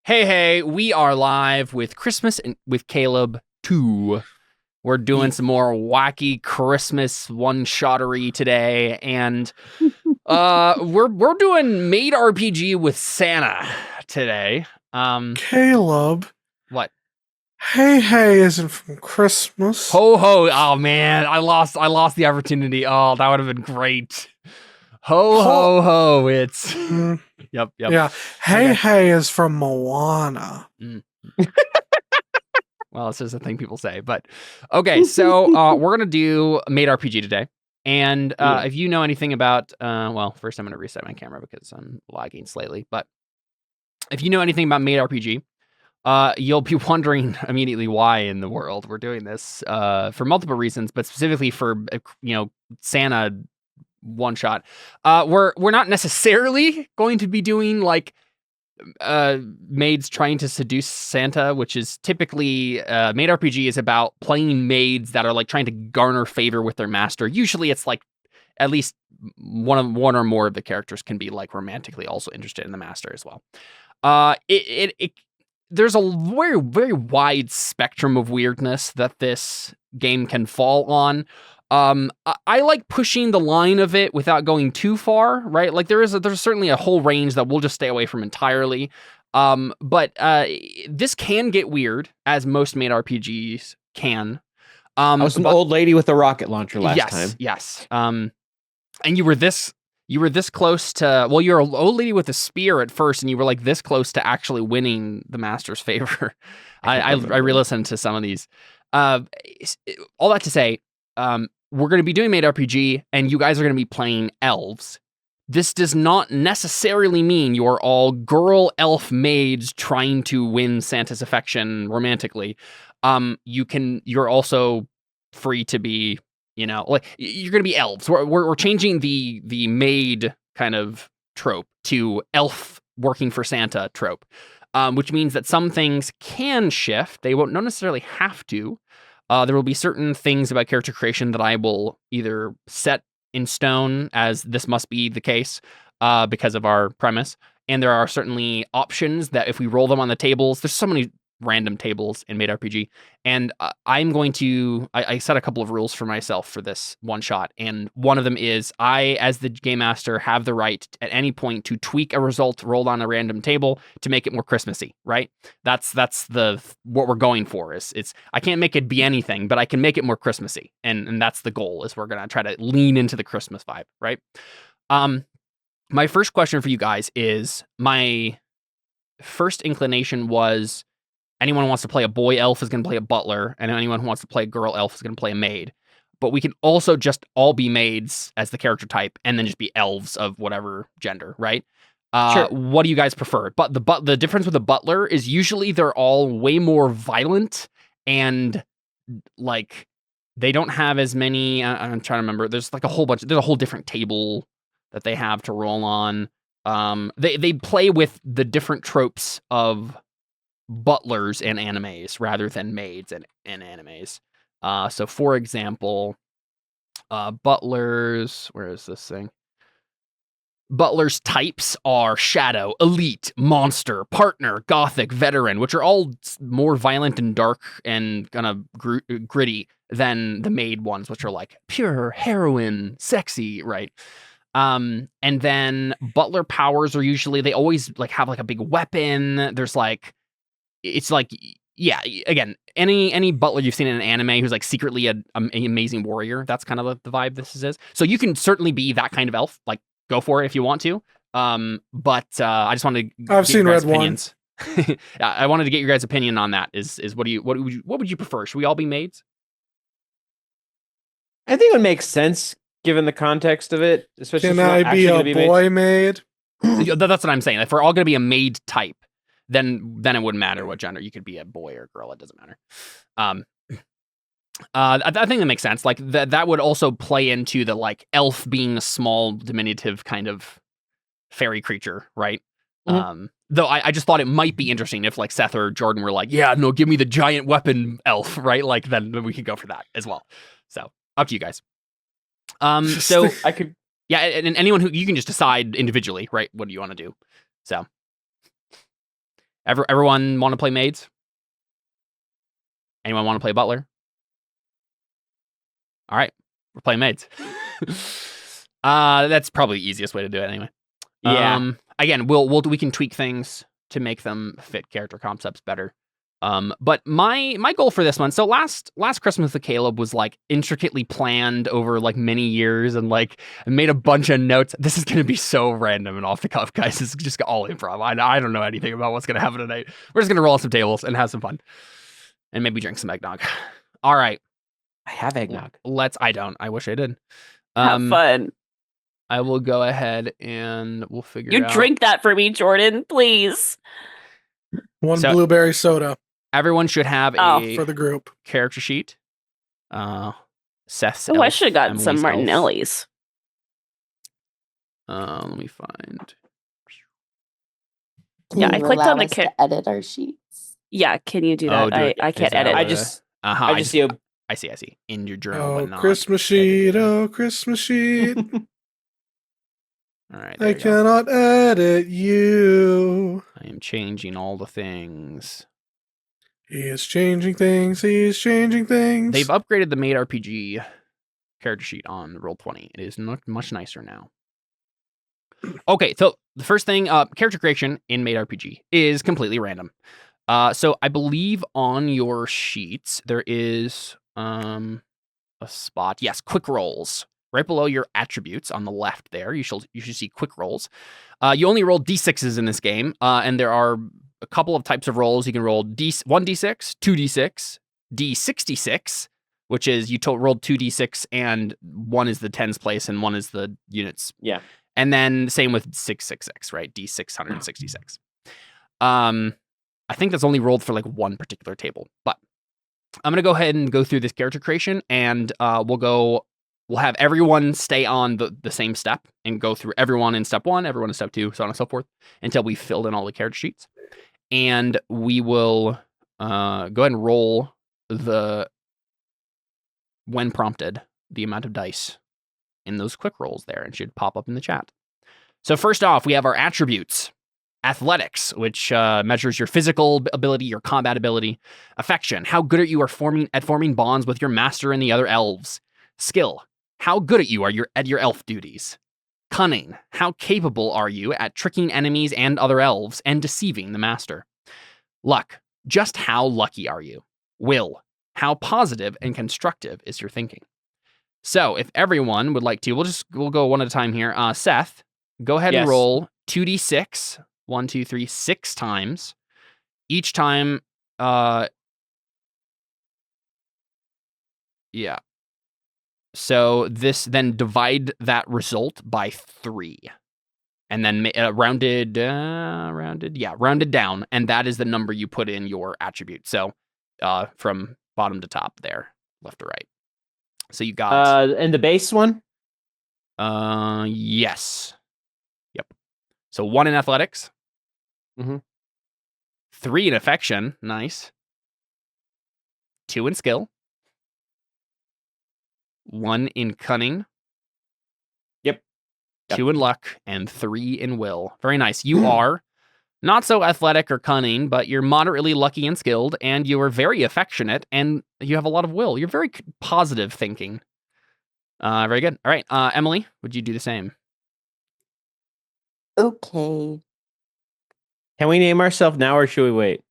Hey, we are live with Christmas and with Caleb 2. We're doing some more wacky Christmas one-shottery today, and we're doing Maid RPG with Santa today. Caleb, What? hey isn't from Christmas. Ho ho! Oh man, I lost the opportunity. Oh, that would have been great. Ho ho ho! It's yep. Yeah, hey is from Moana. Well, it's just a thing people say, but okay. So we're gonna do Maid RPG today, and if you know anything about, well, first I'm gonna reset my camera because I'm lagging slightly. But if you know anything about Maid RPG, you'll be wondering immediately why in the world we're doing this, for multiple reasons, but specifically for Santa one shot. We're not necessarily going to be doing like maids trying to seduce Santa, which is typically Maid RPG is about playing maids that are like trying to garner favor with their master. Usually it's like at least one or more of the characters can be like romantically also interested in the master as well. There's a very, very wide spectrum of weirdness that this game can fall on. I like pushing the line of it without going too far, right? Like there's certainly a whole range that we'll just stay away from entirely. But this can get weird, as most Maid RPGs can. I was an old lady with a rocket launcher last time. Yes. And you were this close to, well, you're an old lady with a spear at first, and you were like this close to actually winning the master's favor. I re-listened to some of these. All that to say, we're going to be doing Maid RPG, and you guys are going to be playing elves. This does not necessarily mean you're all girl elf maids trying to win Santa's affection romantically. You're also free to be, like you're going to be elves. We're changing the maid kind of trope to elf working for Santa trope, which means that some things can shift. They won't not necessarily have to. There will be certain things about character creation that I will either set in stone as this must be the case because of our premise. And there are certainly options that if we roll them on the tables, there's so many random tables in Maid RPG. And I'm going to, I set a couple of rules for myself for this one shot. And one of them is I, as the game master, have the right at any point to tweak a result rolled on a random table to make it more Christmassy, right? That's what we're going for is I can't make it be anything, but I can make it more Christmassy. And that's the goal is we're going to try to lean into the Christmas vibe, right? My first question for you guys is my first inclination was anyone who wants to play a boy elf is going to play a butler, and anyone who wants to play a girl elf is going to play a maid. But we can also just all be maids as the character type, and then just be elves of whatever gender, right? Sure. What do you guys prefer? But the difference with a butler is usually they're all way more violent, and like they don't have as many. I'm trying to remember. There's like a whole bunch. There's a whole different table that they have to roll on. They play with the different tropes of butlers and animes rather than maids and animes. So for example, butlers, where is this thing? Butlers types are shadow, elite, monster, partner, gothic, veteran, which are all more violent and dark and kind of gritty than the maid ones, which are like pure heroine, sexy, right? And then butler powers are usually, they always like have like a big weapon. There's like, it's like, yeah, again, any butler you've seen in an anime who's like secretly an amazing warrior, that's kind of the vibe this is. So you can certainly be that kind of elf, like go for it if you want to. But I just wanted to I've seen Red One. I wanted to get your guys' opinion on that. Is what would you prefer? Should we all be maids? I think it would make sense given the context of it, especially Can if you're not I be actually a gonna boy maid? That's what I'm saying. If we're all going to be a maid type, then it wouldn't matter what gender. You could be a boy or a girl. It doesn't matter. I think that makes sense. Like that would also play into the like elf being a small diminutive kind of fairy creature, right? Mm-hmm. Though I just thought it might be interesting if like Seth or Jordan were like, yeah, no, give me the giant weapon elf, right? Like then we could go for that as well. So up to you guys. So I could, yeah, and anyone who you can just decide individually, right? What do you want to do? So Everyone want to play maids? Anyone want to play butler? All right, we're playing maids. That's probably the easiest way to do it anyway. Yeah. Again, we can tweak things to make them fit character concepts better. But my goal for this one, so last Christmas with Caleb was like intricately planned over like many years, and like I made a bunch of notes. This is gonna be so random and off the cuff, guys. It's just all improv. I don't know anything about what's gonna happen tonight. We're just gonna roll some tables and have some fun, and maybe drink some eggnog. All right, I have eggnog. I don't. I wish I did. Have fun. I will go ahead and we'll figure You out. drink that for me, Jordan, please. One So- blueberry soda Everyone should have a for the group. character sheet. Seth's Oh, I elf, should have gotten some Emily's elf. Martinelli's. Let me find. Can Yeah, you I clicked allow on the us to edit our sheets? Yeah, can you do Oh, that? do it. I Is can't that edit. what I it just Uh-huh, I just see a I see. In your journal, Oh, but not. Christmas sheet. Oh, Christmas sheet. All right, there I you go. cannot edit you. I am changing all the things. He is changing things. He is changing things. They've upgraded the Maid RPG character sheet on Roll20. It is much nicer now. Okay, so the first thing, character creation in Maid RPG is completely random. So I believe on your sheets there is a spot. Yes, quick rolls. Right below your attributes on the left there, you should see quick rolls. You only roll d6s in this game, and there are a couple of types of rolls. You can roll 1d6, 2d6, d66, which is you rolled 2d6 and one is the tens place and one is the units. Yeah. And then same with 666, right? D666. I think that's only rolled for like one particular table, but I'm going to go ahead and go through this character creation, and we'll have everyone stay on the same step and go through everyone in step 1, everyone in step 2, so on and so forth, until we filled in all the character sheets. And we will go ahead and roll when prompted, the amount of dice in those quick rolls there, and should pop up in the chat. So first off, we have our attributes. Athletics, which measures your physical ability, your combat ability. Affection, how good are you at forming bonds with your master and the other elves. Skill, how good at you at your elf duties. Cunning, how capable are you at tricking enemies and other elves and deceiving the master. Luck, just how lucky are you. Will, how positive and constructive is your thinking. So if everyone would like to, we'll go one at a time here. Seth, go ahead and Yes. roll 2d6. 1, 2, 3, 6 times. Each time, yeah. So then divide that result by 3. And then rounded down. And that is the number you put in your attribute. So from bottom to top there, left to right. So you got... and the base one? Yes. Yep. So 1 in athletics. Mhm. 3 in affection. Nice. 2 in skill. 1 in cunning. Yep. 2 in luck. And 3 in will. Very nice. You are not so athletic or cunning, but you're moderately lucky and skilled, and you are very affectionate, and you have a lot of will. You're very positive thinking. Very good. All right. Emily, would you do the same? Okay. Can we name ourselves now or should we wait?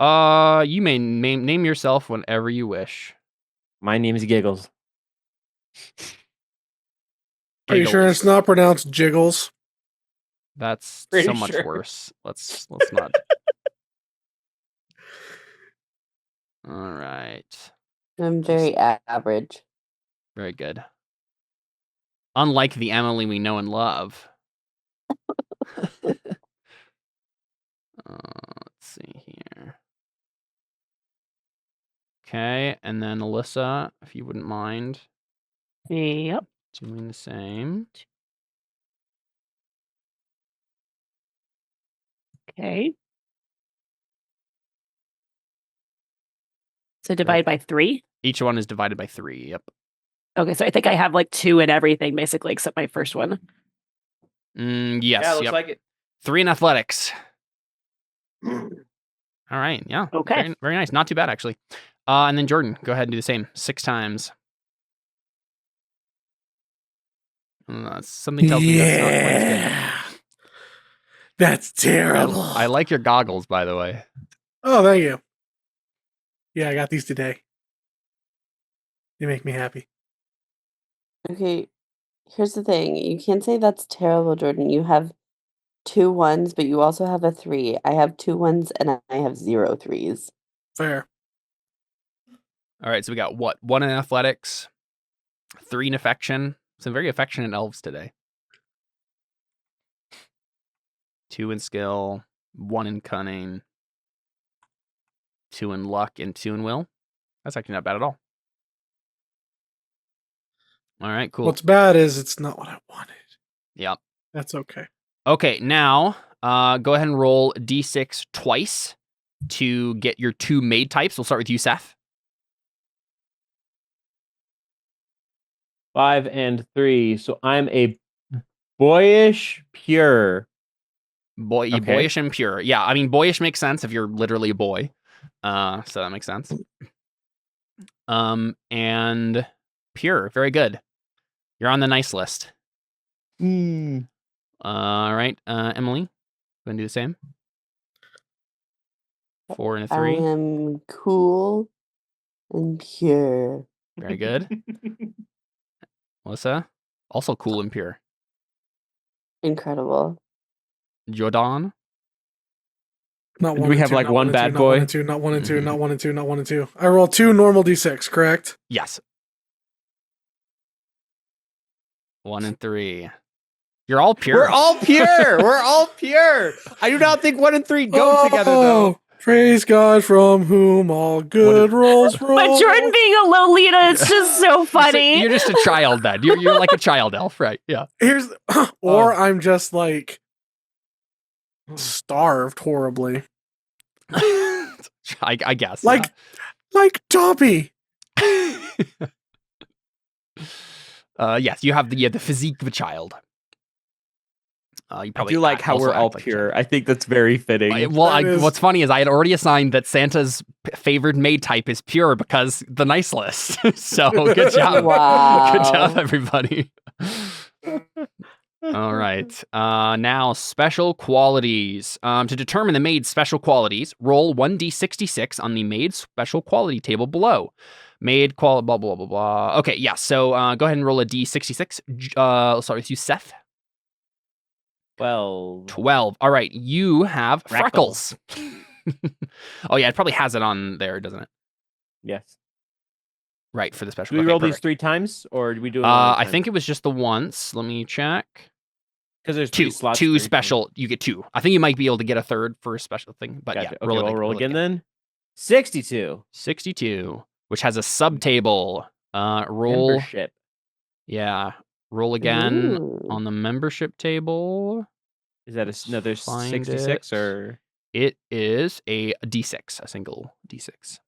You may name yourself whenever you wish. My name is Giggles. Are you sure Giggles. it's not pronounced jiggles? That's Pretty so much sure. worse. Let's not. All right. I'm very average. Very good. Unlike the Emily we know and love. Let's see here. Okay, and then Alyssa, if you wouldn't mind Yep. doing the same. Okay. So divide by 3. Each one is divided by 3. Yep. Okay, so I think I have like 2 in everything, basically, except my first one. Yes. Yeah, looks Yep. like it. 3 in athletics. All right. Yeah. Okay. Very, very nice. Not too bad, actually. And then Jordan, go ahead and do the same 6 times. Something tells me that's not quite as good. That's terrible. I like your goggles, by the way. Oh, thank you. Yeah, I got these today. They make me happy. Okay, here's the thing. You can't say that's terrible, Jordan. You have 2 1s, but you also have a 3. I have 2 1s and I have 0 3s. Fair. All right. So we got what? 1 in athletics, 3 in affection. Some very affectionate elves today. 2 in skill, 1 in cunning, 2 in luck, and 2 in will. That's actually not bad at all. All right, cool. What's bad is it's not what I wanted. Yep. That's okay. Okay, now go ahead and roll d6 twice to get your 2 maid types. We'll start with you, Seth. 5 and 3. So I'm a boyish pure. Okay. Boyish and pure. Yeah, I mean, boyish makes sense if you're literally a boy. So that makes sense. And pure. Very good. You're on the nice list. All right, Emily, go ahead and do the same. 4 and a 3. I am cool and pure. Very good. Melissa, also cool and pure. Incredible. Jordan, Not Do one we and have, two, like, not one and bad two, boy? Not 1 and 2, not 1 and 2, not 1 and 2, not 1 and 2. I roll 2 normal d6, correct? yes. 1 and 3. You're all pure. We're all pure. We're all pure. I do not think 1 and 3 go together, though. Praise God from whom all good rolls roll. But Jordan being a Lolita, it's just so funny. You're just a child then. You're like a child elf, right? Yeah. Here's, or I'm just like starved horribly, I guess. like Dobby. Yes, you have the physique of a child. You I probably do like how also we're all act like a pure. I think that's very fitting. child. That is- What's funny is I had already assigned that Santa's favored maid type is pure because the nice list. So good job. Wow. Good job, everybody. All right. Now, special qualities. To determine the maid's special qualities, roll 1d66 on the maid's special quality table below. Maid quality, blah, blah, blah, blah. Okay, yeah. So go ahead and roll a d66. I'll start with you, Seth. 12. All right. You have freckles. Oh, yeah. It probably has it on there, doesn't it? Yes. Right, for the special. Do we Okay, roll these perfect. 3 times, or do we do it? I think it was just the once. Let me check. because there's 2. 3 slots. 2 for each one. special. You get 2. I think you might be able to get a third for a special thing. But Gotcha. yeah, Okay, we'll roll again then. 62. 62, which has a subtable. Roll. Membership. Yeah. Roll again Ooh. on the membership table. Is that another Find 66 it. or It is a D6, a single D6.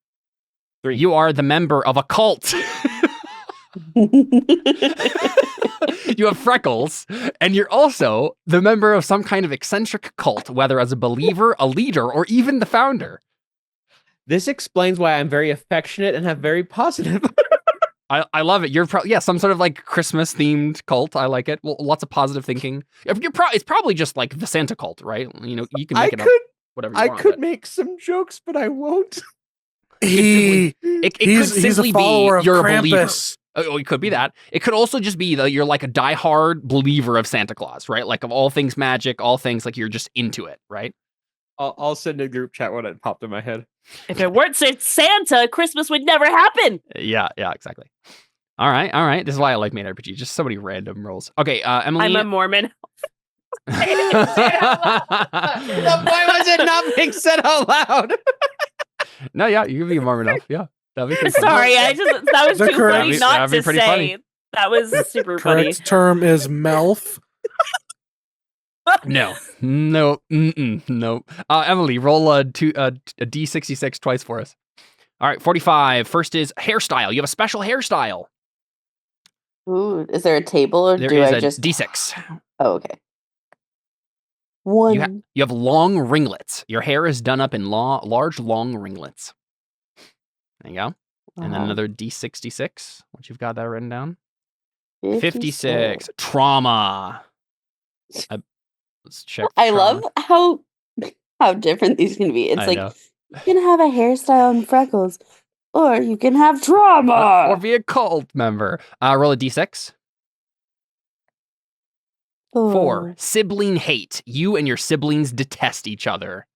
3? You are the member of a cult. You have freckles, and you're also the member of some kind of eccentric cult, whether as a believer, a leader, or even the founder. This explains why I'm very affectionate and have very positive. I love it. You're some sort of like Christmas themed cult. I like it. Well, lots of positive thinking. It's probably just like the Santa cult, right? You know, you can make it up whatever you want. could make some jokes, but I won't. It It could he's simply a follower be of you're a believer. Krampus. Oh, it could be that. It could also just be that you're like a diehard believer of Santa Claus, right? Like of all things magic, all things like you're just into it, right? I'll send a group chat when it popped in my head. If it weren't for Santa, Christmas would never happen. Yeah, exactly. All right. This is why I like Maid RPG. Just so many random rolls. Okay, Emily. I'm a Mormon. The point was it not being said out loud. No, yeah, you can be a Mormon elf. Yeah, that'd be pretty funny. Sorry, that was The too correct- funny That'd not be to pretty say. funny. That was super funny. Correct term is melf. No. Emily, roll a D66 twice for us. All right, 45. First is hairstyle. You have a special hairstyle. Ooh, is there a table or There do is I a just D6. Oh, okay. 1. You have long ringlets. Your hair is done up in large, long ringlets. There you go. And then Wow. another D66. Once you've got that written down. 56. 56. Trauma. Let's check. I trauma. love how different these can be. It's I like know. you can have a hairstyle and freckles, or you can have trauma. Or be a cult member. Roll a D6. 4. Sibling hate. You and your siblings detest each other.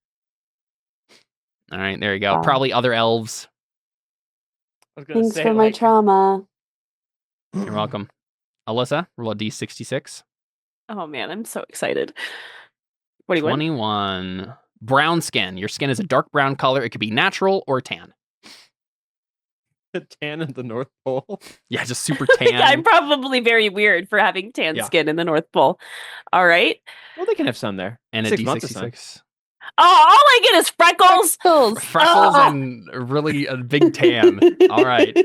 All right, there you go. Wow. Probably other elves. I was gonna Thanks say, for my like, trauma. You're welcome. Alyssa, roll a D66. Oh man, I'm so excited. What do you want? 21. Brown skin. Your skin is a dark brown color. It could be natural or tan. the tan at the North Pole. Yeah, just super tan. I'm probably very weird for having tan Yeah. skin in the North Pole. All right. Well, they can have sun there. And a 6 months of sun. D66. Oh, all I get is freckles. Freckles. Freckles Ah! and really a big tan. All right.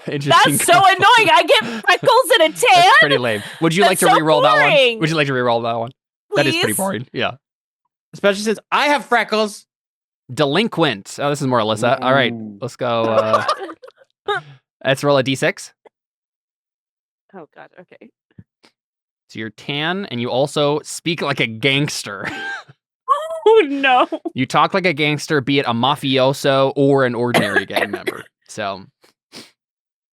Interesting. That's so combo. annoying. I get freckles and a tan. That's pretty lame. Would you like to That's so re-roll that one? boring. Would you like to re-roll that one? That is pretty Please? boring. Yeah. Especially since I have freckles. Delinquent. Oh, this is more Alyssa. All right. Ooh. Let's go. Let's roll a D6. Oh God. Okay. So you're tan, and you also speak like a gangster. Oh no. You talk like a gangster, be it a mafioso or an ordinary gang member. So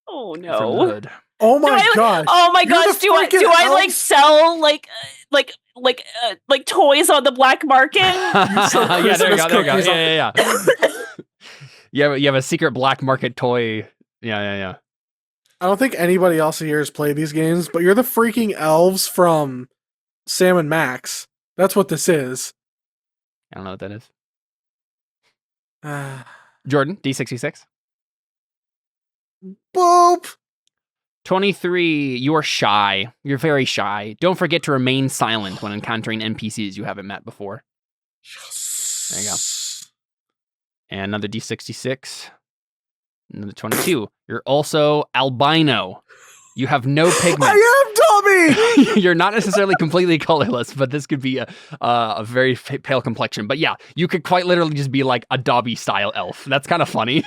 Oh from the no. hood. Oh Do my I, gosh. Oh my You're gosh. the Do I freaking like elf? sell like toys on the black market? sell Yeah, there you go. Christmas There you go. cookies Yeah, yeah. You have a secret black market toy. Yeah. I don't think anybody else here has played these games, but you're the freaking elves from Sam and Max. That's what this is. I don't know what that is. Jordan, D66. Boop. 23. You are shy. You're very shy. Don't forget to remain silent when encountering NPCs you haven't met before. There you go. And another D66. Another 22. You're also albino. You have no pigment. I am Dobby! You're not necessarily completely colorless, but this could be a very pale complexion. But yeah, you could quite literally just be like a Dobby style elf. That's kind of funny.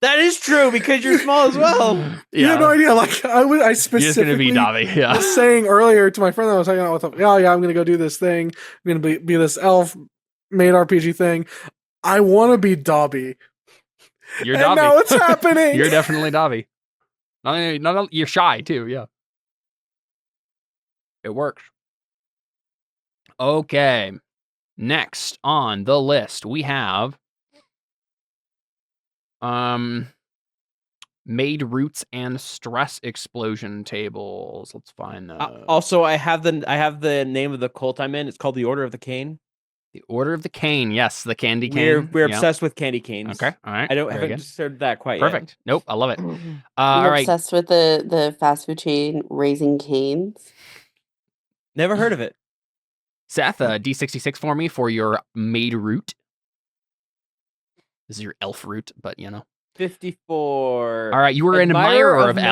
That is true because you're small as well. You have no idea. Like I You're just specifically gonna be Dobby. Yeah. was saying earlier to my friend that I was hanging out with, oh yeah, I'm gonna go do this thing. I'm gonna be this elf Maid RPG thing. I want to be Dobby. You're And Dobby. now it's happening. You're definitely Dobby. You're shy too. Yeah. It works. Okay. Next on the list, we have made roots and stress explosion tables. Let's find those. Also, I have the name of the cult I'm in. It's called the Order of the Cane. The Order of the Cane. Yes, the candy cane. We're Yeah. obsessed with candy canes. Okay. All right. I Very haven't good. started that quite yet. Perfect. Nope. I love it. You're All right. obsessed with the fast food chain Raising Canes. Never heard of it. Seth, D66 for me for your made root. This is your elf root, but 54. All right, you were an Admirer admirer of of maids.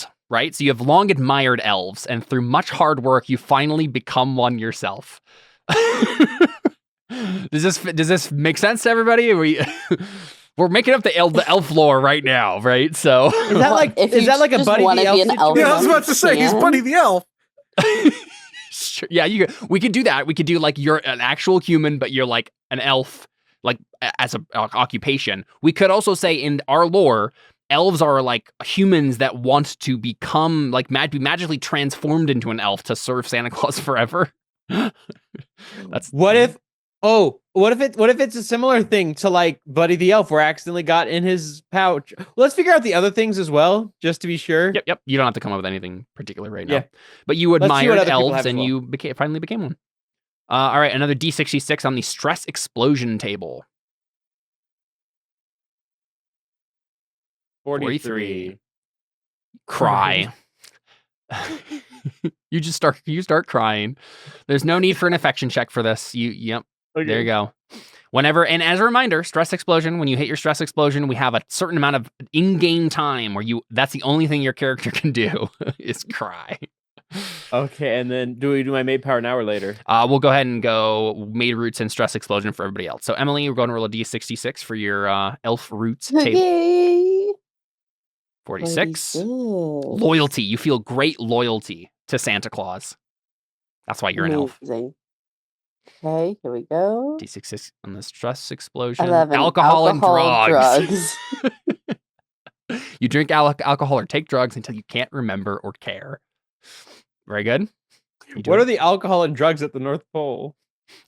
elves, right? So you have long admired elves, and through much hard work, you finally become one yourself. Does this make sense to everybody? We're making up the elf lore right now, right? So Is that like If is you that like a just Buddy wanna the be Elf an elf, situation? Yeah, I was about to say he's Can? Buddy the elf. Sure, yeah, we could do that. We could do like you're an actual human, but you're like an elf, like as a occupation. We could also say in our lore, elves are like humans that want to become like be magically transformed into an elf to serve Santa Claus forever. That's What if it's a similar thing to like Buddy the Elf where I accidentally got in his pouch? Let's figure out the other things as well, just to be sure. Yep. You don't have to come up with anything particular right now. Yeah. But you Let's see what admired other people elves have as and well. you finally became one. All right, another D66 on the stress explosion table. 43. Cry. You start crying. There's no need for an affection check for this. There you go. Whenever, and as a reminder, stress explosion, when you hit your stress explosion, we have a certain amount of in-game time where that's the only thing your character can do is cry. Okay, and then do we do my maid power now or later? We'll go ahead and go Maid Roots and Stress Explosion for everybody else. So Emily, we're going to roll a d66 for your Elf Roots table. Okay. 46. 46. Loyalty. You feel great loyalty to Santa Claus. That's why you're an elf. Amazing. Okay, here we go. D66 on the Stress Explosion. 11. Alcohol and drugs. drugs. You drink alcohol or take drugs until you can't remember or care. Very good. What are the alcohol and drugs at the North Pole?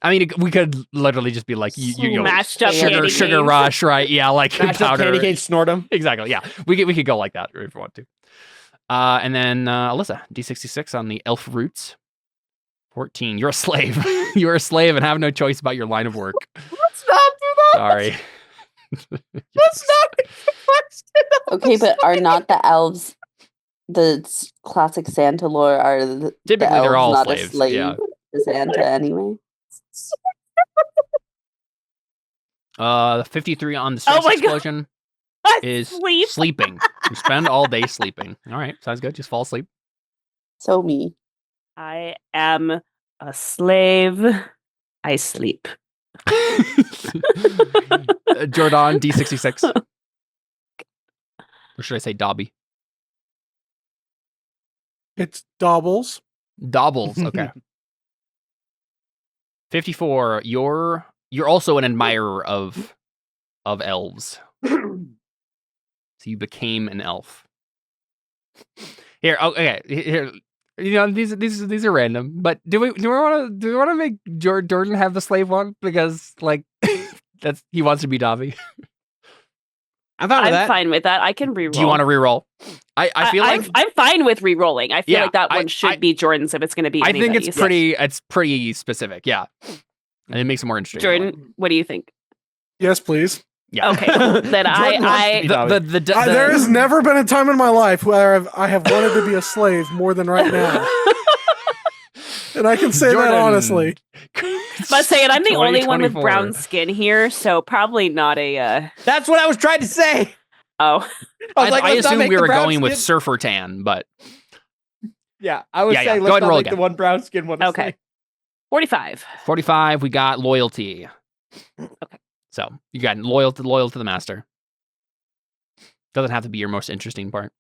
I mean, we could literally just be like, you go Mashed up sugar candy sugar canes. rush, right? Yeah, like Match up powder. candy cane, snort them. Exactly. Yeah, we could go like that if you want to. And then Alyssa, D66 on the elf roots. 14. You're a slave. You're a slave and have no choice about your line of work. Let's not do that. Sorry. Let's not make the first. Okay, but are not the elves the classic Santa lore? Are the Typically, they're elves all not slaves, a slave yeah. to Santa anyway? 53 on the stress my God. explosion I is sleep. sleeping. You spend all day sleeping. All right, sounds good. Just fall asleep. So me. I am a slave. I sleep. Jordan, D66. Or should I say Dobby? It's Dobbles. Dobbles. Okay. 54. You're also an admirer of elves. So you became an elf. Here, okay. Here, you know these are random, but do we want to make Jordan have the slave one because like he wants to be Dobby? I'm fine with I'm that. fine with that. I can reroll. Do you want to reroll? I feel like I'm fine with re-rolling. I feel Yeah, like that I- one should be Jordan's if it's going to be I think anybody's. it's pretty specific. Yeah, and it makes it more interesting. Jordan, what do you think? Yes, please. Yeah. Okay, cool. Then Jordan wants to be The There has never been a time in my life where I have wanted to be a slave more than right now. And I can say Jordan. that honestly. But saying I'm the only one with 2024. brown skin here, so probably not a. That's what I was trying to say. Oh, I was like, I let's not assumed make we the were brown going with skin- surfer tan, but Yeah, I was Yeah, saying go let's ahead and not roll make again. the one brown skin one. okay. 45. 45. We got loyalty. Okay. So you got loyal to the master. Doesn't have to be your most interesting part.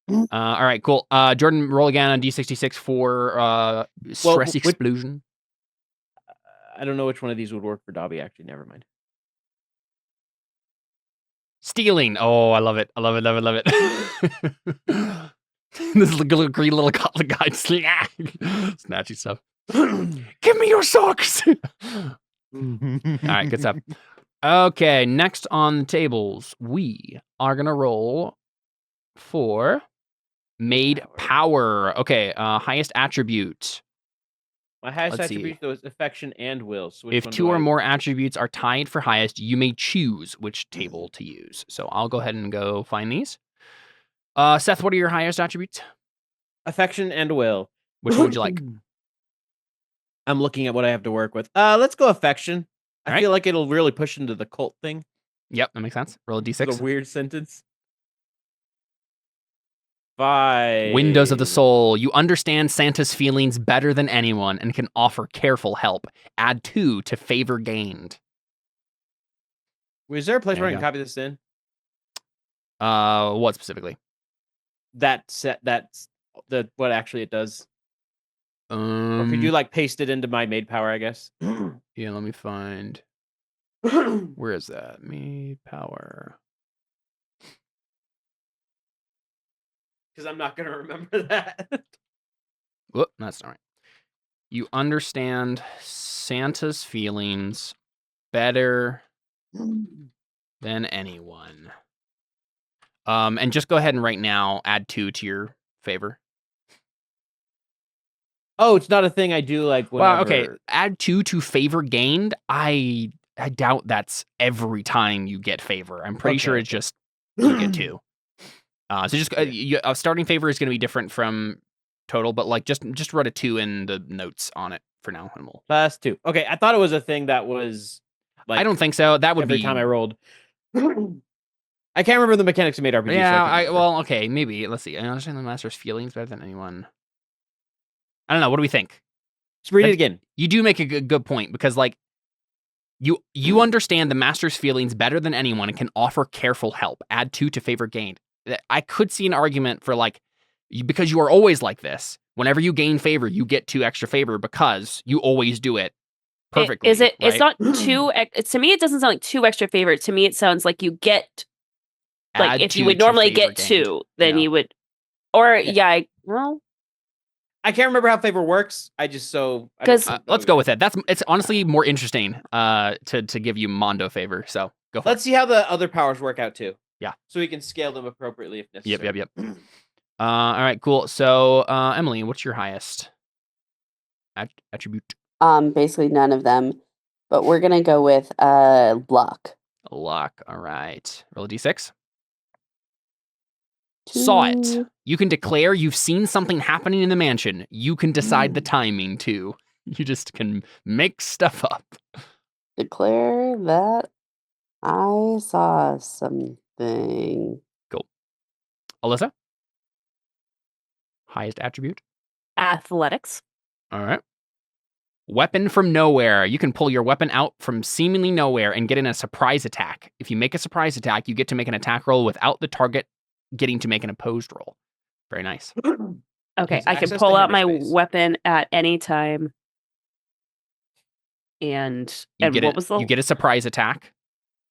All right, cool. Jordan, roll again on D66 for stress which- explosion. I don't know which one of these would work for Dobby. Actually, never mind. Stealing. Oh, I love it. I love it. Love it. Love it. This little green little goblin guy snatchy stuff. Give me your socks. All right, good stuff. Okay, next on the tables, we are gonna roll for Maid Power. Okay, highest attribute. My highest Let's see. attribute though is affection and will. So which If one two do or I- more attributes are tied for highest, you may choose which table to use. So I'll go ahead and go find these. Seth, what are your highest attributes? affection and will. Which one would you like? I'm looking at what I have to work with. Let's go affection. I Alright. feel like it'll really push into the cult thing. Yep, that makes sense. Roll a It's d6. a weird sentence. 5. Windows of the Soul. You understand Santa's feelings better than anyone and can offer careful help. Add 2 to favor gained. Is there a place There where I you can go. copy this in? What specifically? That's what actually it does. Or could you like paste it into my maid power, I guess? Yeah, let me find. Where is that? Maid Power. Because I'm not gonna remember that. Whoop, that's not right. You understand Santa's feelings better than anyone. And just go ahead and right now add 2 to your favor. Oh, it's not a thing I do like whenever. Well, okay. Add 2 to favor gained. I doubt that's every time you get favor. I'm pretty sure Okay. it's just you get 2. So just starting favor is going to be different from total, but like just write a 2 in the notes on it for now, and we'll. +2. Okay, I thought it was a thing that was like I don't think so. That would every be time I rolled. I can't remember the mechanics of Maid RPG. so Yeah, I can't remember. well, okay, maybe. Let's see. I understand the master's feelings better than anyone. I don't know. What do we think? Just read it That's- again. You do make a good point because like you understand the master's feelings better than anyone and can offer careful help. Add 2 to favor gained. I could see an argument for like because you are always like this. Whenever you gain favor, you get 2 extra favor because you always do it perfectly. Is it? It's right? not 2. To me, it doesn't sound like 2 extra favor. To me, it sounds like you get like Add if you 2 would to normally favor get gained. 2, then Yeah. you would, or yeah. Well, I can't remember how favor works. I just so I 'Cause- don't- Let's go with it. It's honestly more interesting to give you Mondo favor. So go for Let's see how the other powers work out too. Yeah. So we can scale them appropriately if it. necessary. Yep. All right, cool. So Emily, what's your highest attribute? Basically none of them, but we're gonna go with luck. Luck. All right. Roll a d6. Saw it. 2. You can declare you've seen something happening in the mansion. You can decide the timing too. You just can make stuff up. Declare that I saw something. Alyssa? Highest attribute? athletics. All right. Weapon from nowhere. You can pull your weapon out from seemingly nowhere and get in a surprise attack. If you make a surprise attack, you get to make an attack roll without the target getting to make an opposed roll. Very nice. Okay, Has I can access pull to out my hyperspace. weapon at any time. And You get what was the you get a surprise attack,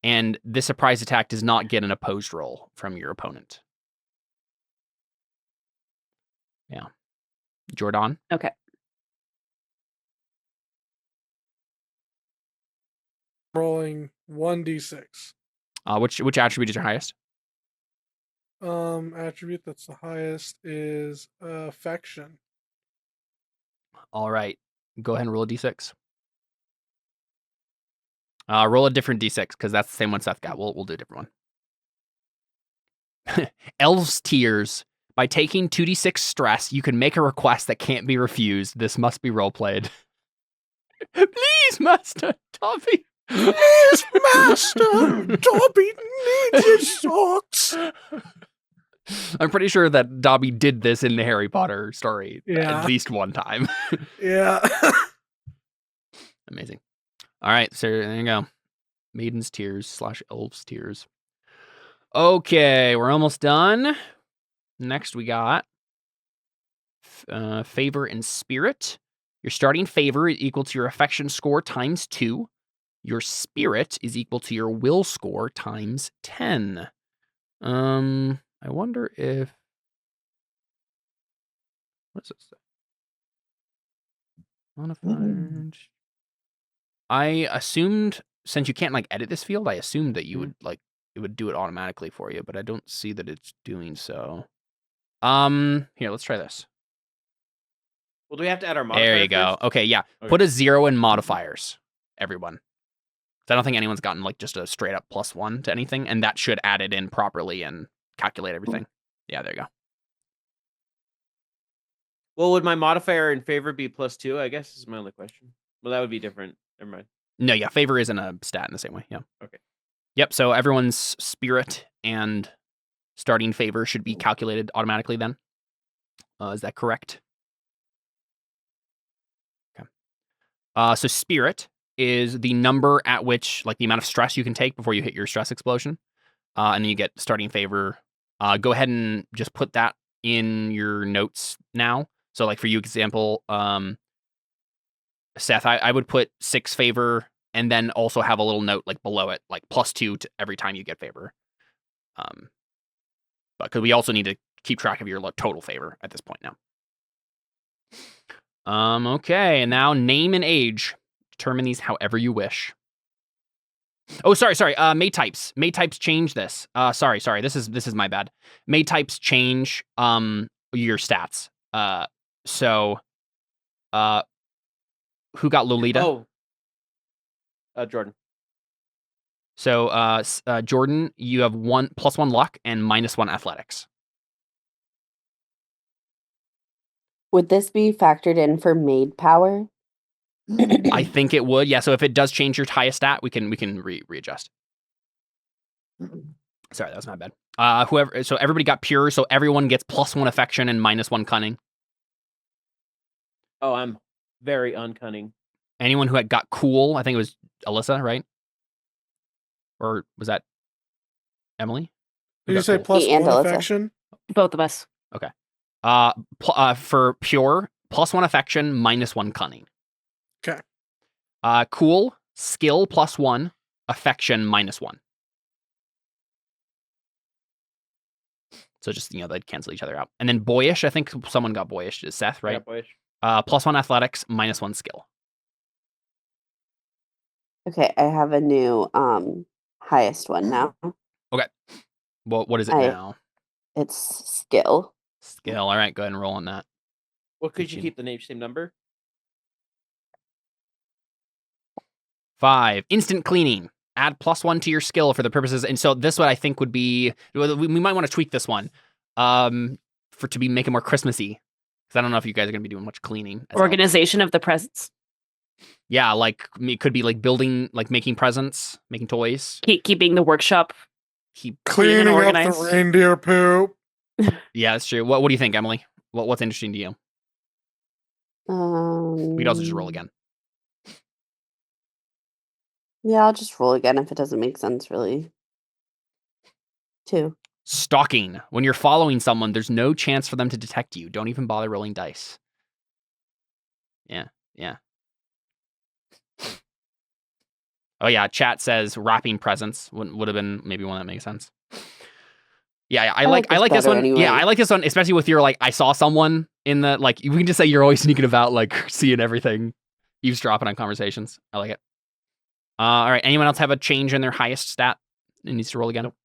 and this surprise attack does not get an opposed roll from your opponent. Yeah. Jordan? okay? Rolling 1d6. Which attribute is your highest? Attribute that's the highest is affection. All right. Go ahead and roll a d6. Roll a different d6 because that's the same one Seth got. We'll do a different one. Elves' tears. By taking 2d6 stress, you can make a request that can't be refused. This must be roleplayed. Please, Master Dobby. Please, Master, Dobby needs his socks. I'm pretty sure that Dobby did this in the Harry Potter story Yeah. at least one time. Yeah. Amazing. All right, so there you go. Maiden's tears / elves' tears. Okay, we're almost done. Next, we got favor and spirit. Your starting favor is equal to your affection score times 2. Your spirit is equal to your will score times 10. I wonder if what does it say? Modifiers. I assumed since you can't like edit this field, I assumed that you would like it would do it automatically for you, but I don't see that it's doing so. Here, let's try this. Well, do we have to add our modifier? There you go. first? Okay, yeah. Okay. Put a 0 in modifiers, everyone. 'Cause I don't think anyone's gotten like just a straight up +1 to anything, and that should add it in properly and calculate everything. Yeah, there you go. Well, would my modifier in favor be +2? I guess is my only question. Well, that would be different. Never mind. No, yeah, favor isn't a stat in the same way. Yeah. Okay. Yep. So everyone's spirit and starting favor should be calculated automatically then. Is that correct? Okay. So spirit is the number at which, like, the amount of stress you can take before you hit your stress explosion, and then you get starting favor. Go ahead and just put that in your notes now. So, like for you, example, Seth, I would put 6 favor and then also have a little note like below it, like +2 to every time you get favor. But because we also need to keep track of your total favor at this point now. Okay, and now name and age. Determine these however you wish. Oh, sorry. Mate types. Mate types change this. Sorry. This is my bad. Mate types change your stats. So who got Lolita? Oh. Jordan. So Jordan, you have +1 luck and -1 athletics. Would this be factored in for maid power? I think it would. Yeah. So if it does change your highest stat, we can readjust. Sorry, that was my bad. So everybody got pure. So everyone gets +1 affection and -1 cunning. Oh, I'm very uncunning. Anyone who had got cool, I think it was Alyssa, right? Or was that Emily? Who Did you got say cool? plus Me and one Alyssa. affection? Both of us. For pure, +1 affection, -1 cunning. Okay. Cool, skill +1, affection -1. So just, they'd cancel each other out. And then boyish, I think someone got boyish. Is Seth, right? Yeah, boyish. +1 athletics, -1 skill. Okay, I have a new highest one now. Okay. Well, what is it I- now? It's skill. Skill. All right, go ahead and roll on that. Well, could you 15. keep the same number? 5. Instant cleaning. Add +1 to your skill for the purposes. And so this one I think would be, we might want to tweak this one to make it more Christmassy. Because I don't know if you guys are going to be doing much cleaning. Organization of the presents. Yeah, like it could be like building, like making presents, making toys. Keeping the workshop. Keep Cleaning up the organized. reindeer poop. Yeah, that's true. What do you think, Emily? What's interesting to you? We could also just roll again. Yeah, I'll just roll again if it doesn't make sense, really. 2. Stalking. When you're following someone, there's no chance for them to detect you. Don't even bother rolling dice. Yeah. Oh yeah, chat says wrapping presents would have been maybe one that makes sense. Yeah, I like this one. anyway. Yeah, I like this one, especially with your I saw someone in the we can just say you're always sneaking about, seeing everything, eavesdropping on conversations. I like it. All right, anyone else have a change in their highest stat? It needs to roll again. Nope.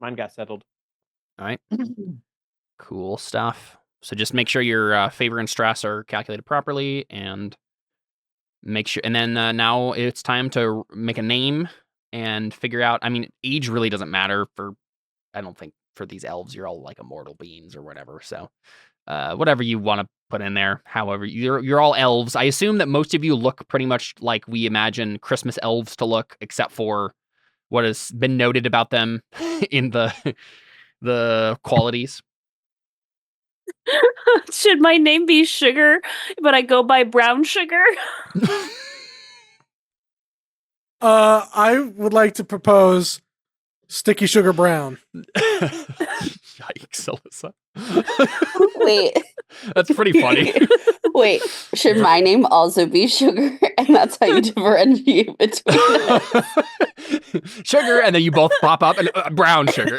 Mine got settled. All right. Cool stuff. So just make sure your favor and stress are calculated properly, and make sure. And then now it's time to make a name and figure out. I mean, age really doesn't matter I don't think for these elves. You're all immortal beings or whatever. So whatever you want to put in there. However, you're all elves. I assume that most of you look pretty much like we imagine Christmas elves to look, except for what has been noted about them in the qualities. Should my name be Sugar, but I go by Brown Sugar? I would like to propose Sticky Sugar Brown. Yikes, Alyssa. Wait. That's pretty funny. Wait, should my name also be Sugar? And that's how you differentiate between us. Sugar, and then you both pop up, and brown sugar.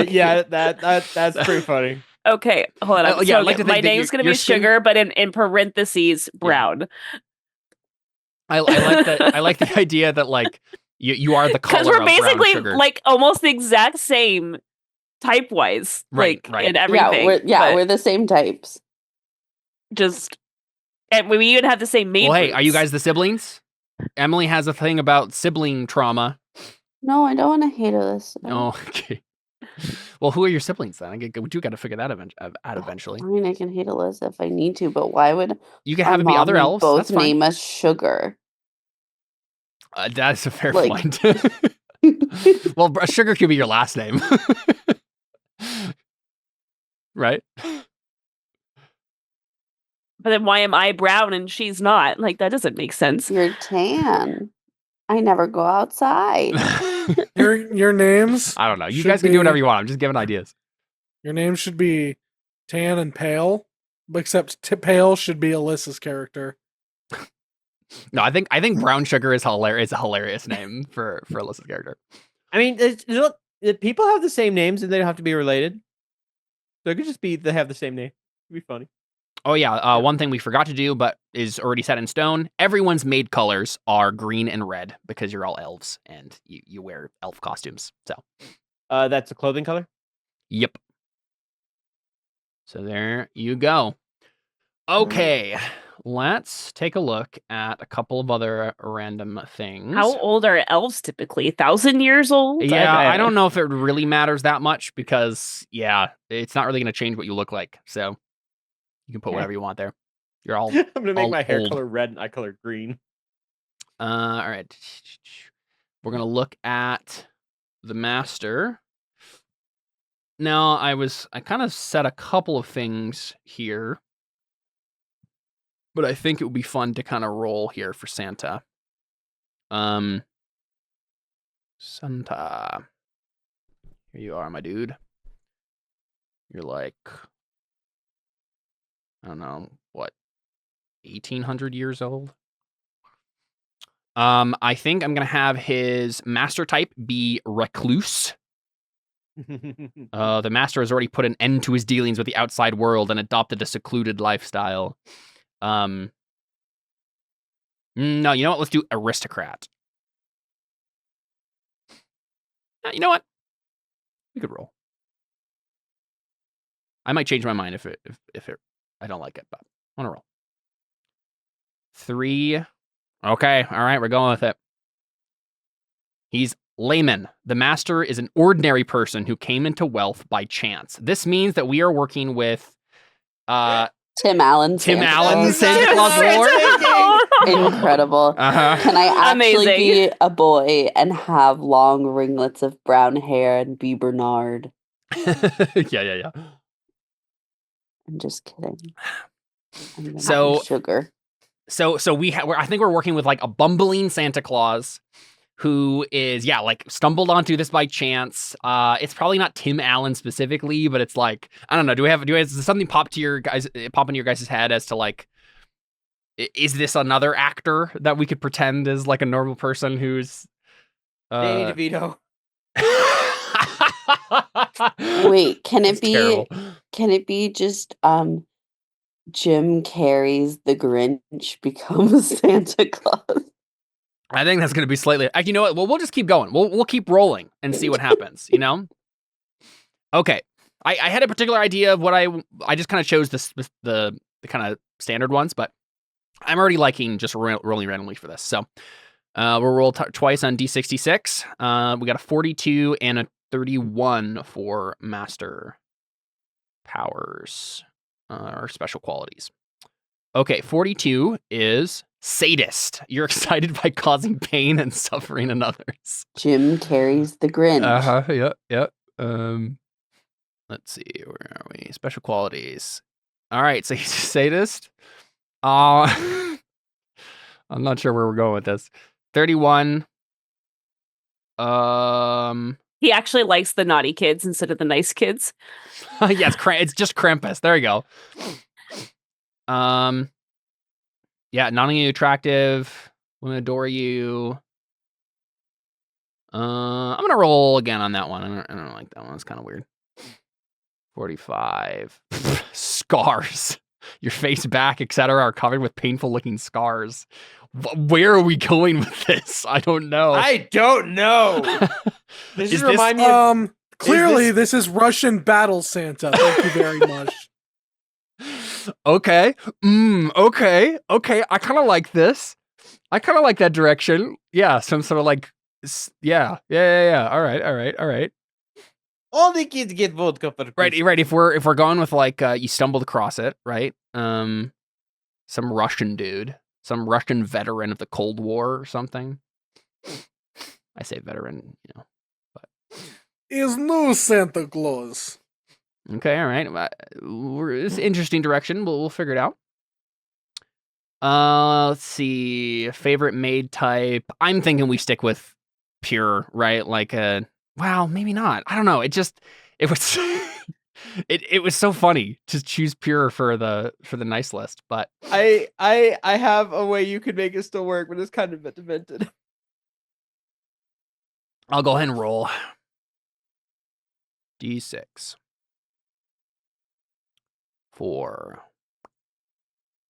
Yeah, that's pretty funny. Okay, hold on. Yeah, So I'd like to my think that name's going to your be skin- Sugar, but in parentheses, Brown. I like that. I like the idea that you are the color Because we're of brown basically sugar. almost the exact same type-wise. Right. And everything. We're the same types. And we even have the same main Well, hey, are you roots. guys the siblings? Emily has a thing about sibling trauma. No, I don't want to hate this. Oh, okay. Well, who are your siblings then? We do got to figure that out eventually. Fine, I can hate Alyssa if I need to, but why would You can our have it be mom other elves. both That's fine. name us Sugar? That's a fair Like- point. Well, sugar could be your last name, right? But then why am I brown and she's not? That doesn't make sense. You're tan. I never go outside. Your names. I don't know. You should guys can do whatever be- you want. I'm just giving ideas. Your name should be Tan and Pale, except Pale should be Alyssa's character. No, I think brown sugar is hilarious. It's a hilarious name for Alyssa's character. I mean, people have the same names and they don't have to be related. So it could just be they have the same name. It'd be funny. Oh yeah, one thing we forgot to do, but is already set in stone. Everyone's maid colors are green and red because you're all elves and you wear elf costumes. So, That's a clothing color. yep. So there you go. Okay, let's take a look at a couple of other random things. How old are elves typically? 1,000 years old? Yeah, I don't know if it really matters that much because, it's not really going to change what you look like. So you can put Okay. whatever you want there. You're all I'm gonna make all my hair old. color red and eye color green. All right. We're going to look at the master. Now, I kind of set a couple of things here. but I think it would be fun to kind of roll here for Santa. Santa. Here you are, my dude. You're like, I don't know, what, 1,800 years old? I think I'm going to have his master type be Recluse. The master has already put an end to his dealings with the outside world and adopted a secluded lifestyle. No, you know what? Let's do Aristocrat. You know what? We could roll. I might change my mind if I don't like it, but I want to roll. 3. Okay, all right, we're going with it. He's layman. The master is an ordinary person who came into wealth by chance. This means that we are working with Tim Allen. Tim Santa Allen, Claus. Santa Claus Lord. Incredible. Can I actually Amazing. be a boy and have long ringlets of brown hair and be Bernard? Yeah. I'm just kidding. I'm So- sugar. So I think we're working with like a bumbling Santa Claus who is like stumbled onto this by chance. It's probably not Tim Allen specifically, but it's like, I don't know. Does something pop into your guys' head as to like, is this another actor that we could pretend is like a normal person who's Danny DeVito. Wait, can it That's terrible. be just Jim Carrey's The Grinch becomes Santa Claus? I think that's going to be slightly. You know what? Well, we'll just keep going. We'll keep rolling and see what happens. You know? Okay. I had a particular idea of what I just kind of chose the kind of standard ones, but I'm already liking just rolling randomly for this. So we'll roll twice on D66. We got a 42 and a 31 for master powers or special qualities. Okay, 42 is sadist. You're excited by causing pain and suffering in others. Jim Carrey's The Grinch. Yep. Let's see, where are we? Special qualities. All right, so he's a sadist. I'm not sure where we're going with this. 31. He actually likes the naughty kids instead of the nice kids. Yeah, it's just Krampus. There you go. Yeah, not only attractive, women adore you. I'm gonna roll again on that one. I don't like that one. It's kind of weird. 45. Scars. Your face, back, etc. are covered with painful-looking scars. Where are we going with this? I don't know. I don't know. This Is just remind me of Clearly, this is Russian battle Santa. Thank you very much. Okay. Okay. I kind of like this. I kind of like that direction. Yeah. Some sort of like, yeah. All right. all the kids get vodka for Christmas. Right. If we're going with like, you stumbled across it, right? Some Russian dude, some Russian veteran of the Cold War or something. I say veteran, but Is no Santa Claus. okay. All right. It's an interesting direction. We'll figure it out. Let's see. Favorite maid type. I'm thinking we stick with pure, right? Like wow, maybe not. I don't know. It was it was so funny to choose pure for the nice list, but I have a way you could make it still work, but it's kind of demented. I'll go ahead and roll. D6. 4.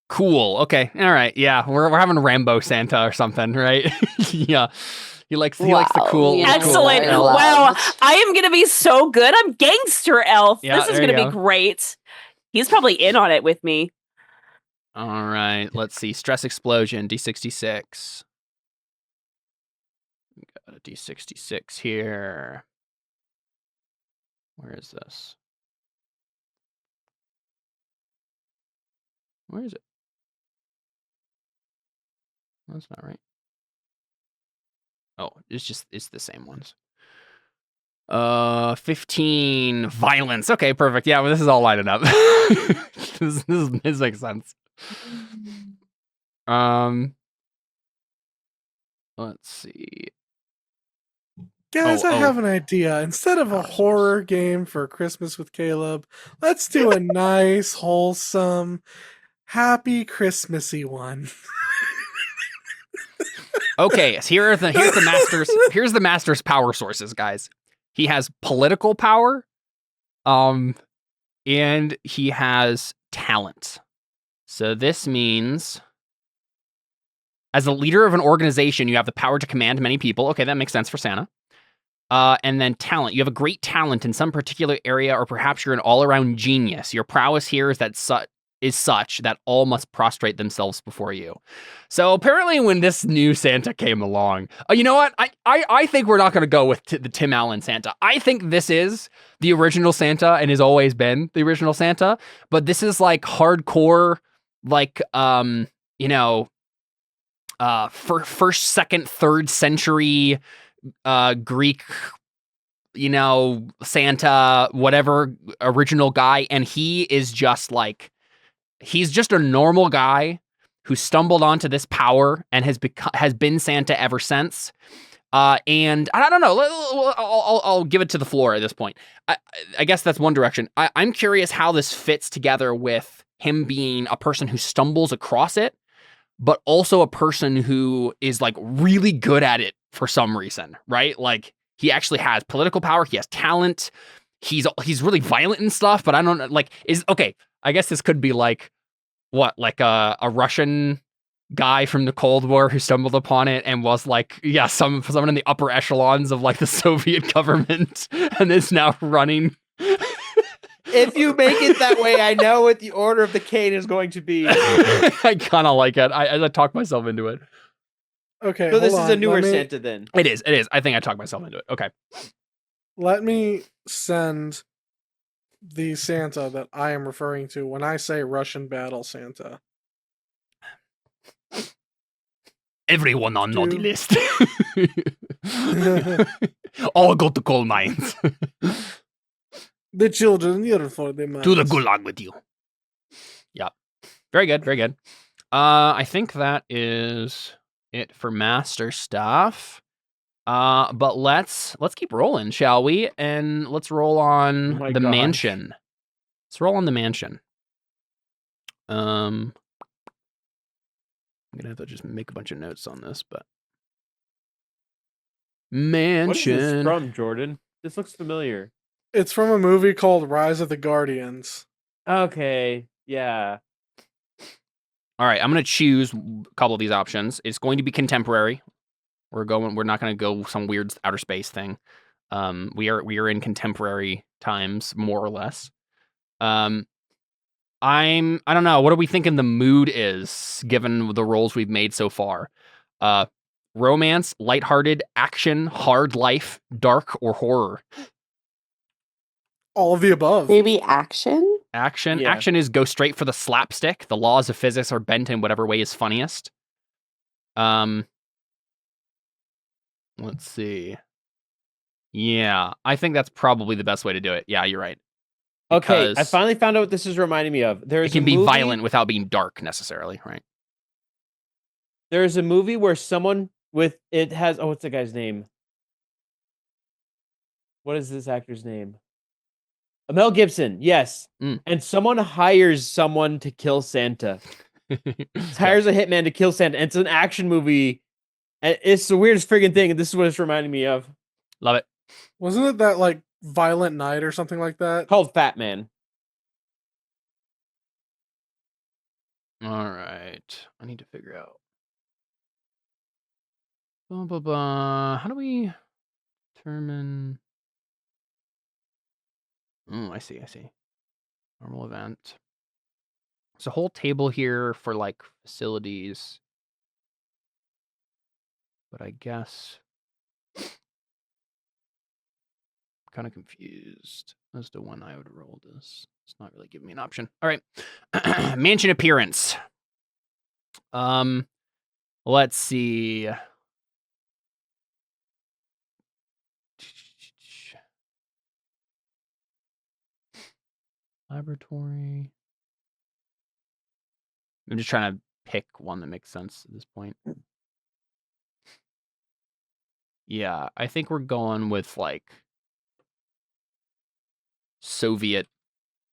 Cool. Okay. All right. Yeah, we're having Rambo Santa or something, right? Yeah. He likes the cool. Yeah. Excellent. Cool. Wow. I am going to be so good. I'm gangster elf. Yeah, this is there going to you be go. great. He's probably in on it with me. All right. Let's see. Stress explosion. D66. We got a D66 here. Where is this? Where is it? That's not right. Oh, it's the same ones. 15 violence. Okay, perfect. Yeah, well, this is all lining up. this makes sense. Let's see. Guys, Oh, I oh. have an idea. Instead of a Power source. horror game for Christmas with Caleb, let's do a nice, wholesome, happy Christmassy one. Okay, so here's the master's power sources, guys. He has political power, and he has talent. So this means as a leader of an organization, you have the power to command many people. Okay, that makes sense for Santa. And then talent. You have a great talent in some particular area, or perhaps you're an all-around genius. Your prowess here is such that all must prostrate themselves before you. So apparently when this new Santa came along, you know what? I think we're not going to go with the Tim Allen Santa. I think this is the original Santa and has always been the original Santa, but this is like hardcore, like, first, second, third century Greek, Santa, whatever original guy. And he is just like, he's just a normal guy who stumbled onto this power and has been Santa ever since. And I don't know. I'll give it to the floor at this point. I guess that's one direction. I'm curious how this fits together with him being a person who stumbles across it, but also a person who is like really good at it for some reason, right? Like he actually has political power. He has talent. He's really violent and stuff, but I don't like I guess this could be like what, like a Russian guy from the Cold War who stumbled upon it and was like, yeah, someone in the upper echelons of like the Soviet government and is now running. If you make it that way, I know what the order of the cane is going to be. I kind of like it. I talked myself into it. Okay, So this hold is a on. newer Santa then. It is. I think I talked myself into it. Okay. Let me send the Santa that I am referring to when I say Russian battle Santa. Everyone on naughty list. All go to coal mines. The children, you're for the mines. To the gulag with you. Yep. Very good. Very good. I think that is it for master stuff. But let's keep rolling, shall we? And let's roll on Oh my the gosh. mansion. Let's roll on the mansion. I'm gonna have to just make a bunch of notes on this, but mansion. What is this from, Jordan? This looks familiar. It's from a movie called Rise of the Guardians. Okay, yeah. All right, I'm gonna choose a couple of these options. It's going to be contemporary. We're not gonna go some weird outer space thing. We are in contemporary times, more or less. I don't know. What are we thinking the mood is, given the rolls we've made so far? Romance, lighthearted, action, hard life, dark, or horror? All of the above. Maybe action? Action. Yeah. Action is go straight for the slapstick. The laws of physics are bent in whatever way is funniest. Let's see. Yeah, I think that's probably the best way to do it. Yeah, you're right. Okay, I Because finally found out what this is reminding me of. it can be violent without being dark necessarily, right? There's a movie where someone with it has what's the guy's name? What is this actor's name? Mel Gibson, yes. Mm. And someone hires someone to kill Santa. Hires a hitman to kill Santa. And it's an action movie. And it's the weirdest friggin' thing, and this is what it's reminding me of. Love it. Wasn't it that like Violent Night or something like that? Called Fat Man. All right. I need to figure out. Blah, blah, blah. How do we determine? Oh, I see. Normal event. There's a whole table here for like facilities. But I guess kind of confused as to when I would roll this. It's not really giving me an option. All right. Mansion appearance. Let's see. Laboratory. I'm just trying to pick one that makes sense at this point. Yeah, I think we're going with like Soviet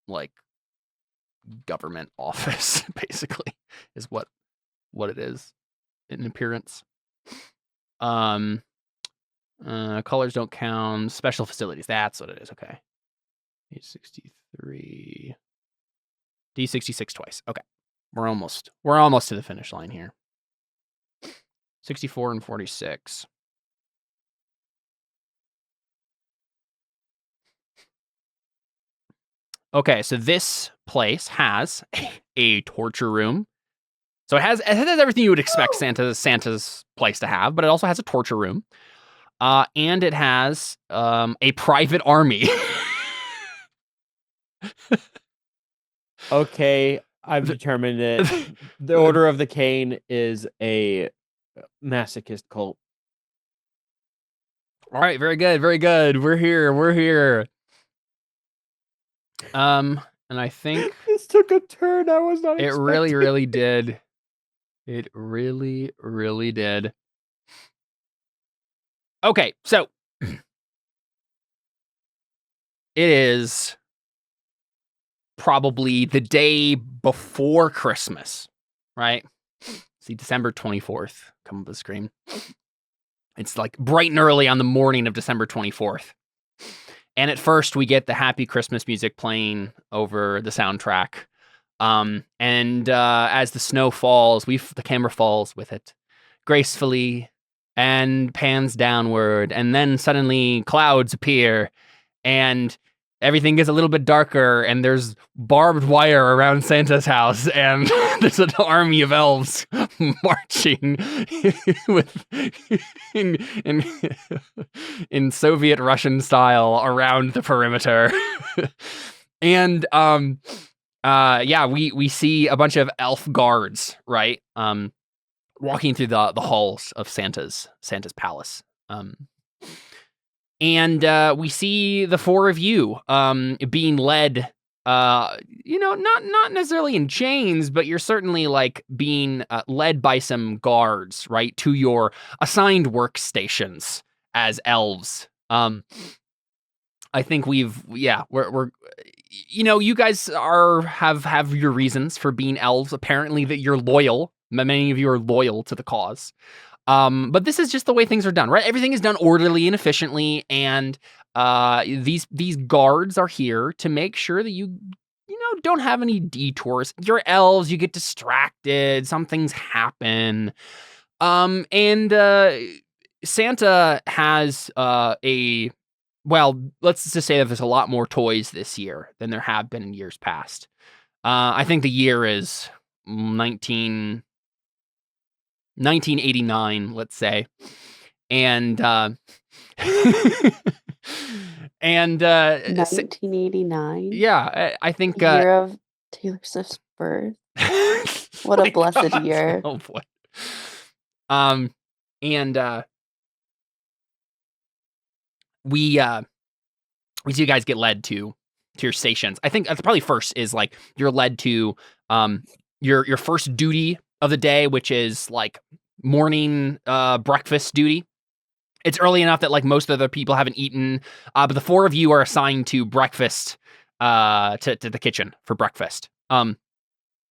like government office, basically, is what it is in appearance. Colors don't count. Special facilities, that's what it is. Okay. D63. D66 twice. Okay. We're almost to the finish line here. 64 and 46. Okay, so this place has a torture room. So it has everything you would expect Santa's place to have, but it also has a torture room. And it has a private army. Okay, I've determined it. The Order of the Cane is a masochist cult. All right, very good, very good. We're here. And I think This took a turn I was not it expecting. really did. It really did. Okay, so it is probably the day before Christmas, right? See, December 24th come up the screen. It's like bright and early on the morning of December 24th. And at first we get the happy Christmas music playing over the soundtrack. And as the snow falls, the camera falls with it gracefully and pans downward. And then suddenly clouds appear and everything gets a little bit darker, and there's barbed wire around Santa's house, and there's an army of elves marching in Soviet Russian style around the perimeter. And yeah, we see a bunch of elf guards, right? Walking through the halls of Santa's palace. And we see the four of you being led, not necessarily in chains, but you're certainly like being led by some guards, right, to your assigned workstations as elves. I think we're you guys have your reasons for being elves. Apparently that you're loyal. Many of you are loyal to the cause. But this is just the way things are done, right? Everything is done orderly and efficiently, and these guards are here to make sure that you don't have any detours. You're elves, you get distracted, some things happen. And Santa has let's just say that there's a lot more toys this year than there have been in years past. I think the year is 1989, let's say. And 1989. Yeah, I think year of Taylor Swift's birth. What a blessed year. Oh boy. And we see you guys get led to your stations. I think probably first is like you're led to your first duty of the day, which is like morning breakfast duty. It's early enough that like most other people haven't eaten, but the four of you are assigned to breakfast, to the kitchen for breakfast. What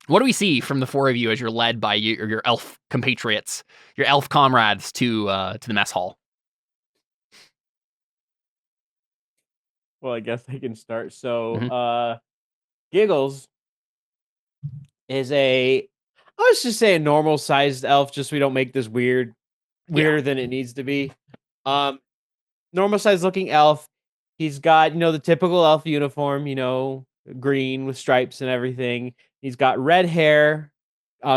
do we see from the four of you as you're led by your elf compatriots, your elf comrades to the mess hall? Well, I guess I can start. So, Giggles is let's just say a normal sized elf, just so we don't make this weirder than it needs to be. Normal sized looking elf. He's got, the typical elf uniform, green with stripes and everything. He's got red hair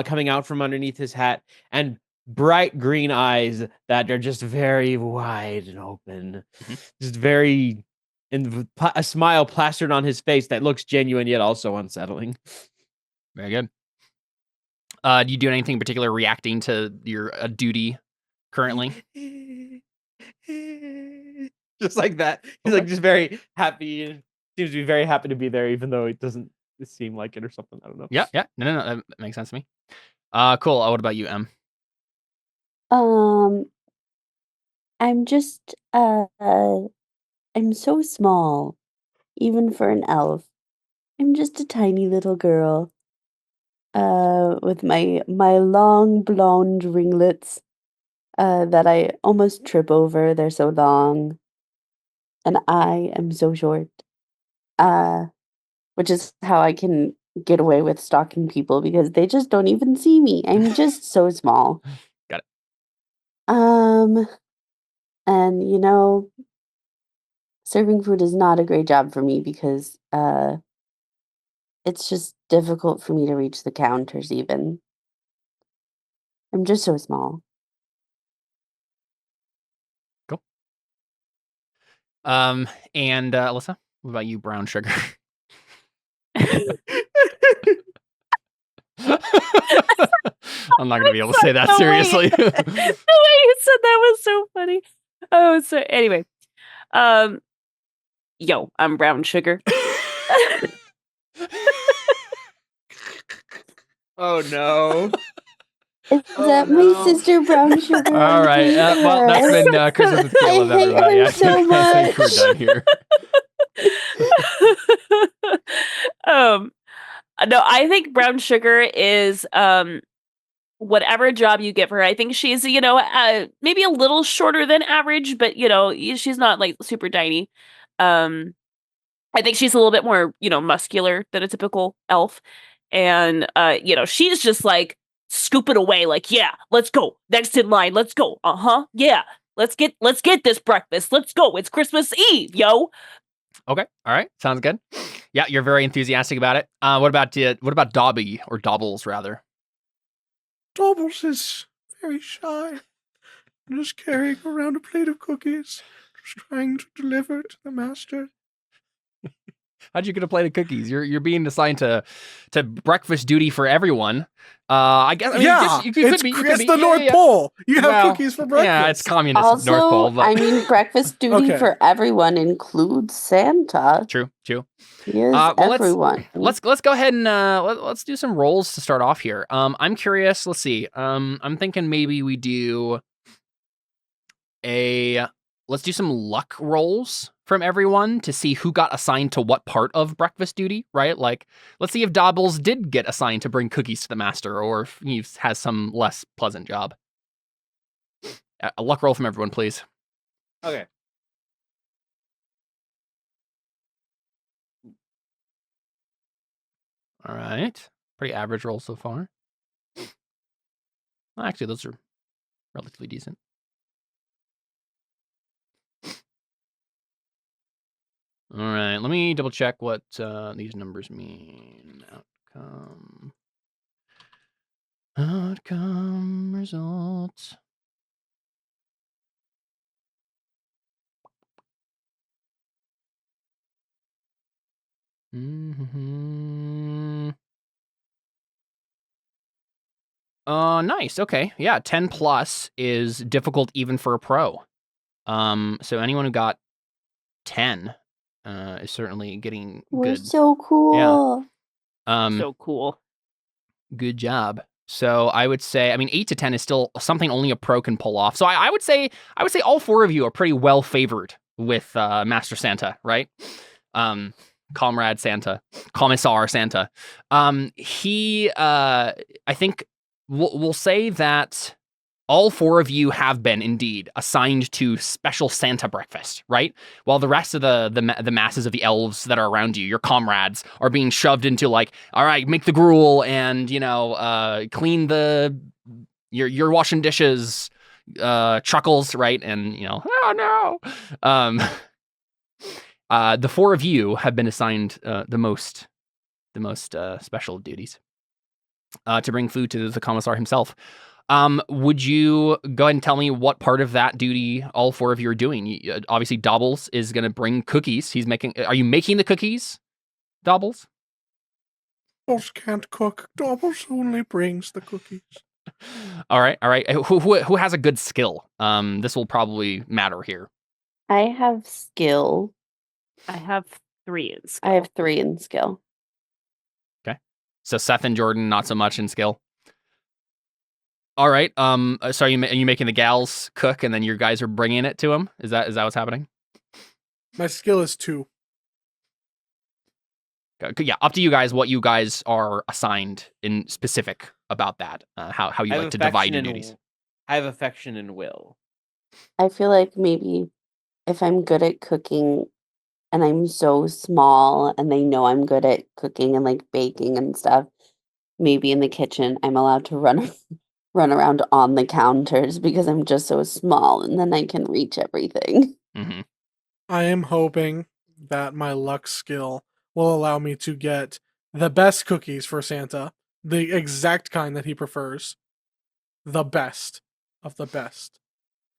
coming out from underneath his hat and bright green eyes that are just very wide and open. Just very, and a smile plastered on his face that looks genuine yet also unsettling. Very good. Do you do anything in particular reacting to your duty currently? Just like that. He's like just very happy. Seems to be very happy to be there, even though it doesn't seem like it or something. I don't know. Yeah. No, that makes sense to me. Cool. What about you, Em? I'm just I'm so small, even for an elf. I'm just a tiny little girl. With my long blonde ringlets, that I almost trip over. They're so long, and I am so short. Which is how I can get away with stalking people because they just don't even see me. I'm just so small. Got it. And serving food is not a great job for me because it's just difficult for me to reach the counters even. I'm just so small. Cool. And Alyssa, what about you, brown sugar? I'm not gonna be able to say that seriously. The way you said that was so funny. Oh, so anyway, yo, I'm brown sugar. Oh no. Is that my sister Brown Sugar? All right. Well, that's been Christmas with Caleb, I hate everybody. her I so think we're much. done here. No, I think brown sugar is whatever job you give her. I think she's maybe a little shorter than average, but she's not like super tiny. I think she's a little bit more muscular than a typical elf, and she's just like scooping away, like, yeah, let's go, next in line, let's go, yeah, let's get this breakfast, let's go, it's Christmas Eve, yo. Okay. All right. Sounds good. Yeah, you're very enthusiastic about it. What about Dobby, or Dobbles rather? Dobbles is very shy. Just carrying around a plate of cookies, just trying to deliver it to the master. How'd you get a plate of cookies? You're being assigned to breakfast duty for everyone. I guess. I mean, Yeah, you could be. it's the North Pole. You have cookies for breakfast. Yeah, it's communist Also, North Pole. But... I mean, breakfast duty Okay. for everyone includes Santa. True. He is Well, everyone. let's go ahead and let's do some rolls to start off here. I'm curious. Let's see. I'm thinking maybe we do let's do some luck rolls from everyone to see who got assigned to what part of breakfast duty, right? Like, let's see if Dobbles did get assigned to bring cookies to the master, or if he has some less pleasant job. A luck roll from everyone, please. Okay. All right. Pretty average roll so far. Well, actually, those are relatively decent. All right, let me double check what these numbers mean. Outcome results. Nice. Okay. Yeah, 10 plus is difficult even for a pro. So anyone who got 10 is certainly getting We're good. so cool. Yeah. So cool. Good job. So I would say, I mean, 8 to 10 is still something only a pro can pull off. So I would say all four of you are pretty well favored with Master Santa, right? Comrade Santa, Commissar Santa. He, I think we'll say that all four of you have been indeed assigned to special Santa breakfast, right? While the rest of the masses of the elves that are around you, your comrades, are being shoved into like, all right, make the gruel and clean you're washing dishes, chuckles, right? And oh no. The four of you have been assigned the most special duties to bring food to the commissar himself. Would you go ahead and tell me what part of that duty all four of you are doing? Obviously, Dobbles is going to bring cookies. Are you making the cookies, Dobbles? Dobbles can't cook. Dobbles only brings the cookies. All right. Who has a good skill? This will probably matter here. I have skill. I have 3 in skill. I have 3 in skill. Okay. So Seth and Jordan, not so much in skill. All right. So are you making the gals cook, and then your guys are bringing it to him? Is that what's happening? My skill is 2. Yeah, up to you guys. What you guys are assigned in specific about that? How you I like have to divide your affection and- duties? I have affection and will. I feel like maybe if I'm good at cooking and I'm so small and they know I'm good at cooking and like baking and stuff, maybe in the kitchen I'm allowed to run run around on the counters because I'm just so small and then I can reach everything. Mm-hmm. I am hoping that my luck skill will allow me to get the best cookies for Santa, the exact kind that he prefers, the best of the best.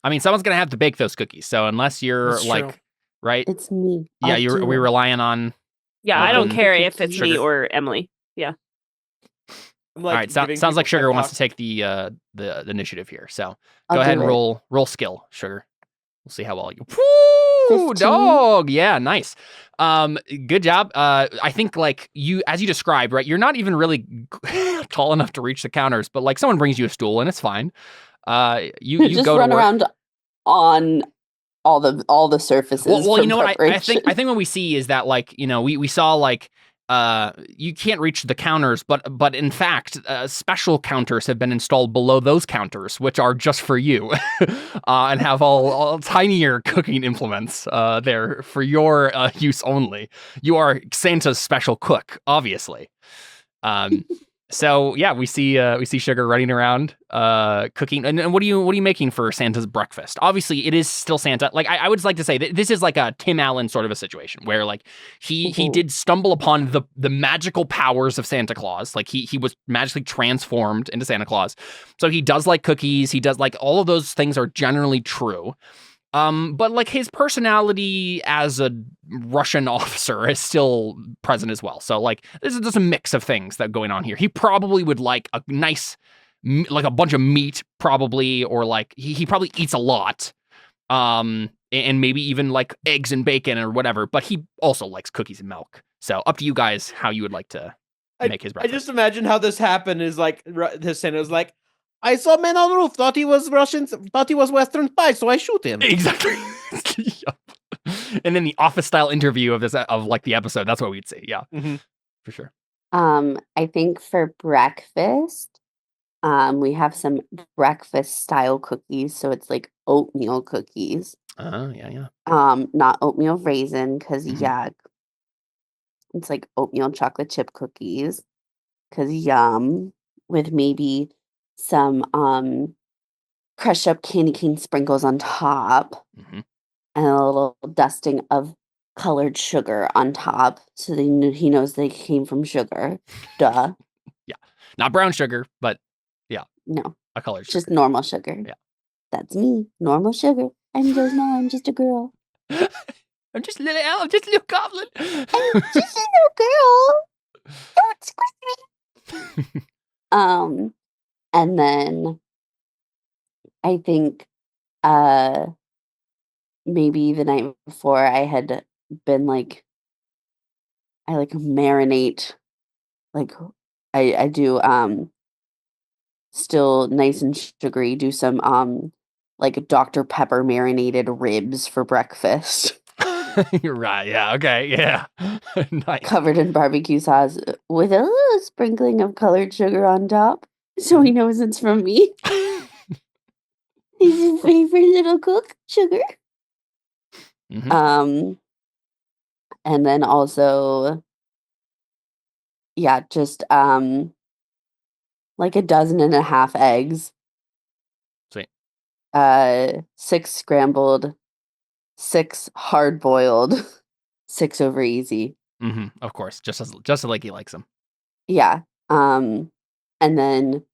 I mean, someone's gonna have to bake those cookies. So unless you're That's like, true. right? It's me. Yeah, I'll do we're it. relying on. Yeah, I don't Um, care if it's me Sugar. or Emily. Yeah. I'm All right, giving sounds like people Sugar pep wants to talks. take the initiative here. So I'll go ahead do and it. roll skill, Sugar. We'll see how well you. Woo, 15. dog! Yeah, nice. Good job. I think like as you described, right? You're not even really tall enough to reach the counters, but like someone brings you a stool and it's fine. You Just go run to work. around on all the surfaces. Well, for you know what? I preparation. think what we see is that like we saw like you can't reach the counters, but in fact, special counters have been installed below those counters, which are just for you, and have all tinier cooking implements there for your use only. You are Santa's special cook, obviously. So yeah, we see Sugar running around, cooking. And what are you making for Santa's breakfast? Obviously, it is still Santa. Like I would like to say that this is like a Tim Allen sort of a situation where like he did stumble upon the magical powers of Santa Claus. Like he was magically transformed into Santa Claus. So he does like cookies. He does like all of those things are generally true. But like his personality as a Russian officer is still present as well. So like there's just a mix of things that are going on here. He probably would like a nice, like a bunch of meat probably, or like he probably eats a lot. And maybe even like eggs and bacon or whatever. But he also likes cookies and milk. So up to you guys how you would like to make his I breakfast. just imagine how this happened is like this Santa was like, I saw man on the roof, thought he was Russian, thought he was Western spy, so I shoot him. Exactly. Yup. And then the office style interview of the episode. That's what we'd see. Yeah, for sure. I think for breakfast, we have some breakfast style cookies. So it's like oatmeal cookies. Yeah. Not oatmeal raisin because Mhm. yuck. It's like oatmeal chocolate chip cookies because yum. With maybe some crushed up candy cane sprinkles on top Mhm. and a little dusting of colored sugar on top, so he knows they came from sugar. Duh. Yeah, not brown sugar, but yeah, No, a colored just sugar. normal sugar. Yeah. That's me. Normal sugar. I'm so small. I'm just a girl. I'm just a little elf. I'm just a little goblin. I'm just a little girl. Don't squish me. And then I think maybe the night before I had been like I like marinate like I do still nice and sugary, do some like Dr. Pepper marinated ribs for breakfast. You're right. Yeah. Okay. Yeah. Nice. Covered in barbecue sauce with a little sprinkling of colored sugar on top. So he knows it's from me. He's his favorite little cook, Sugar. Mhm. And then also, yeah, just like 12.5 eggs. Sweet. 6 scrambled, 6 hard boiled, 6 over easy. Of course, just like he likes them. Yeah. And then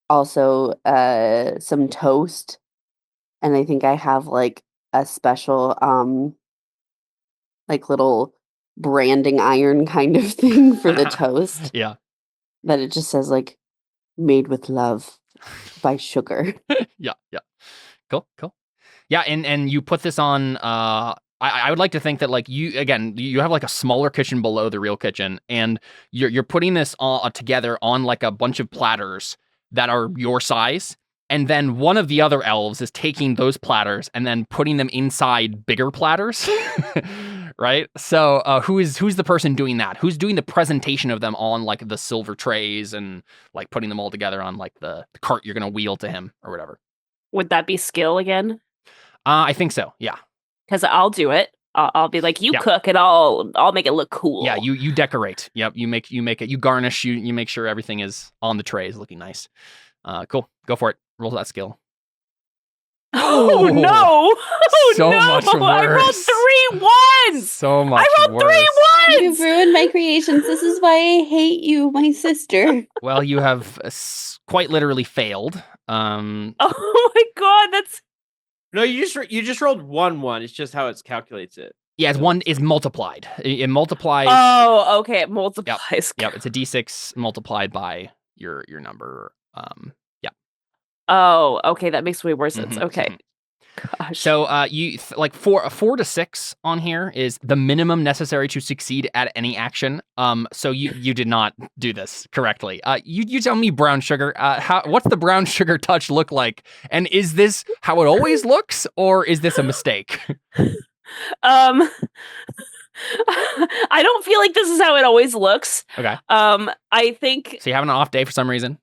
also some toast. And I think I have like a special like little branding iron kind of thing for the toast Yeah. that it just says like made with love by Sugar. Yeah. Cool. Yeah, and you put this on. I would like to think that like you have like a smaller kitchen below the real kitchen, and you're putting this all together on like a bunch of platters that are your size. And then one of the other elves is taking those platters and then putting them inside bigger platters. Right? So who's the person doing that? Who's doing the presentation of them on like the silver trays and like putting them all together on like the cart you're going to wheel to him or whatever? Would that be skill again? I think so. Yeah. Because I'll do it. I'll be like, you Yeah. cook and I'll make it look cool. Yeah, you decorate. Yep, you make it. You garnish. You make sure everything is on the trays, looking nice. Cool. Go for it. Roll that skill. Oh no! Oh So no! much I rolled worse. 3 ones. So much I rolled worse. 3 You've ones. ruined my creations. This is why I hate you, my sister. Well, you have quite literally failed. Oh my god, that's No, you just rolled 1 It's just how it calculates it. Yeah, it's one is multiplied. It multiplies. oh okay. It multiplies. Yep, it's a d6 multiplied by your number. Yeah. Oh, okay. That makes way more sense. Mhm, Okay. mhm. Gosh. So you like 4 to 6 on here is the minimum necessary to succeed at any action. So you did not do this correctly. You tell me, brown sugar. What's the brown sugar touch look like? And is this how it always looks, or is this a mistake? I don't feel like this is how it always looks. Okay. I think So you have an off day for some reason.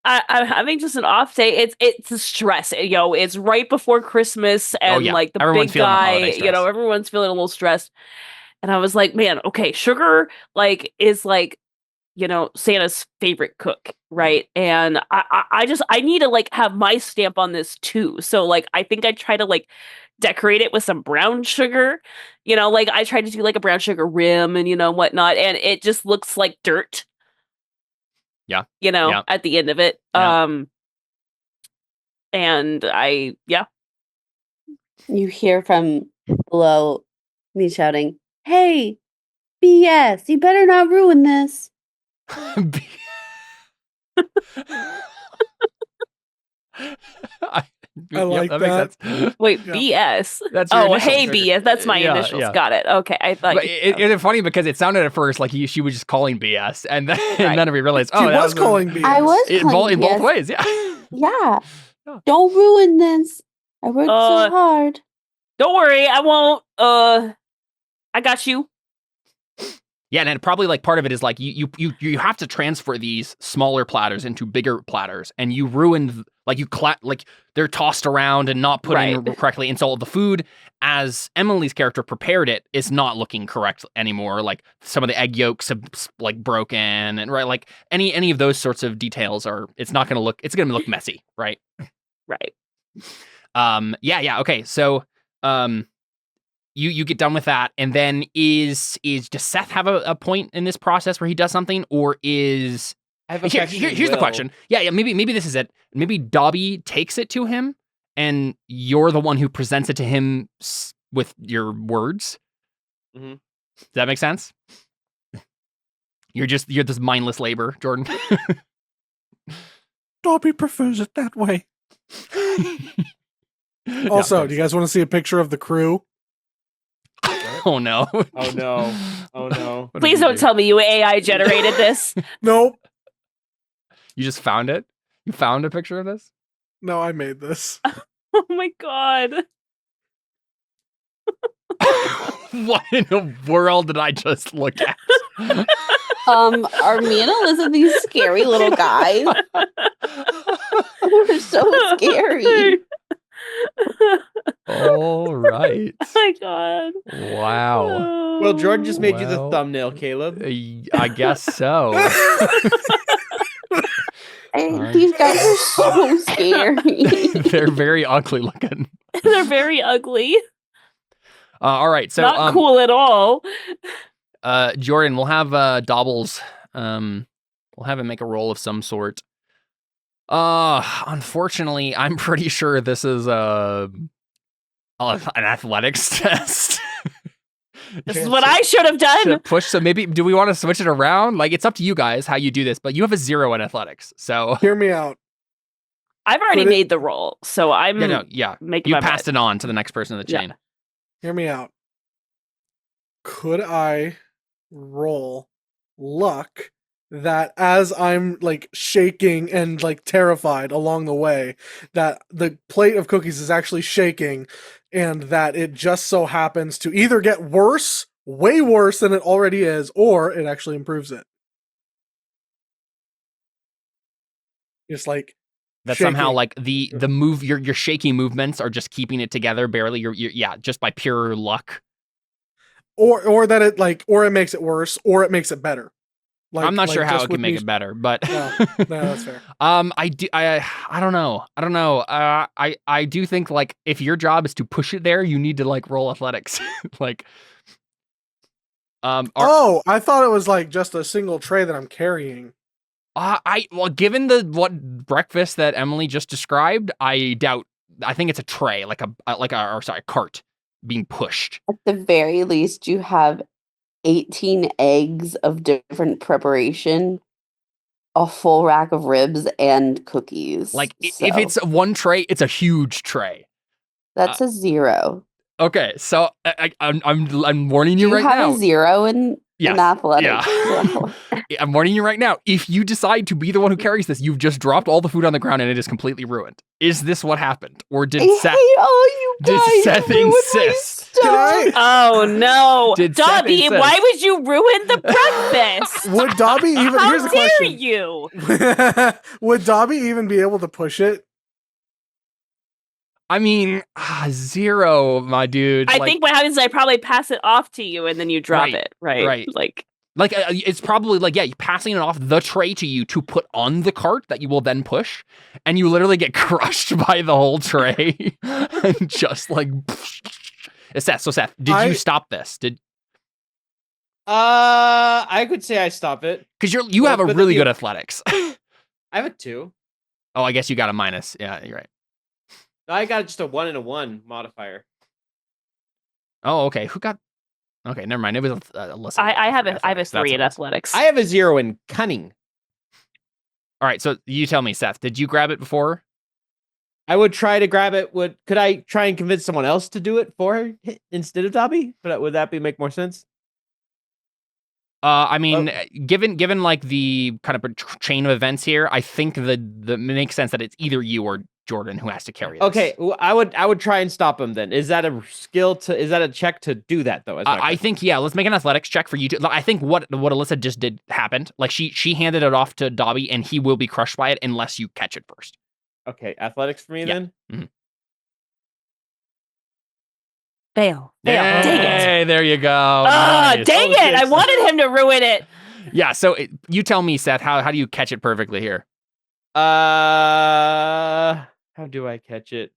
I'm having just an off day. It's a stress. It's right before Christmas, and yeah. like the Everyone's big feeling the guy, holiday stress. everyone's feeling a little stressed. And I was like, man, okay, sugar like is like, Santa's favorite cook, right? And I need to like have my stamp on this too. So like I think I try to like decorate it with some brown sugar. Like I tried to do like a brown sugar rim and whatnot, and it just looks like dirt. Yeah. Yeah. At the end of it. Yeah. And You hear from below me shouting, "Hey, BS, you better not ruin this." I like that. that. Makes sense. Wait, Yeah. BS. That's your Oh, initials. hey, BS. That's my Yeah, initials. yeah. Got it. Okay, I thought. But it's funny because it sounded at first like she was just calling BS, and then Right. and then we realized, She that was calling BS. I was in calling both BS. ways. Yeah. Yeah. Yeah. Don't ruin this. I worked so hard. Don't worry, I won't. I got you. Yeah, and then probably like part of it is like you have to transfer these smaller platters into bigger platters, and you ruined like like they're tossed around and not put in Right. correctly, and so the food as Emily's character prepared it is not looking correct anymore. Like some of the egg yolks have like broken, and right, like any of those sorts of details it's not going to look. It's going to look messy, right? Right. Yeah. Okay. So you get done with that, and then does Seth have a point in this process where he does something, or is I have a here's the question. Yeah, maybe this is it. Maybe Dobby takes it to him, and you're the one who presents it to him with your words. Mm-hmm. Does that make sense? You're this mindless labor, Jordan. Dobby prefers it that way. Also, do you guys want to see a picture of the crew? Oh no. Oh no. Oh no. What did Please you don't do? tell me you AI generated this. Nope. You just found it? You found a picture of this? No, I made this. Oh my god. What in the world did I just look at? Are me and Alyssa these scary little guys? They're so scary. All right. Oh my god. Wow. Well, Jordan just made you the Well, thumbnail, Caleb. I guess so. And these guys are so scary. They're very ugly looking. They're very ugly. All right. So Not cool at all. Jordan, we'll have Dobbles. We'll have him make a roll of some sort. Unfortunately, I'm pretty sure this is an athletics test. This is what I should have To done. push. So maybe do we want to switch it around? Like it's up to you guys how you do this, but you have a 0 in athletics. So Hear me out. I've already Could it- made the roll, so I'm yeah. making You my passed bet. it on to the next person in the Yeah. chain. Hear me out. Could I roll luck that as I'm like shaking and like terrified along the way, that the plate of cookies is actually shaking, and that it just so happens to either get worse, way worse than it already is, or it actually improves it. Just like that somehow shaking. like the move your shaky movements are just keeping it together barely. You're just by pure luck. Or that it like, or it makes it worse, or it makes it better. Like, I'm not sure how just it with can make me- it better, but No, that's fair. I don't know. I do think like if your job is to push it there, you need to like roll athletics. Like Oh, I thought it was like just a single tray that I'm carrying. well, given what breakfast that Emily just described, I doubt. I think it's a tray, like a cart being pushed. At the very least, you have 18 eggs of different preparation, a full rack of ribs, and cookies. Like if So it's one tray, it's a huge tray. that's a 0. Okay, so I'm warning you You right have now. a 0 in athletics. Yeah. So. I'm warning you right now. If you decide to be the one who carries this, you've just dropped all the food on the ground and it is completely ruined. Is this what happened, or did I Seth? hate all you Did guys. Seth ruin my insist? Can I? stuff. Oh no, Did Seth Dobby! insist? Why would you ruin the breakfast? Would Dobby even? How Here's a dare question. you? Would Dobby even be able to push it? I mean, 0, my dude. I think what happens is I probably pass it off to you and then you drop Right, it, right? right. Like it's probably like, you passing it off the tray to you to put on the cart that you will then push, and you literally get crushed by the whole tray and just like. Seth, did you stop this? I could say I stop it. Because you have a but really you- good athletics. I have a 2. Oh, I guess you got a minus. Yeah, you're right. I got just a 1 and a 1 modifier. Oh, okay. Who got? Okay, never mind. It was Alyssa. I have a Athletics. 3 in That's athletics. I have a 0 in cunning. all right. So you tell me, Seth. Did you grab it before? I would try to grab it. Could I try and convince someone else to do it for her instead of Dobby? Would that make more sense? I mean, given like the kind of chain of events here, I think the makes sense that it's either you or Jordan who has to carry this. Okay, well, I would try and stop him then. Is that a check to do that though? I think let's make an athletics check for you two. I think what Alyssa just did happened. Like she handed it off to Dobby, and he will be crushed by it unless you catch it first. Okay, athletics for me then. Mm-hmm. Fail. Dang Dang it. There you go. Dang it! I wanted him to ruin it. Yeah. So you tell me, Seth. How do you catch it perfectly here? How do I catch it?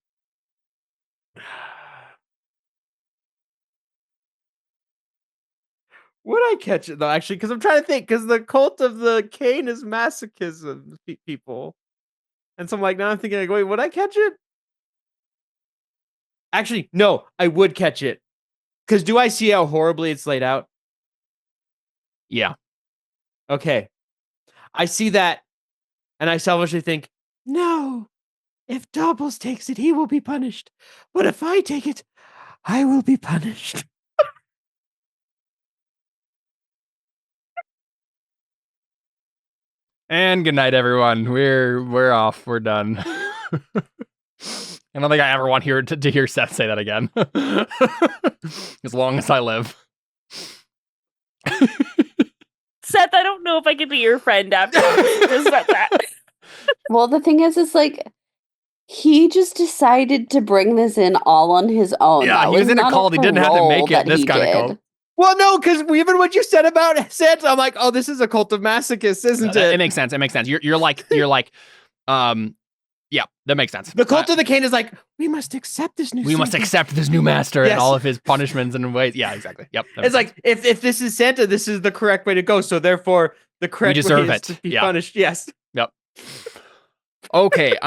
Would I catch it though? Actually, because I'm trying to think. Because the cult of the cane is masochism, people, and so I'm like, now I'm thinking, like, wait, would I catch it? Actually, no, I would catch it. Because do I see how horribly it's laid out? Yeah. Okay, I see that, and I selfishly think, no. If Doubles takes it, he will be punished. But if I take it, I will be punished. And good night, everyone. We're off. We're done. I don't think I ever want to hear Seth say that again. As long as I live. Seth, I don't know if I can be your friend after this. That. Well, the thing is like, he just decided to bring this in all on his own. Yeah, That he was in a not cult. He didn't have to make parole it this that he kind of did. cult. Well, no, because even what you said about Santa, I'm like, oh, this is a cult of masochists, isn't it? It makes sense. It makes sense. You're like, yeah, that makes sense. The cult of the cane is like, we must accept this new. We must Santa. accept this new master and Yes. all of his punishments and ways. Yeah, exactly. Yep. that It's makes like if this is Santa, this is the correct way to go. So therefore, the correct deserve way it. is to be Yeah. punished. Yes. sense. Okay.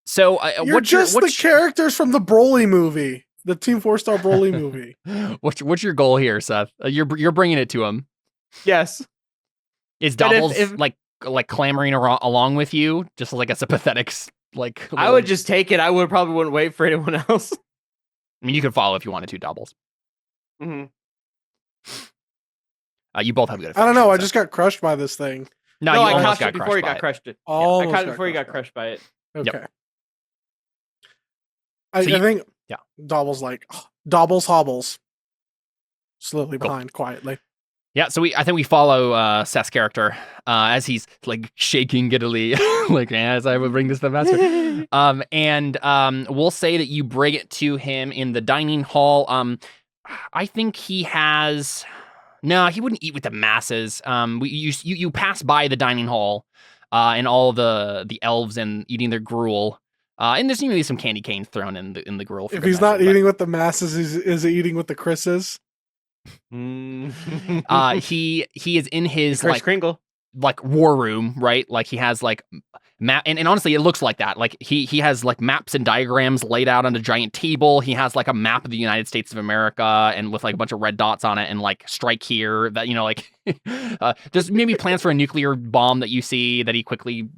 So You're just the characters from the Broly movie, the Team 4-Star Broly movie. what's your goal here, Seth? You're bringing it to him. Yes. Is But Doubles if- like clamoring along with you, just like as a pathetic like? I would just take it. I probably wouldn't wait for anyone else. I mean, you could follow if you wanted to. Doubles. Mm-hmm. You both have good. I don't know. I affection, just got crushed by this thing. so. No, No, you I almost crushed got it before you by got it. crushed it. I Almost caught it got before you got crushed crushed by it. Okay. So I you- think yeah. Dobble's like Dobbles hobbles slowly Cool. behind quietly. Yeah, so I think we follow Seth's character as he's like shaking giddily, like as I would bring this to the master. And we'll say that you bring it to him in the dining hall. I think he has. No, he wouldn't eat with the masses. You pass by the dining hall, and all the elves and eating their gruel. And there's maybe some candy canes thrown in the gruel. For If good he's measure, not but- eating with the masses, is he eating with the Chris's? he is in his Chris like Kringle. war room, right? Like he has like map, and honestly, it looks like that. Like he has like maps and diagrams laid out on a giant table. He has like a map of the United States of America, and with like a bunch of red dots on it, and like strike here. That like there's maybe plans for a nuclear bomb that you see that he quickly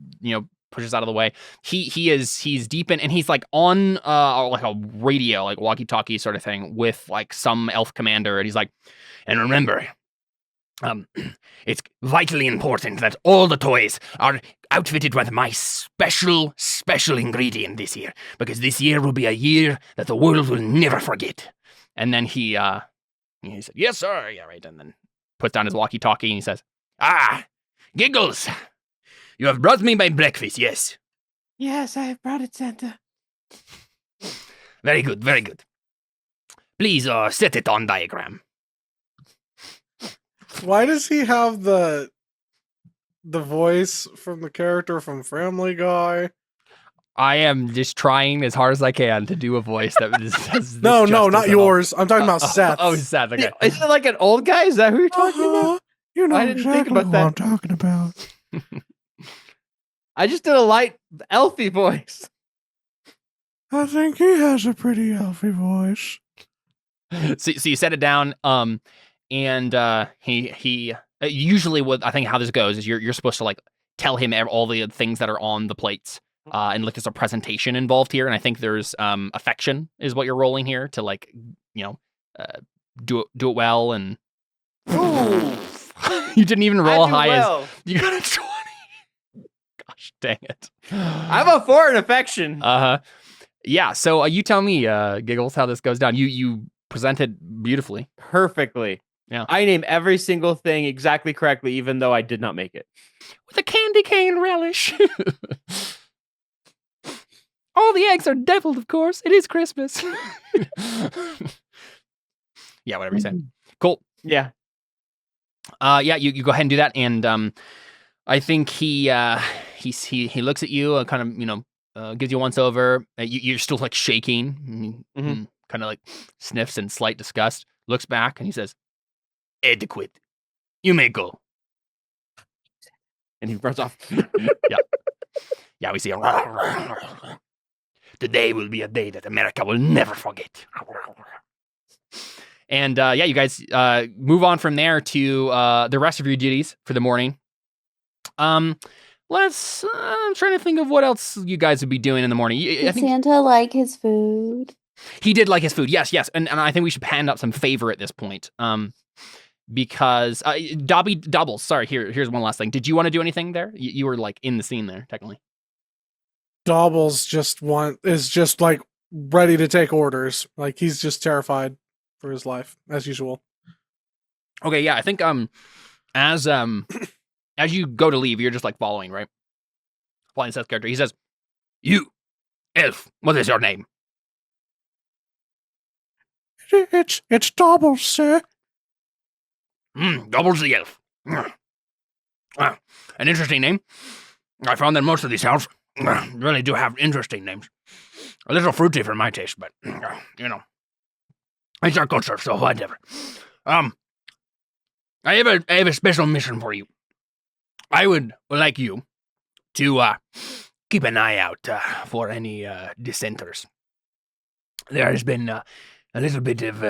pushes out of the way. He's deep in, and he's like on like a radio, like walkie-talkie sort of thing with like some elf commander, and he's like, and remember, it's vitally important that all the toys are outfitted with my special ingredient this year, because this year will be a year that the world will never forget. And then he said, yes, sir. Yeah, right. And then puts down his walkie-talkie and he says, Giggles, you have brought me my breakfast, yes? Yes, I have brought it, Santa. Very good, very good. Please set it on diagram. Why does he have the voice from the character from Family Guy? I am just trying as hard as I can to do a voice that says this No, justice not at all. yours. I'm talking about Seth. Oh, Seth. Okay. Is it like an old guy? Is that who you're talking about? You know I didn't think exactly about what that. I'm talking about. I just did a light elfy voice. I think he has a pretty elfy voice. So you set it down. And he usually what I think how this goes is you're supposed to like tell him all the things that are on the plates. And like there's a presentation involved here, and I think there's affection is what you're rolling here to like do it well. And you didn't even roll high as you got a 20. Gosh dang it! I'm a 4 in affection. Yeah. So you tell me, Giggles, how this goes down. You presented beautifully, Perfectly. Yeah. I name every single thing exactly correctly, even though I did not make it. with a candy cane relish. All the eggs are deviled, of course. It is Christmas. Yeah, whatever you say. Cool. Yeah. Yeah, you go ahead and do that, and I think he looks at you and kind of gives you a once over. You're still like shaking, Mhm. kind of like sniffs in slight disgust. Looks back and he says, "Adequate. You may go." And he runs off. Yeah, we see. Today will be a day that America will never forget. And yeah, you guys move on from there to the rest of your duties for the morning. I'm trying to think of what else you guys would be doing in the morning. I Did think Santa like his food? he did like his food. Yes. And I think we should hand out some favor at this point. Because Doubles, sorry, here's one last thing. Did you want to do anything there? You were like in the scene there, technically. Doubles is just like ready to take orders. Like he's just terrified for his life as usual. Okay, yeah, I think as you go to leave, you're just like following, right? Following Seth's character. He says, "You, elf, what is your name?" It's Doubles, sir. Doubles the elf. An interesting name. I found that most of these elves really do have interesting names. A little fruity for my taste, but it's our culture, so whatever. I have a special mission for you. I would like you to keep an eye out for any dissenters. There has been a little bit of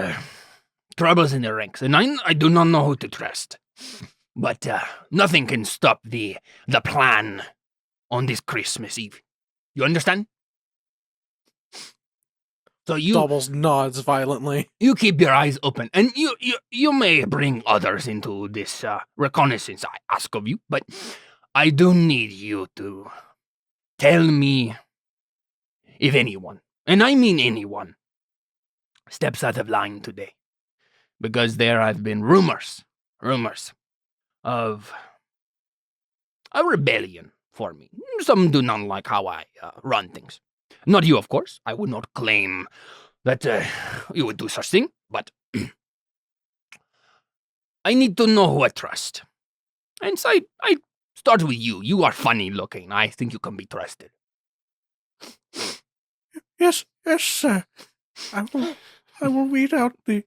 troubles in the ranks, and I do not know who to trust. But nothing can stop the plan on this Christmas Eve. You understand? So you Doubles nods violently. you keep your eyes open, and you may bring others into this reconnaissance I ask of you, but I do need you to tell me if anyone, and I mean anyone, steps out of line today. Because there have been rumors of a rebellion forming. Some do not like how I run things. Not you, of course. I would not claim that you would do such thing, but I need to know who I trust. And so I start with you. You are funny looking. I think you can be trusted. Yes, sir. I will read out the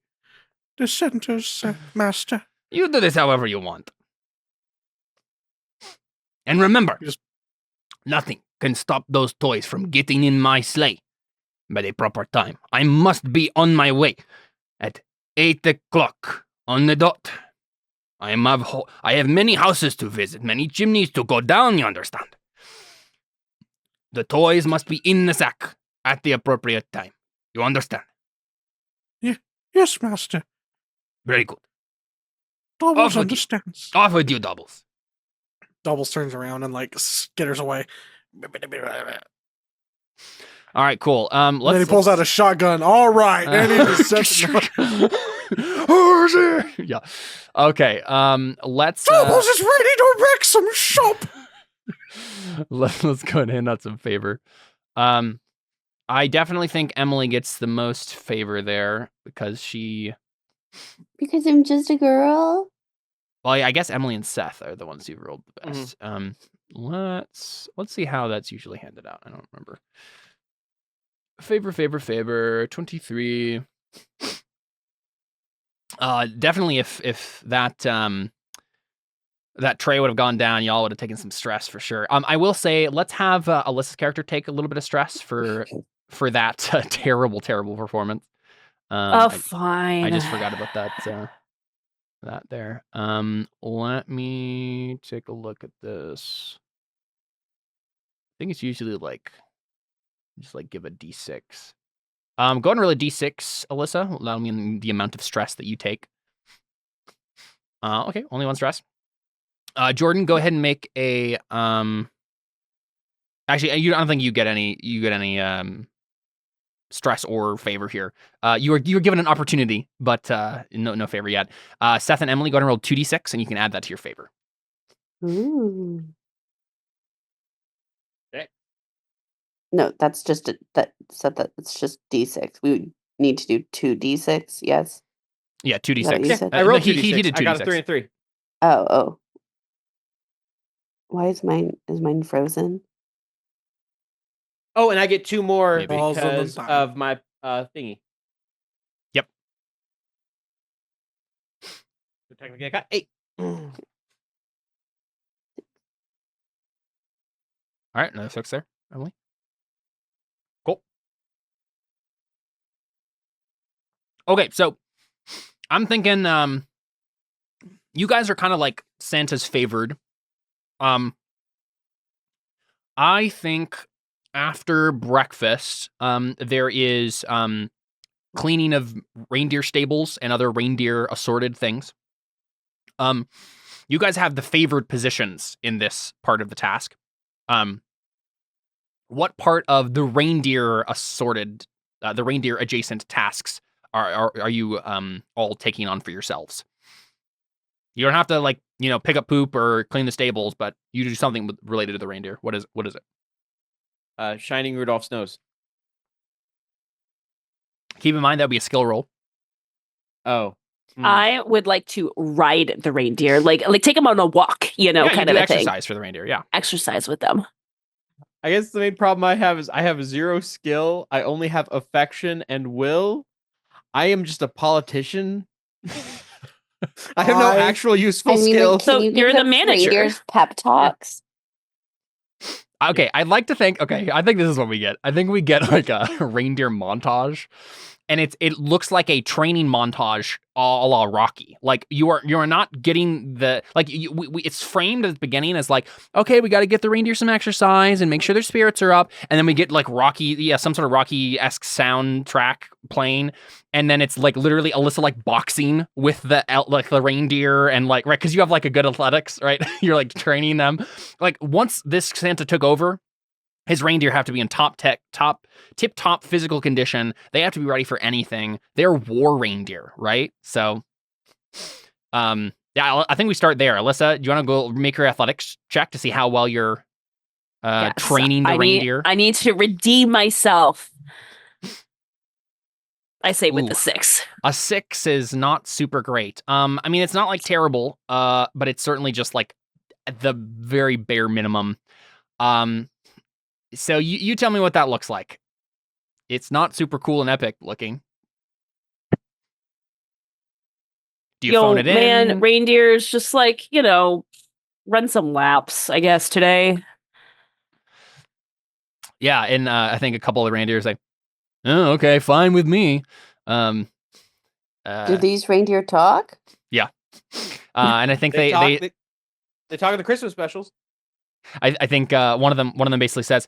sentence, master. You do this however you want. And remember, nothing can stop those toys from getting in my sleigh by the proper time. I must be on my way at 8 o'clock on the dot. I have many houses to visit, many chimneys to go down, you understand. The toys must be in the sack at the appropriate time. You understand? Yes, master. Very good. Doubles understands. Off with you, Doubles. Doubles turns around and skitters away. All right, cool. Then he pulls out a shotgun. All right, any deception. Yeah. Okay. Let's. Doubles is ready to wreck some shop. Let's go ahead and hand out some favor. I definitely think Emily gets the most favor there because she. Because I'm just a girl? Well, I guess Emily and Seth are the ones who rolled the best. Let's see how that's usually handed out. I don't remember. Favor. 23. Definitely if that that tray would have gone down, y'all would have taken some stress for sure. I will say, let's have Alyssa's character take a little bit of stress for that terrible performance. Fine. I just forgot about that. That there. Let me take a look at this. I think it's usually just give a d6. Go ahead and roll a d6, Alyssa. Allow me the amount of stress that you take. Okay, only one stress. Jordan, go ahead and make a Actually, I don't think you get any stress or favor here. You were given an opportunity, but no favor yet. Seth and Emily, go ahead and roll 2d6, and you can add that to your favor. Ooh. Okay. No, that's just it's just D6. We need to do 2d6, yes? Yeah, Is that what you 2d6. said? I rolled he 2d6. did I got a 2d6. 3 and 3. Oh. Why is mine frozen? Oh, and I get 2 more Maybe. because of my thingy. Yep. So technically, I got 8. All right, another 6 there, Emily. Cool. Okay, so I'm thinking you guys are kind of like Santa's favored. I think after breakfast, there is cleaning of reindeer stables and other reindeer assorted things. You guys have the favored positions in this part of the task. What part of the reindeer assorted, the reindeer adjacent tasks are you all taking on for yourselves? You don't have to pick up poop or clean the stables, but you do something related to the reindeer. What is it? Shining Rudolph's nose. Keep in mind that would be a skill roll. Oh. I would like to ride the reindeer, like take them on a walk, kind of a thing. Exercise for the reindeer, yeah. Exercise with them. I guess the main problem I have is I have 0 skill. I only have affection and will. I am just a politician. I have no actual useful skill. So you're the manager. Reindeer's pep talks. Okay, I'd like to think. Okay, I think this is what we get. I think we get like a reindeer montage and it looks like a training montage a la Rocky. Like you are not getting the like it's framed at the beginning as like, okay, we got to get the reindeer some exercise and make sure their spirits are up, and then we get like Rocky, some sort of Rocky-esque soundtrack playing, and then it's like literally Alyssa like boxing with the reindeer and like right because you have like a good athletics, right? You're like training them. Like once this Santa took over, his reindeer have to be in tip-top physical condition. They have to be ready for anything. They're war reindeer, right? So, yeah, I think we start there. Alyssa, do you want to go make your athletics check to see how well you're Yes, training the reindeer? I need to redeem myself. I say with Ooh. the 6. A 6 is not super great. I mean, it's not like terrible, but it's certainly just like at the very bare minimum. So you tell me what that looks like. It's not super cool and epic looking. Do you phone it in? Man, reindeers just like, run some laps, I guess, today. Yeah, and I think a couple of reindeers like, oh, okay, fine with me. Do these reindeer talk? Yeah. And I think they talk at the Christmas specials. I think one of them basically says,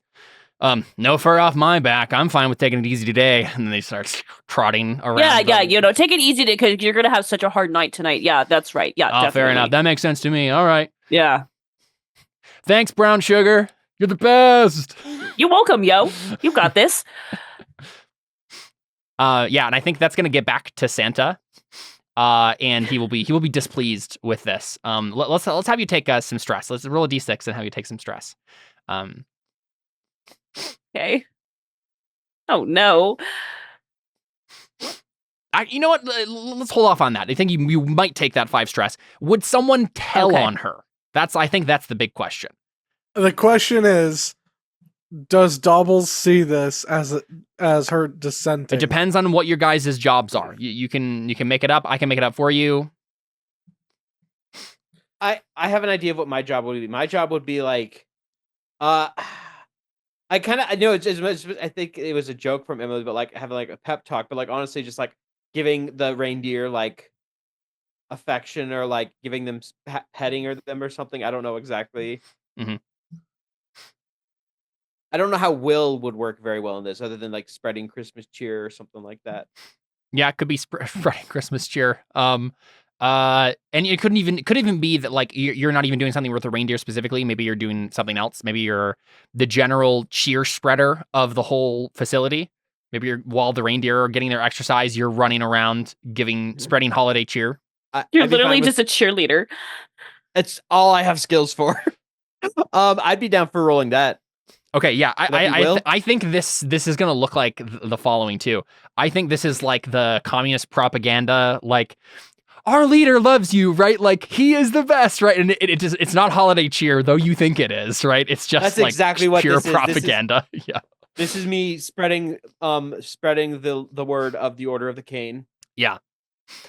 no fur off my back. I'm fine with taking it easy today. And then they start trotting around. Yeah, take it easy because you're gonna have such a hard night tonight. Yeah, that's right. Yeah, definitely. Fair enough. That makes sense to me. All right. Yeah. Thanks, Brown Sugar. You're the best. You're welcome, yo. You got this. Yeah, and I think that's gonna get back to Santa. And he will be displeased with this. Let's have you take some stress. Let's roll a d6 and have you take some stress. Okay. Oh no. You know what? Let's hold off on that. I think you might take that 5 stress. Would someone tell on her? I think that's the big question. The question is, does Dobbles see this as her dissenting? It depends on what your guys' jobs are. You can make it up. I can make it up for you. I have an idea of what my job would be. My job would be like, I know I think it was a joke from Emily, but like having like a pep talk, but like honestly, just like giving the reindeer like affection or like giving them petting them or something. I don't know exactly. Mm-hmm. I don't know how Will would work very well in this, other than like spreading Christmas cheer or something like that. Yeah, it could be spreading Christmas cheer. And it could even be that like you're not even doing something with the reindeer specifically. Maybe you're doing something else. Maybe you're the general cheer spreader of the whole facility. Maybe while the reindeer are getting their exercise, you're running around spreading holiday cheer. You're literally just a cheerleader. It's all I have skills for. I'd be down for rolling that. Okay, yeah, I think this is gonna look like the following too. I think this is like the communist propaganda, like our leader loves you, right? Like he is the best, right? And it's not holiday cheer, though you think it is, right? It's just that's like exactly what pure this propaganda. Yeah, this is me spreading the word of the Order of the Cane. Yeah.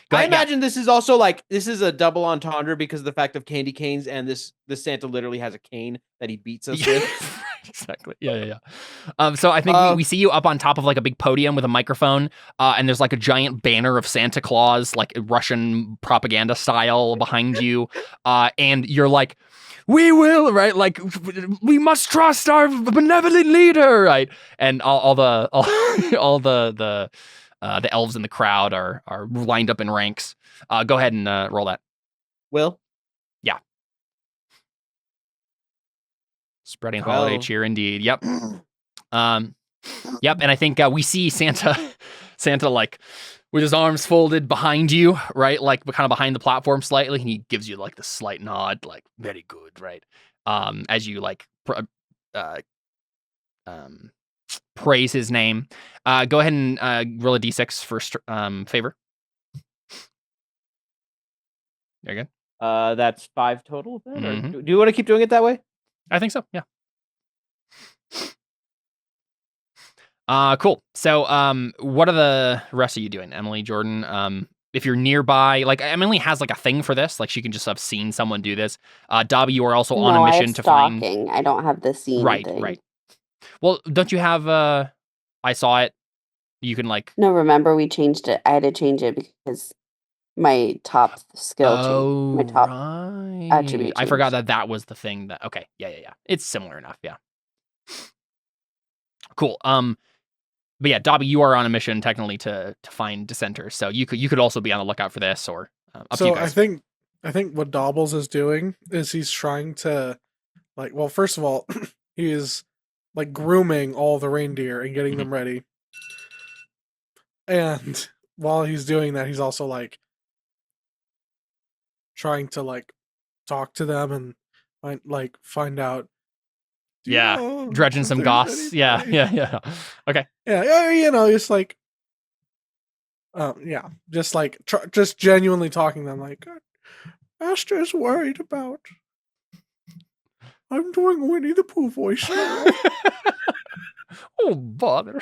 I imagine this is also like this is a double entendre because of the fact of candy canes, and this Santa literally has a cane that he beats us with. Exactly. Yeah. So I think we see you up on top of like a big podium with a microphone, and there's like a giant banner of Santa Claus, like Russian propaganda style, behind you, and you're like, "We will, right? Like we must trust our benevolent leader, right?" And all the elves in the crowd are lined up in ranks. Go ahead and roll that. Will? Yeah. Spreading holiday cheer indeed. Yep. Yep. And I think we see Santa like with his arms folded behind you, right? Like kind of behind the platform slightly. And he gives you like the slight nod, like very good, right? As you like praise his name. Go ahead and roll a d6 for favor. There you go. That's 5 total. Then, Mm-hmm. or do you want to keep doing it that way? I think so. Yeah. Cool. So, what are the rest of you doing, Emily, Jordan? If you're nearby, like Emily has like a thing for this, like she can just have seen someone do this. Dobby, you are also on a mission to find. I don't have the scene. Right. Well, don't you have? I saw it. You can like. No, remember we changed it. I had to change it because my top skill changed. My top right. attribute I forgot changed. that was the thing that. Okay, yeah. It's similar enough. Yeah. Cool. But yeah, Dobby, you are on a mission technically to find dissenters, so you could also be on the lookout for this, or up to you So guys. I think what Dobbles is doing is he's trying to, like, well, first of all, he is like grooming all the reindeer and getting them ready. And while he's doing that, he's also like trying to like talk to them and find out. "Do you Yeah, know dredging if some there's goss. Yeah. Okay. Yeah, you know, it's like, yeah, just like just genuinely talking to them, like, Master's worried about. I'm doing Winnie the Pooh voice now. Oh bother.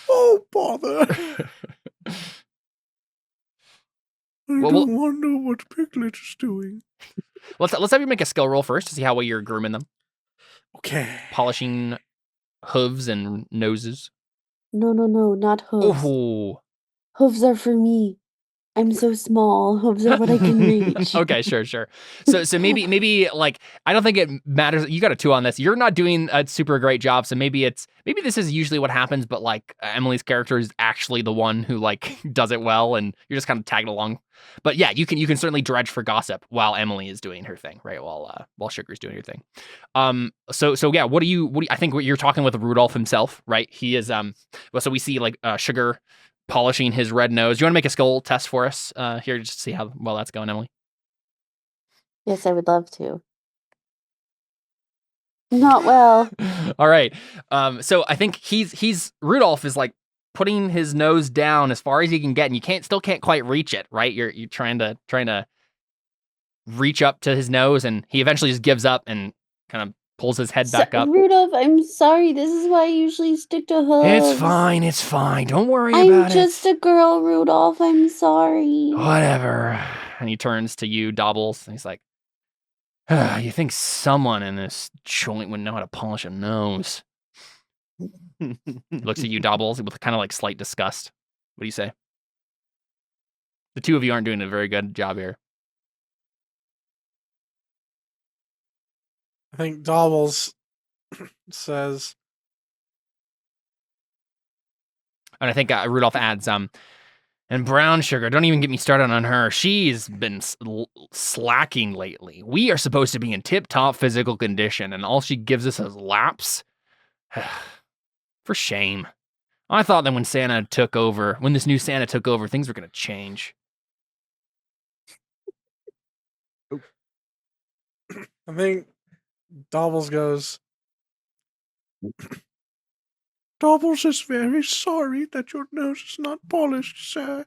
Oh bother! I Well, don't wonder what Piglet is doing. Let's have you make a skill roll first to see how well you're grooming them, Okay. polishing hooves and noses. No, not hooves. Oh. Hooves are for me. I'm so small. Hooves are what I can reach. Okay, sure. So maybe like I don't think it matters. You got a 2 on this. You're not doing a super great job. So maybe this is usually what happens, but like Emily's character is actually the one who like does it well, and you're just kind of tagged along. But yeah, you can certainly dredge for gossip while Emily is doing her thing, right? While Sugar's doing her thing. So yeah, what do you I think what you're talking with Rudolph himself, right? He is well, so we see like Sugar polishing his red nose. You want to make a skill test for us here just to see how well that's going, Emily? Yes, I would love to. Not well. All right. So I think Rudolph is like putting his nose down as far as he can get, and you still can't quite reach it, right? You're trying to reach up to his nose, and he eventually just gives up and kind of pulls his head back up. Rudolph, I'm sorry. This is why I usually stick to hooves. It's fine. Don't worry about I'm it. just a girl, Rudolph. I'm sorry. Whatever. And he turns to you, Dobbles, and he's like, you think someone in this joint would know how to polish a nose? Looks at you, Dobbles, with kind of like slight disgust. What do you say? The two of you aren't doing a very good job here. I think Dobbles says, and I think Rudolph adds, and Brown Sugar, don't even get me started on her. She's been slacking lately. We are supposed to be in tip-top physical condition, and all she gives us is laps. For shame. I thought that when this new Santa took over, things were going to change. I think Dobbles goes, Dobbles is very sorry that your nose is not polished, sir.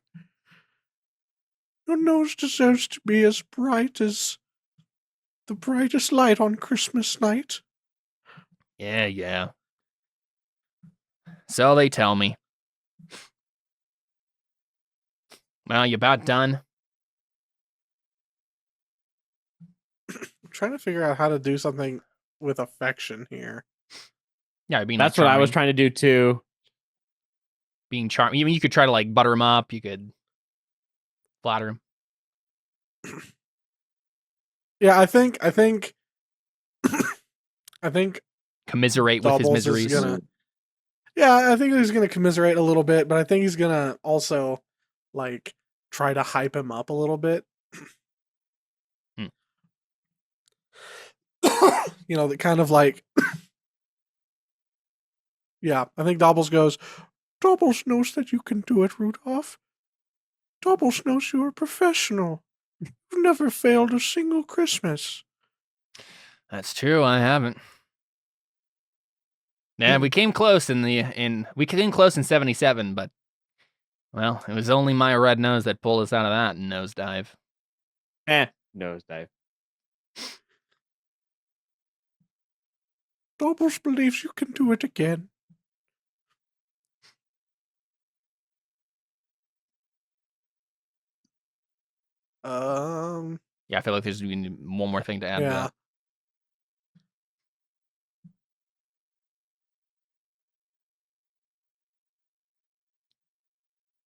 Your nose deserves to be as bright as the brightest light on Christmas night. Yeah. So they tell me. Well, you about done? I'm trying to figure out how to do something with affection here. Yeah, being That's like, what I was charming. trying to do too. Being charming. Even you could try to like butter him up. You could flatter him. Yeah, I think Commiserate with his Dobbles is miseries. I think he's gonna commiserate a little bit, but I think he's gonna also like try to hype him up a little bit. You know, the kind of like yeah, I think Dobbles goes, Dobbles knows that you can do it, Rudolph. Dobbles knows you're a professional. You've never failed a single Christmas. That's true. I haven't. Yeah, we came close in 77, but well, it was only my red nose that pulled us out of that nosedive. Nosedive. Dobbles believes you can do it again. Yeah, I feel like there's one more thing to add to that.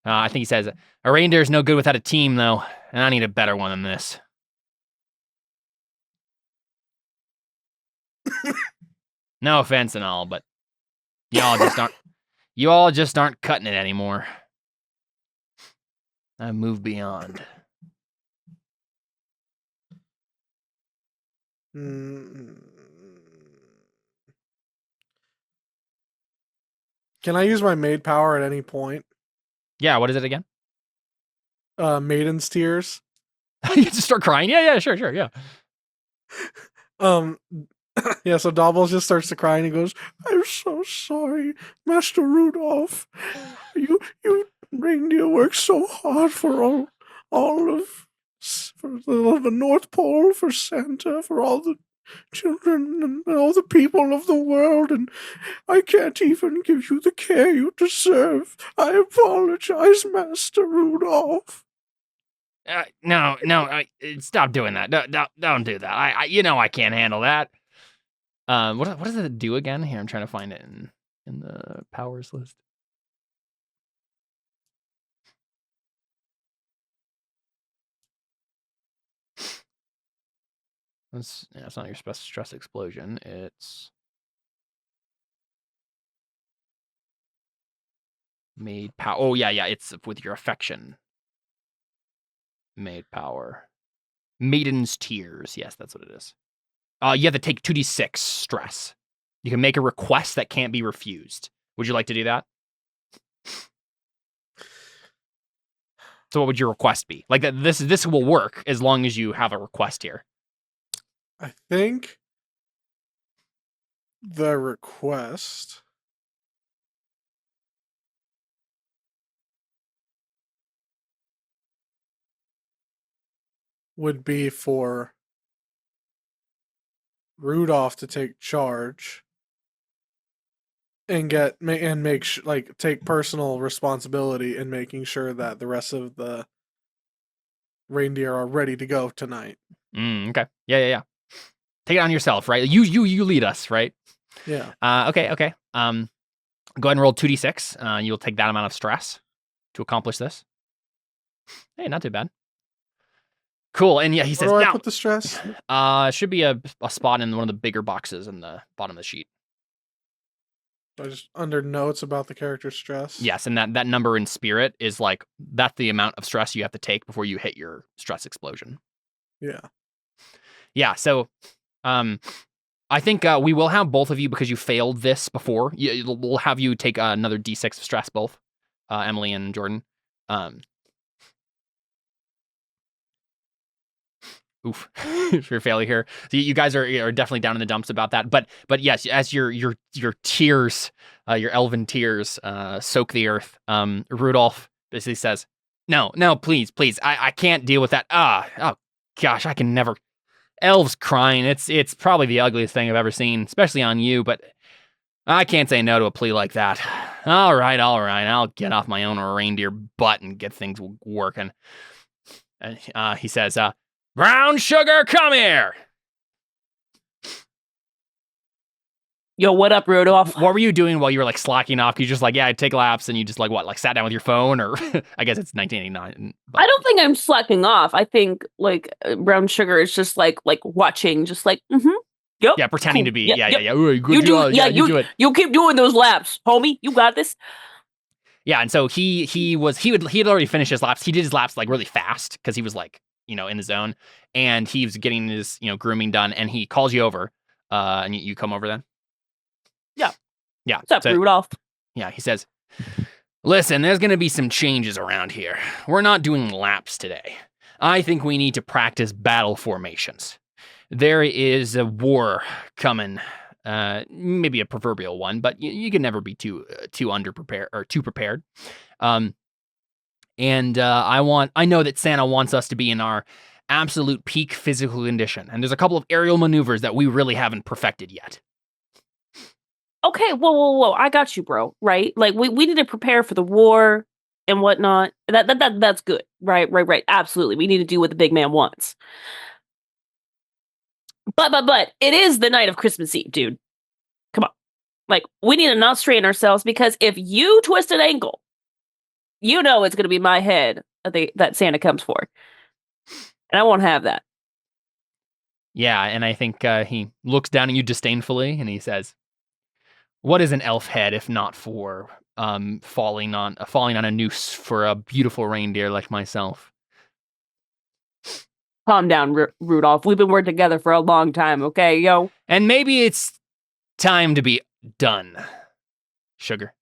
I think he says, a reindeer's no good without a team, though, and I need a better one than this. No offense and all, but y'all just aren't cutting it anymore. I've moved beyond. Can I use my maid power at any point? Yeah, what is it again? Maiden's tears. You just start crying? Yeah, sure, yeah. Yeah, so Dobbles just starts to cry and he goes, I'm so sorry, Master Rudolph. You reindeer worked so hard for all of for the North Pole, for Santa, for all the children and all the people of the world, and I can't even give you the care you deserve. I apologize, Master Rudolph. No, stop doing that. Don't do that. I can't handle that. What does it do again? Here, I'm trying to find it in the powers list. It's not your special stress explosion. It's made power. Oh yeah, it's with your affection. Made power. Maiden's tears. Yes, that's what it is. You have to take 2d6 stress. You can make a request that can't be refused. Would you like to do that? So what would your request be? Like that this will work as long as you have a request here. I think the request would be for Rudolph to take charge and take personal responsibility in making sure that the rest of the reindeer are ready to go tonight. Okay. Yeah. Take it on yourself, right? You lead us, right? Yeah. Okay. Go ahead and roll 2d6. You'll take that amount of stress to accomplish this. Hey, not too bad. Cool. And yeah, he says, where do I put the stress? Should be a spot in one of the bigger boxes in the bottom of the sheet. So just under notes about the character's stress. Yes, and that number in spirit is like, that's the amount of stress you have to take before you hit your stress explosion. Yeah. Yeah, so I think we will have both of you, because you failed this before. We'll have you take another d6 of stress, both, Emily and Jordan. Oof, for failure here. So you guys are definitely down in the dumps about that. But yes, as your tears, your elven tears, soak the earth, Rudolph basically says, "No, please, I can't deal with that. Oh gosh, I can never. Elves crying. It's probably the ugliest thing I've ever seen, especially on you. But I can't say no to a plea like that. All right. I'll get off my own reindeer butt and get things working." And he says, "Brown sugar, come here." Yo, what up, Rudolph? What were you doing while you were like slacking off? You just like, yeah, take laps, and you just like what, like sat down with your phone, or I guess it's 1989. But... I don't think I'm slacking off. I think like Brown Sugar is just like watching, just like, yep, yeah, pretending to be, yep, yeah. Ooh, you do, you do it. You keep doing those laps, homie. You got this. Yeah, and so he had already finished his laps. He did his laps like really fast because he was like, in the zone, and he was getting his grooming done, and he calls you over, and you come over then. Yeah. What's up, Rudolph? Yeah, he says, "Listen, there's going to be some changes around here. We're not doing laps today. I think we need to practice battle formations. There is a war coming, maybe a proverbial one, but you can never be too underprepared or too prepared. And I know that Santa wants us to be in our absolute peak physical condition, and there's a couple of aerial maneuvers that we really haven't perfected yet." Okay, whoa, I got you, bro. Right? Like we need to prepare for the war and whatnot. That's good. Right. Absolutely. We need to do what the big man wants. But it is the night of Christmas Eve, dude. Come on. Like, we need to not strain ourselves, because if you twist an ankle you know it's going to be my head that Santa comes for. And I won't have that. Yeah, and I think he looks down at you disdainfully and he says, "What is an elf head if not for falling on a noose for a beautiful reindeer like myself?" Calm down, Rudolph. We've been working together for a long time, okay, yo? And maybe it's time to be done. Sugar.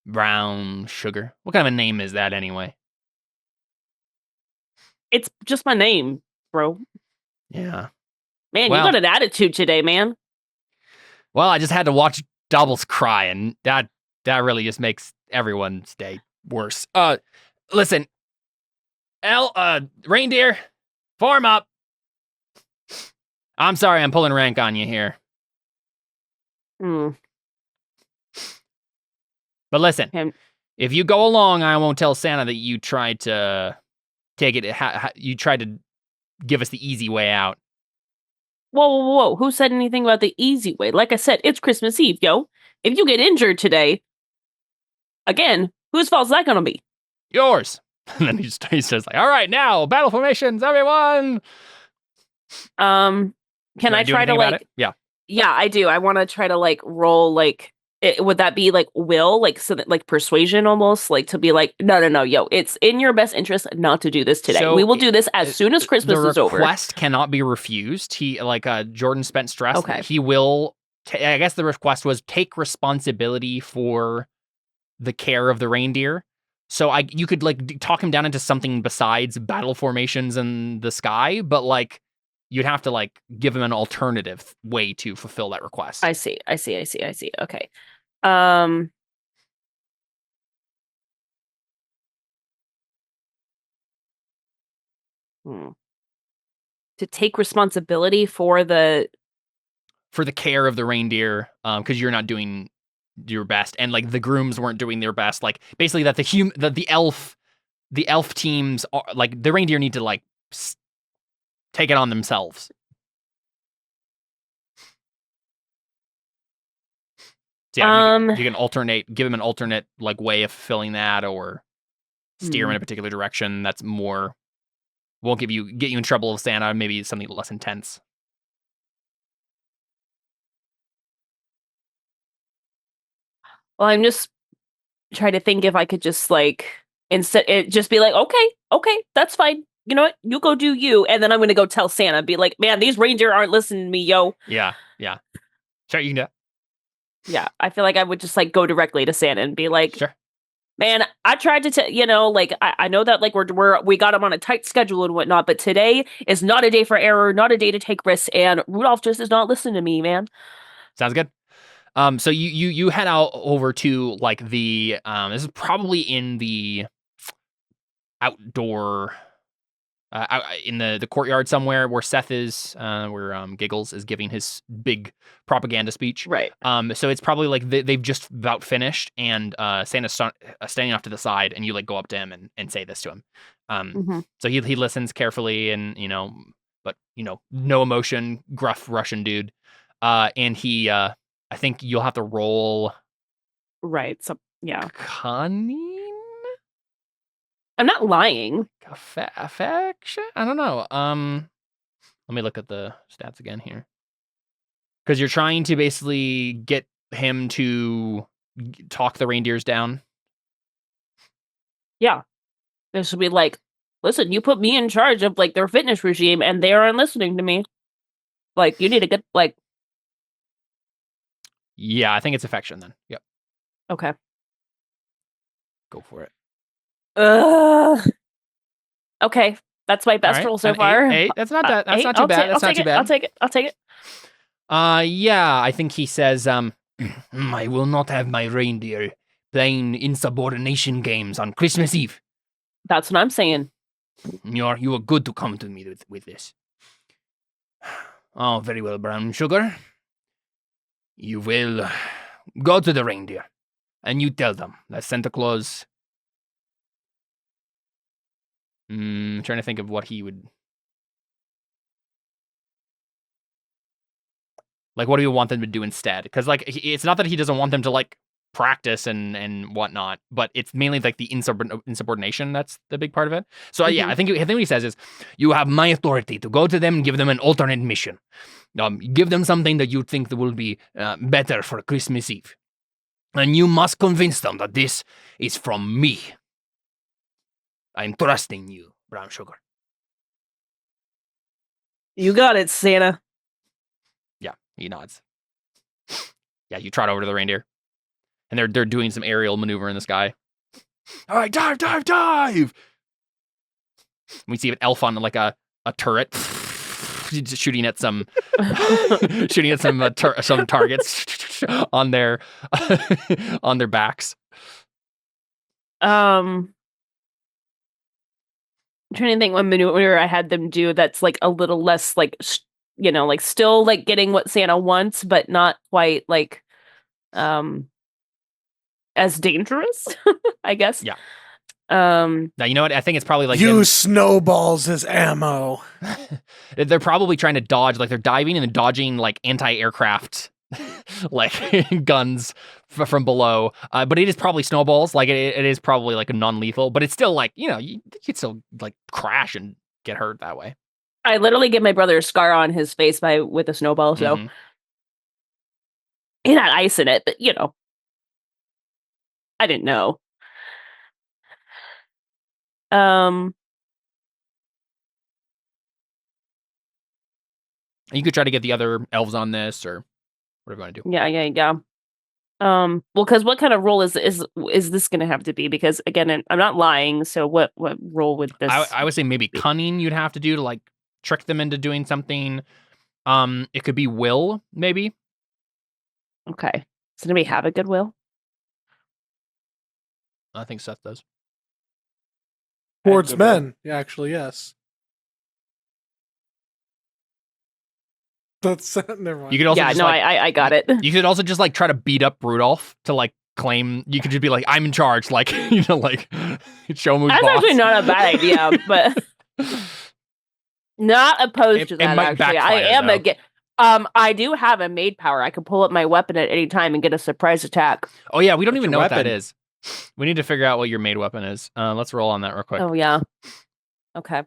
Brown sugar. What kind of a name is that anyway? It's just my name, bro. Yeah. Man, Well- you got an attitude today, man. Well, I just had to watch Doubles cry, and that really just makes everyone's day worse. Listen, reindeer, form up. I'm sorry I'm pulling rank on you here. Hmm. But listen, Him. if you go along, I won't tell Santa that you tried to take it. You tried to give us the easy way out. Whoa. Who said anything about the easy way? Like I said, it's Christmas Eve, yo. If you get injured today, again, whose fault is that gonna be? Yours. And then he says, like, all right, now, battle formations, everyone. Can I do try to anything about like? it? Yeah. Yeah, I do. I want to try to like roll like. Would that be like will, like so that like persuasion almost, like to be like no, yo, it's in your best interest not to do this today. So we will do this as soon as Christmas is The over. request cannot be refused. He Jordan spent stress. Okay. He will. I guess the request was take responsibility for the care of the reindeer. So you could like talk him down into something besides battle formations in the sky, but like you'd have to like give him an alternative way to fulfill that request. I see. Okay. To take responsibility for the care of the reindeer, because you're not doing your best, and like the grooms weren't doing their best. Like basically that the elf teams are like the reindeer need to like take it on themselves. So yeah, you can give him an alternate like way of fulfilling that, or steer him in a particular direction that's more won't get you in trouble with Santa. Maybe something less intense. Well, I'm just trying to think if I could just like just be like, okay, that's fine. You know what? You go do you, and then I'm gonna go tell Santa, be like, man, these reindeer aren't listening to me, yo. Yeah. Sure, you can do that. Yeah, I feel like I would just like go directly to Santa and be like, Sure. Man, I tried to like I know that like we got him on a tight schedule and whatnot, but today is not a day for error, not a day to take risks, and Rudolph just is not listening to me, man. Sounds good. So you head out over to like the this is probably in the outdoor out in the courtyard somewhere where Seth is, where Giggles is giving his big propaganda speech. Right. So it's probably like they've just about finished, and Santa's standing off to the side, and you like go up to him and say this to him. So he listens carefully, and but no emotion, gruff Russian dude, and he I think you'll have to roll. Right. So yeah. Cunning. I'm not lying. Affection? I don't know. Let me look at the stats again here. Because you're trying to basically get him to talk the reindeers down. Yeah. This would be like, listen, you put me in charge of like their fitness regime and they aren't listening to me. Like, you need to get like. Yeah, I think it's affection then. Yep. Okay. Go for it. Okay, that's my best roll so far. Eight. That's not that. That's not too bad. That's not too bad. I'll take it. Yeah, I think he says, I will not have my reindeer playing insubordination games on Christmas Eve. That's what I'm saying. You are good to come to me with this. Oh, very well, Brown Sugar. You will go to the reindeer, and you tell them that Santa Claus. Trying to think of what he would. Like, what do you want them to do instead? Because, like, it's not that he doesn't want them to, like, practice and whatnot, but it's mainly like the insubordination that's the big part of it. So yeah, I think what he says is, you have my authority to go to them and give them an alternate mission. Give them something that you think that will be better for Christmas Eve. And you must convince them that this is from me. I'm trusting you, Brown Sugar. You got it, Santa. Yeah, he nods. Yeah, you trot over to the reindeer. And they're doing some aerial maneuver in the sky. All right, dive, dive, dive! We see an elf on like a turret shooting at some some targets on their on their backs. I'm trying to think what maneuver I had them do that's like a little less like like still like getting what Santa wants, but not quite like as dangerous, I guess. Yeah. Now, you know what? I think it's probably like use snowballs as ammo. They're probably trying to dodge, like they're diving and dodging like anti-aircraft like guns from below. But it is probably snowballs. Like it is probably like a non-lethal, but it's still like, you could still like crash and get hurt that way. I literally give my brother a scar on his face with a snowball, so he had ice in it, but I didn't know. You could try to get the other elves on this or whatever you want to do. Yeah. Well, because what kind of role is this going to have to be? Because again, I'm not lying. So what role would this? I would say maybe cunning. You'd have to do to like trick them into doing something. It could be will, maybe. Okay. Does anybody have a good will? I think Seth does. Towards men, actually, yes. That's never mind. You could also I got it. You could also just like try to beat up Rudolph to like claim. You could just be like, I'm in charge, like like show him who's That's boss. actually not a bad idea, but not opposed to that. It might actually, I backfire, am I do have a maid power. I can pull up my weapon at any time and get a surprise attack. Oh yeah, we don't even know what weapon? that is. We need to figure out what your maid weapon is. Let's roll on that real quick. Oh yeah. Okay.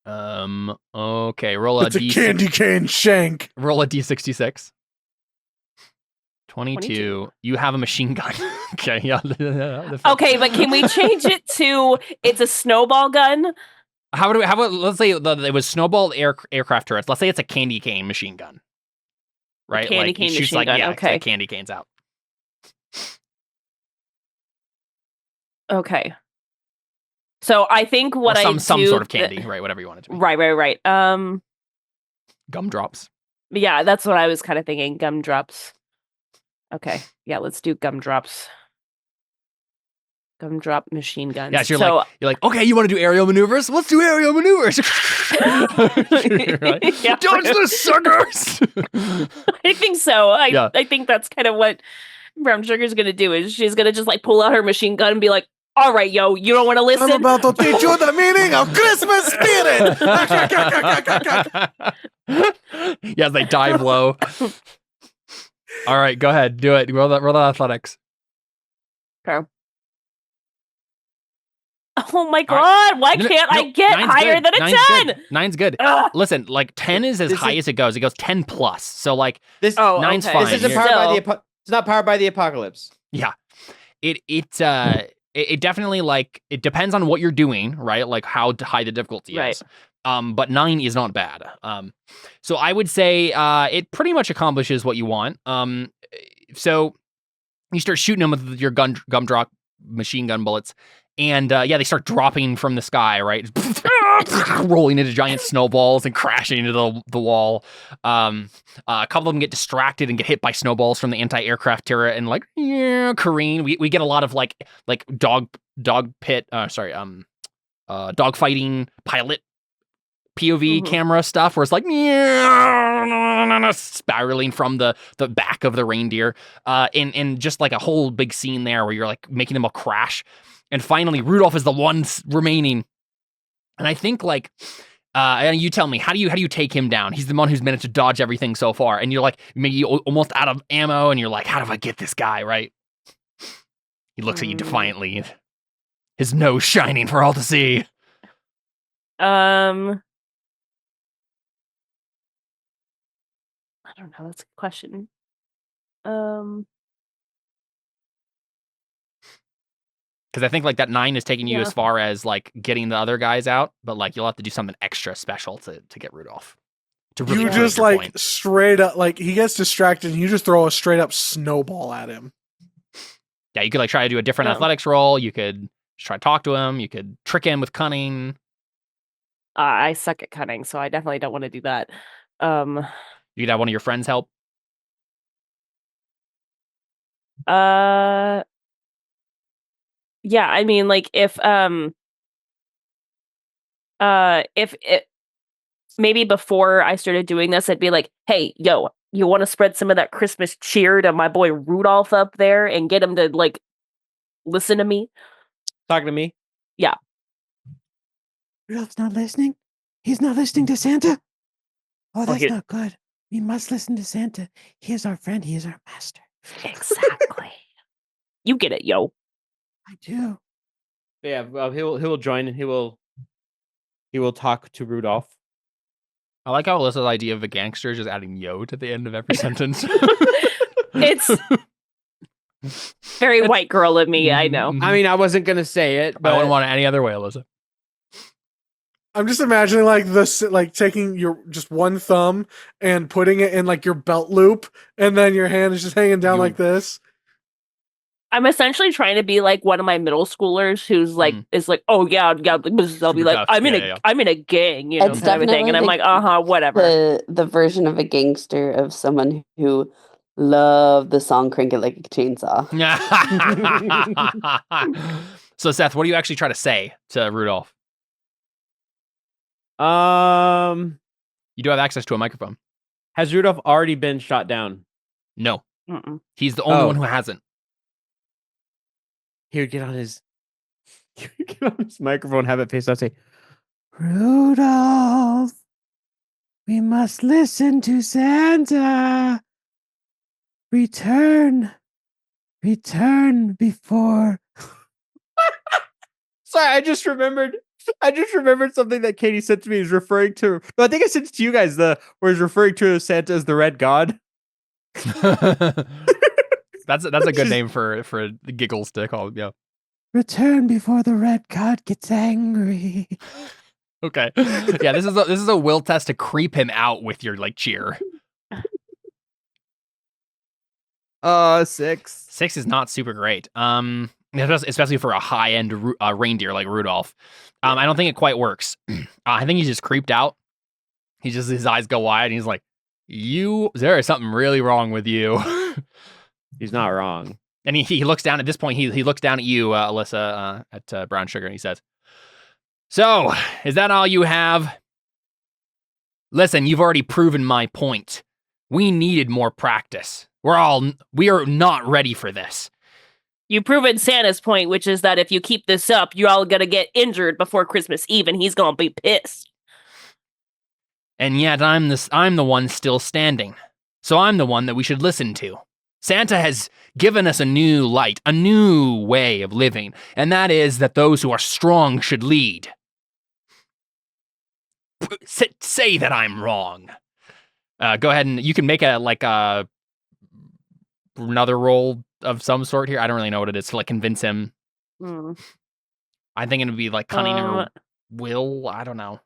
Okay. Roll a it's a candy cane shank. Roll a d66. 22. You have a machine gun. Okay. Yeah. Okay, but can we change it to it's a snowball gun? How about let's say it was snowball aircraft turrets. Let's say it's a candy cane machine gun. Right? Candy cane machine gun. Yeah, okay. candy canes out. Okay. So I think what or some do, sort of candy, right? Whatever you want it to be. Right. Gumdrops. Yeah, that's what I was kind of thinking. Gumdrops. Okay. Yeah, let's do gumdrops. Gumdrop machine guns. Yeah, so you're like, okay, you want to do aerial maneuvers? Let's do aerial maneuvers. Right? Yeah, dodge the suckers. I think so. I think that's kind of what Brown Sugar's gonna do. Is she's gonna just like pull out her machine gun and be like, all right, yo, you don't want to listen? I'm about to teach you the meaning of Christmas spirit. Yes, they dive low. All right, go ahead, do it. Roll that athletics. Okay. Oh my god! Why can't I get higher than a 10? 9's good. Ugh. Listen, like 10 is as high as it goes. It goes 10 plus. So like this. 9's fine. This isn't powered by the. It's not powered by the apocalypse. Yeah, it definitely like it depends on what you're doing, right? Like how high the difficulty is. But 9 is not bad. So I would say it pretty much accomplishes what you want. So you start shooting them with your gumdrop machine gun bullets. And they start dropping from the sky, right? Rolling into giant snowballs and crashing into the wall. A couple of them get distracted and get hit by snowballs from the anti-aircraft turret and like careen. We get a lot of like dog fighting pilot POV camera stuff where it's like spiraling from the back of the reindeer. And just like a whole big scene there where you're like making them all crash. And finally, Rudolph is the one remaining. And I think like, and you tell me, how do you take him down? He's the one who's managed to dodge everything so far. And you're like, maybe almost out of ammo. And you're like, how do I get this guy, right? He looks at you defiantly, his nose shining for all to see. I don't know. That's a good question. Because I think like that 9 is taking you Yeah. as far as like getting the other guys out, but like you'll have to do something extra special to get Rudolph. To really You prove just your like point. straight up, like he gets distracted and you just throw a straight up snowball at him. Yeah, you could like try to do a different athletics roll. You could just try to talk to him. You could trick him with cunning. I suck at cunning, so I definitely don't want to do that. You could have one of your friends help. Yeah, I mean, like if it maybe before I started doing this, I'd be like, hey, yo, you want to spread some of that Christmas cheer to my boy Rudolph up there and get him to like listen to me? Talking to me? Yeah. Rudolph's not listening? He's not listening to Santa? Oh, that's not good. We must listen to Santa. He is our friend. He is our master. Exactly. You get it, yo. I do. Yeah, he will join and he will talk to Rudolph. I like how Alyssa's idea of a gangster is just adding yo to the end of every sentence. It's very white girl of me, I know. I mean, I wasn't gonna say it, but I wouldn't want it any other way, Alyssa. I'm just imagining like this, like taking your just one thumb and putting it in like your belt loop, and then your hand is just hanging down like this. I'm essentially trying to be like one of my middle schoolers who's like is like, oh yeah, I'll be like, I'm in a gang, you know, It's kind of thing, and I'm definitely like, whatever. The version of a gangster of someone who loved the song "Crank It Like a Chainsaw." So Seth, what do you actually try to say to Rudolph? You do have access to a microphone. Has Rudolph already been shot down? No. Mm-mm. He's the only one who hasn't. He would get on his microphone, have it face out, say, Rudolph, we must listen to Santa. Return before. Sorry, I just remembered something that Katie said to me. Is referring to. No, I think I sent it to you guys. Where he's referring to Santa as the Red God. That's a good name for the giggles to call. Yeah. Return before the Red God gets angry. Okay. Yeah, this is a will test to creep him out with your like cheer. 6. 6 is not super great. Especially for a high end reindeer like Rudolph. I don't think it quite works. I think he's just creeped out. His eyes go wide and he's like, there is something really wrong with you. He's not wrong. And he looks down at this point. He looks down at you, Alyssa, at Brown Sugar, and he says, "So, is that all you have? Listen, you've already proven my point. We needed more practice. We are not ready for this." You've proven Santa's point, which is that if you keep this up, you're all gonna get injured before Christmas Eve, and he's gonna be pissed. And yet I'm the one still standing. So I'm the one that we should listen to. Santa has given us a new light, a new way of living, and that is that those who are strong should lead. Say that I'm wrong. Go ahead and you can make another roll of some sort here. I don't really know what it is to like convince him. Mm. I think it would be like cunning or will. I don't know.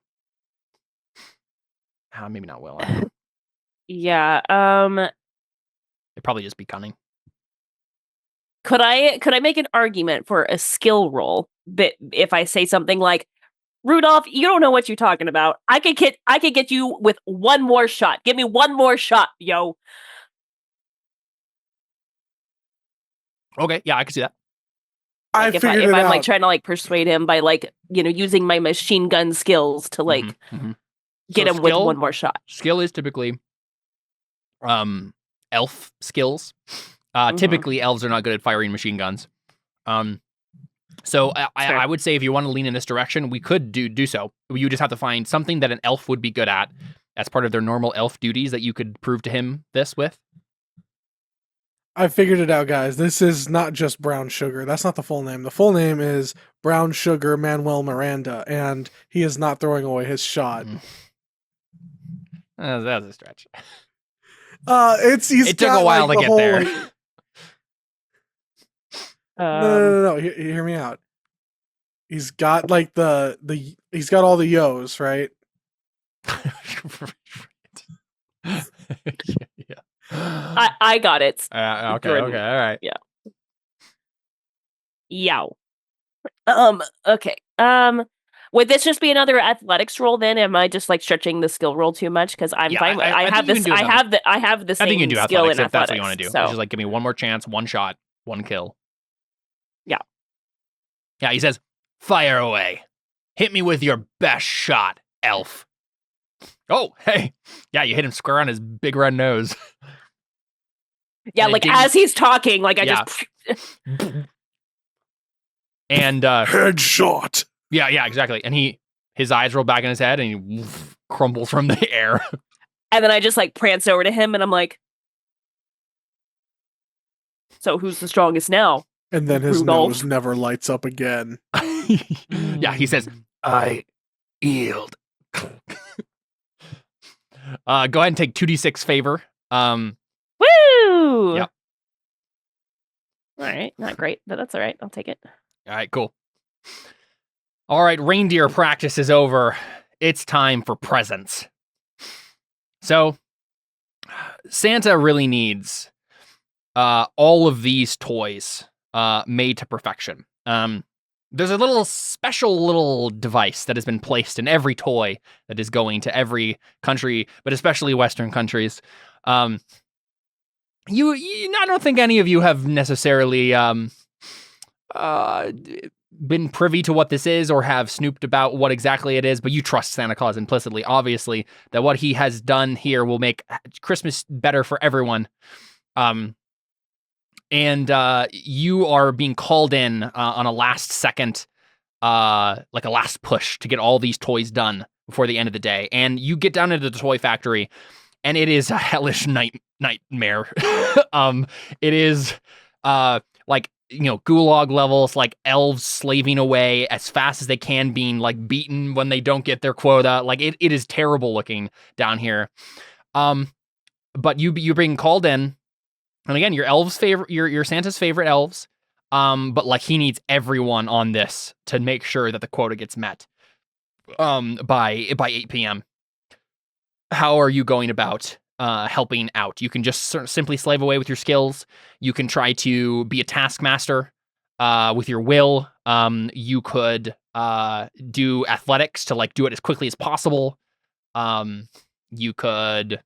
Maybe not will. I don't know. Yeah. It'd probably just be cunning. Could I make an argument for a skill roll? But if I say something like, Rudolph, you don't know what you're talking about. I could get you with one more shot. Give me one more shot, yo. Okay, yeah, I can see that. Like if I'm like trying to like persuade him by like, using my machine gun skills to like get him with one more shot. Skill is typically elf skills. Typically elves are not good at firing machine guns. So I would say if you want to lean in this direction, we could do so. You just have to find something that an elf would be good at as part of their normal elf duties that you could prove to him this with. I figured it out, guys. This is not just Brown Sugar. That's not the full name. The full name is Brown Sugar Manuel Miranda, and he is not throwing away his shot. That was a stretch. It took a while to get there. No. Hear me out. He's got like he's got all the yos, right? Yeah. I got it. Okay, all right. Yeah. Yow. Okay. Would this just be another athletics roll then? Am I just like stretching the skill roll too much? Because I'm fine. I have this. I have the I think you can same do skill athletics in if that's what you want to do. So. Which is like, give me one more chance, one shot, one kill. Yeah. Yeah, he says, fire away. Hit me with your best shot, elf. Oh, hey. Yeah, you hit him square on his big red nose. Yeah, like as he's talking, like I just. And headshot. Yeah, exactly. And his eyes roll back in his head and he crumbles from the air. And then I just like prance over to him and I'm like, so who's the strongest now? And then his Rudolph. nose never lights up again. Yeah, he says, I yield. Go ahead and take 2d6 favor. Woo! Yep. All right, not great, but that's all right. I'll take it. All right, cool. All right, reindeer practice is over. It's time for presents. So, Santa really needs all of these toys made to perfection. There's a little special little device that has been placed in every toy that is going to every country, but especially Western countries. I don't think any of you have necessarily been privy to what this is or have snooped about what exactly it is, but you trust Santa Claus implicitly, obviously, that what he has done here will make Christmas better for everyone. And you are being called in on a last second, like a last push to get all these toys done before the end of the day. And you get down into the toy factory, and it is a hellish nightmare. It is like, gulag levels, like elves slaving away as fast as they can, being like beaten when they don't get their quota. Like it is terrible looking down here. But you're being called in. And again, your Santa's favorite elves. But like he needs everyone on this to make sure that the quota gets met. By 8 p.m. How are you going about helping out? You can just simply slave away with your skills. You can try to be a taskmaster with your will. You could do athletics to like do it as quickly as possible. You could.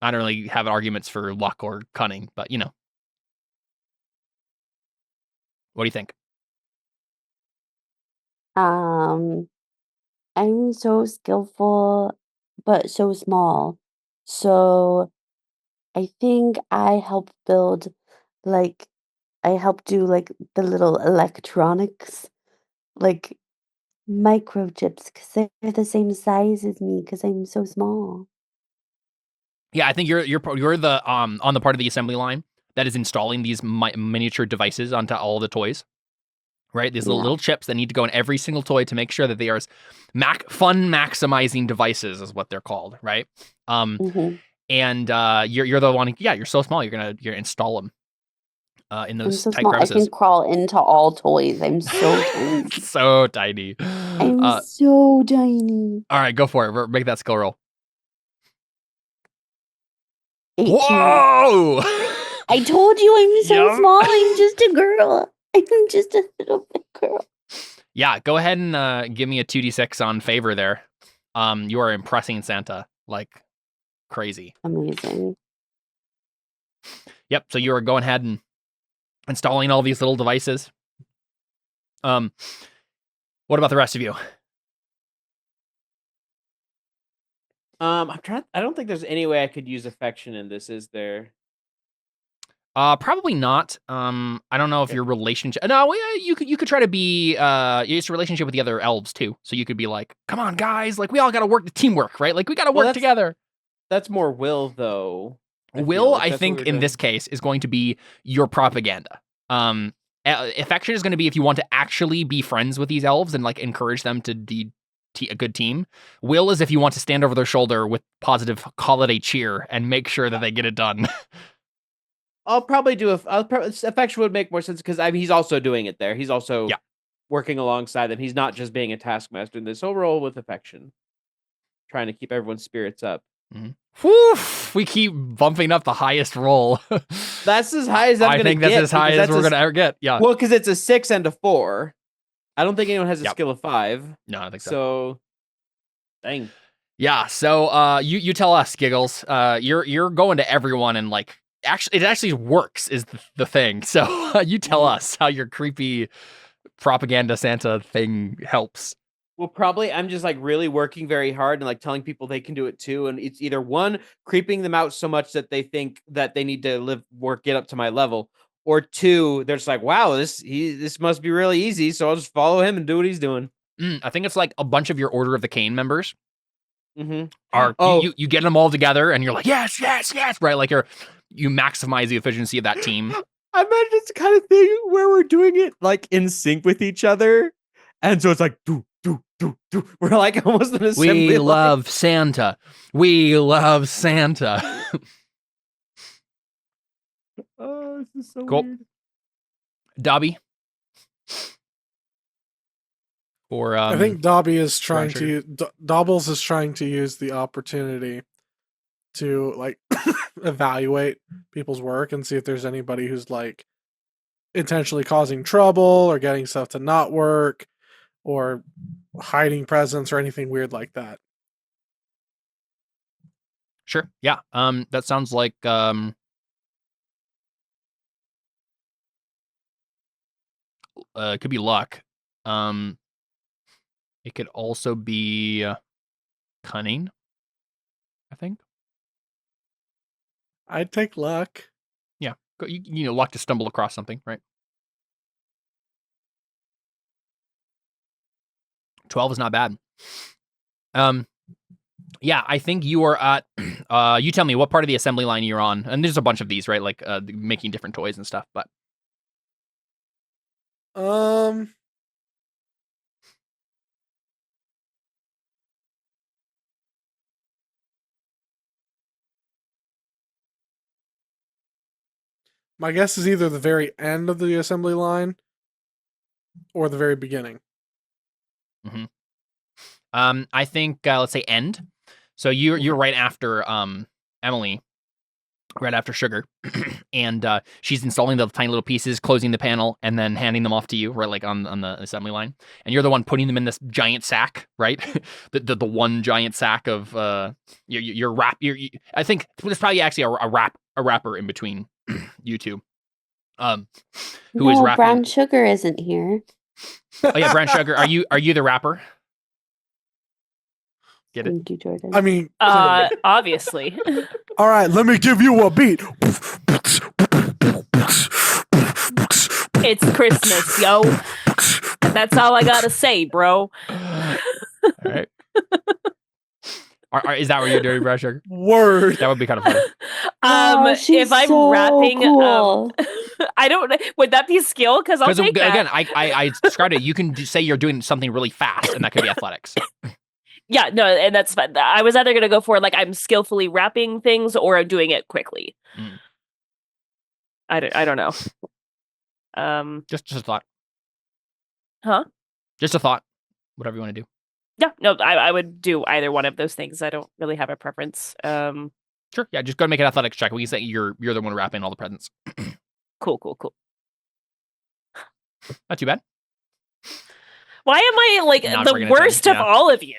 I don't really have arguments for luck or cunning, but What do you think? I'm so skillful, but so small. So I think I help do like the little electronics, like microchips, because they're the same size as me because I'm so small. Yeah, I think you're the on the part of the assembly line that is installing these miniature devices onto all the toys. Right, these little chips that need to go in every single toy to make sure that they are fun maximizing devices is what they're called, right? Mm-hmm. And you're the one. Yeah, you're so small. You're gonna install them in those I'm so tight small. I crevices. can crawl into all toys. I'm so tiny. So tiny. I'm so tiny. All right, go for it. Make that skill roll. 18. Whoa! I told you I'm so Yep. small. I'm just a girl. I'm just a little bit girl. Yeah, go ahead and give me a 2d6 on favor there. You are impressing Santa like crazy. Amazing. Yep, so you are going ahead and installing all these little devices. What about the rest of you? I'm trying. I don't think there's any way I could use affection in this, is there? Probably not. I don't know if your relationship. No, you could try to be it's a relationship with the other elves too. So you could be like, come on, guys, like we all got to work the teamwork, right? Like we got to work together. That's more will, though. Will, like I that's what think we're in this doing. case, is going to be your propaganda. Affection is going to be if you want to actually be friends with these elves and like encourage them to be a good team. Will is if you want to stand over their shoulder with positive holiday cheer and make sure that they get it done. I'll probably do affection would make more sense because he's also doing it there. He's also working alongside them. He's not just being a taskmaster in this whole role with affection, trying to keep everyone's spirits up. Mm-hmm. Whew, we keep bumping up the highest roll. That's as high as I'm gonna get. I think that's as high as we're gonna ever get. Yeah. Well, because it's a 6 and a 4. I don't think anyone has a skill of 5. No, I don't think so. So, dang. Yeah. So, you tell us, Giggles. You're going to everyone and like it actually works is the thing. So you tell us how your creepy propaganda Santa thing helps. Well, probably I'm just like really working very hard and like telling people they can do it too. And it's either one, creeping them out so much that they think that they need to get up to my level, or two, they're just like, wow, this must be really easy. So I'll just follow him and do what he's doing. I think it's like a bunch of your Order of the Cane members are you get them all together and you're like, yes, right? Like you maximize the efficiency of that team. I imagine it's the kind of thing where we're doing it like in sync with each other. And so it's like, do. We're like almost an assembly We line. love Santa. We love Santa. Oh, this is so cool. weird. Dobby? Or I think Dobby is trying to Dobbles is trying to use the opportunity to like evaluate people's work and see if there's anybody who's like intentionally causing trouble or getting stuff to not work or hiding presents or anything weird like that. Sure. Yeah. That sounds like it could be luck. It could also be cunning, I think. I'd take luck. Yeah. You know, luck to stumble across something, right? 12 is not bad. Yeah, I think you are at you tell me what part of the assembly line you're on. And there's a bunch of these, right? Like making different toys and stuff, but my guess is either the very end of the assembly line or the very beginning. I think let's say end. So you're right after Emily, right after Sugar, and she's installing the tiny little pieces, closing the panel, and then handing them off to you, right, like on the assembly line. And you're the one putting them in this giant sack, right? the one giant sack of your wrap. I think there's probably actually a wrapper in between you two. Who is wrapping? Brown Sugar isn't here. Oh yeah, Brown Sugar. Are you the wrapper? Get it? Thank you, Jordan. I mean, obviously. All right, let me give you a beat. It's Christmas, yo. That's all I gotta say, bro. All right. Is that what you're doing, Brown Sugar? Word. That would be kind of funny. She's if I'm so wrapping, cool. I don't. Would that be a skill? Because I'll take that. Again, I described it. You can say you're doing something really fast, and that could be athletics. Yeah, no, and that's fine. I was either gonna go for like I'm skillfully wrapping things or I'm doing it quickly. I don't know. Just a thought. Huh? Just a thought. Whatever you want to do. Yeah, no, I would do either one of those things. I don't really have a preference. Sure. Yeah, just go and make an athletics check. We can say you're the one wrapping all the presents. Cool. Not too bad. Why am I like Not the bringing it worst down, of all of you?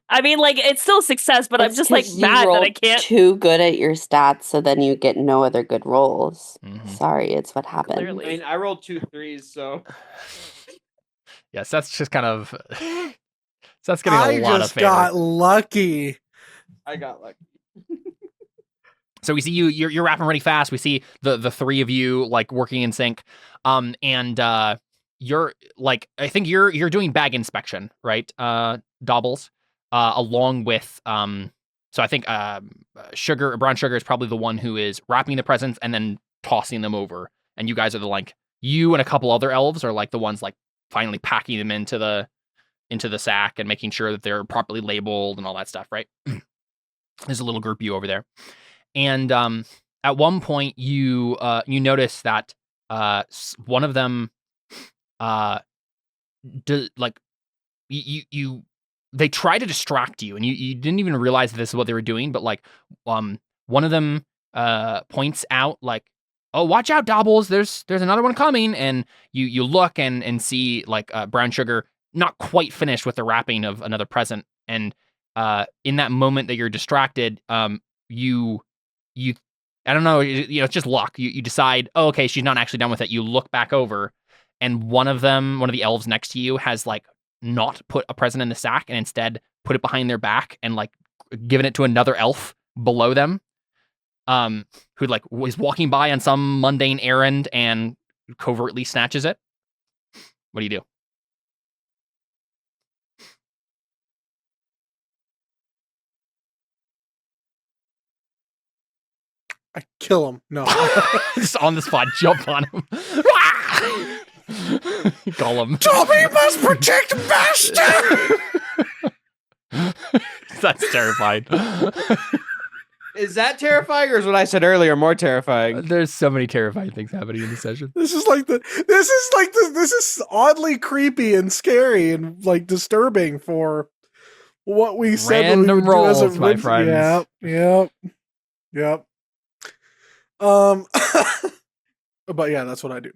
I mean, like it's still success, but I'm It's just like 'cause you mad that I rolled can't. too good at your stats, so then you get no other good rolls. Mhm. Sorry, it's what happened. Clearly. I mean, I rolled 2 3s, so Yes, that's just kind of. So that's getting a lot of I just favor. got lucky. I got lucky. So we see you're rapping really fast. We see the three of you like working in sync. And you're like, I think you're doing bag inspection, right? Dobbles, along with So I think Brown Sugar is probably the one who is wrapping the presents and then tossing them over. And you guys are you and a couple other elves are like the ones like finally packing them into the sack and making sure that they're properly labeled and all that stuff, right? There's a little group you over there. And at one point you notice that one of them they try to distract you, and you didn't even realize that this is what they were doing, but like one of them points out like, oh, watch out, Dobbles, there's another one coming, and you look and see like Brown Sugar not quite finished with the wrapping of another present, and in that moment that you're distracted, you I don't know, it's just luck. You decide, oh, okay, she's not actually done with it. You look back over, and one of the elves next to you has like not put a present in the sack and instead put it behind their back and like given it to another elf below them, who like was walking by on some mundane errand and covertly snatches it. What do you do? I kill him. No. Just on the spot, jump on him. Gollum. Dobby must protect master! That's terrifying. Is that terrifying, or is what I said earlier more terrifying? There's so many terrifying things happening in this session. This is oddly creepy and scary and like disturbing for what we said. Random we would do as rolls, my friends. Yep. But yeah, that's what I do.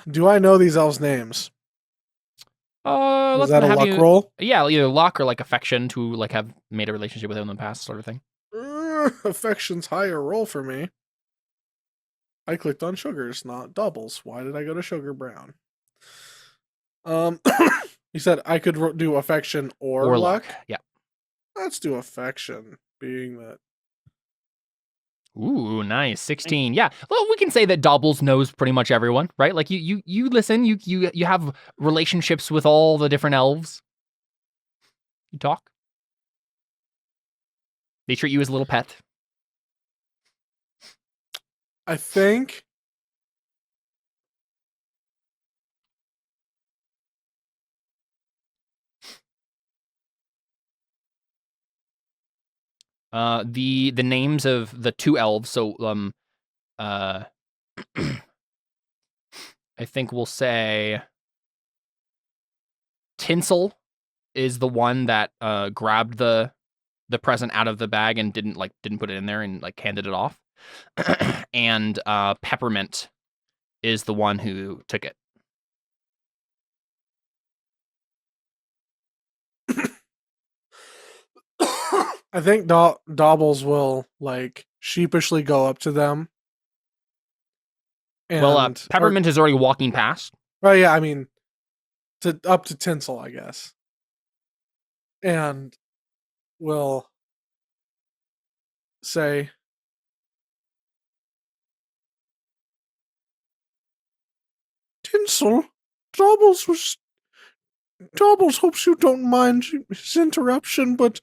Do I know these elves' names? Is that a luck roll? Yeah, either luck or like affection to like have made a relationship with him in the past, sort of thing. Affection's higher roll for me. I clicked on sugars, not doubles. Why did I go to Sugar Brown? You said I could do affection or luck? Yeah. Let's do affection, being that. Ooh, nice. 16. Yeah. Well, we can say that Dobbles knows pretty much everyone, right? Like you listen, you have relationships with all the different elves. You talk. They treat you as a little pet. I think the names of the two elves, so I think we'll say Tinsel is the one that grabbed the present out of the bag and didn't put it in there and like handed it off. And Peppermint is the one who took it. I think Dobbles will like sheepishly go up to them. And, Peppermint is already walking past. Well, yeah, I mean, up to Tinsel, I guess, and will say, "Tinsel, Dobbles hopes you don't mind his interruption, but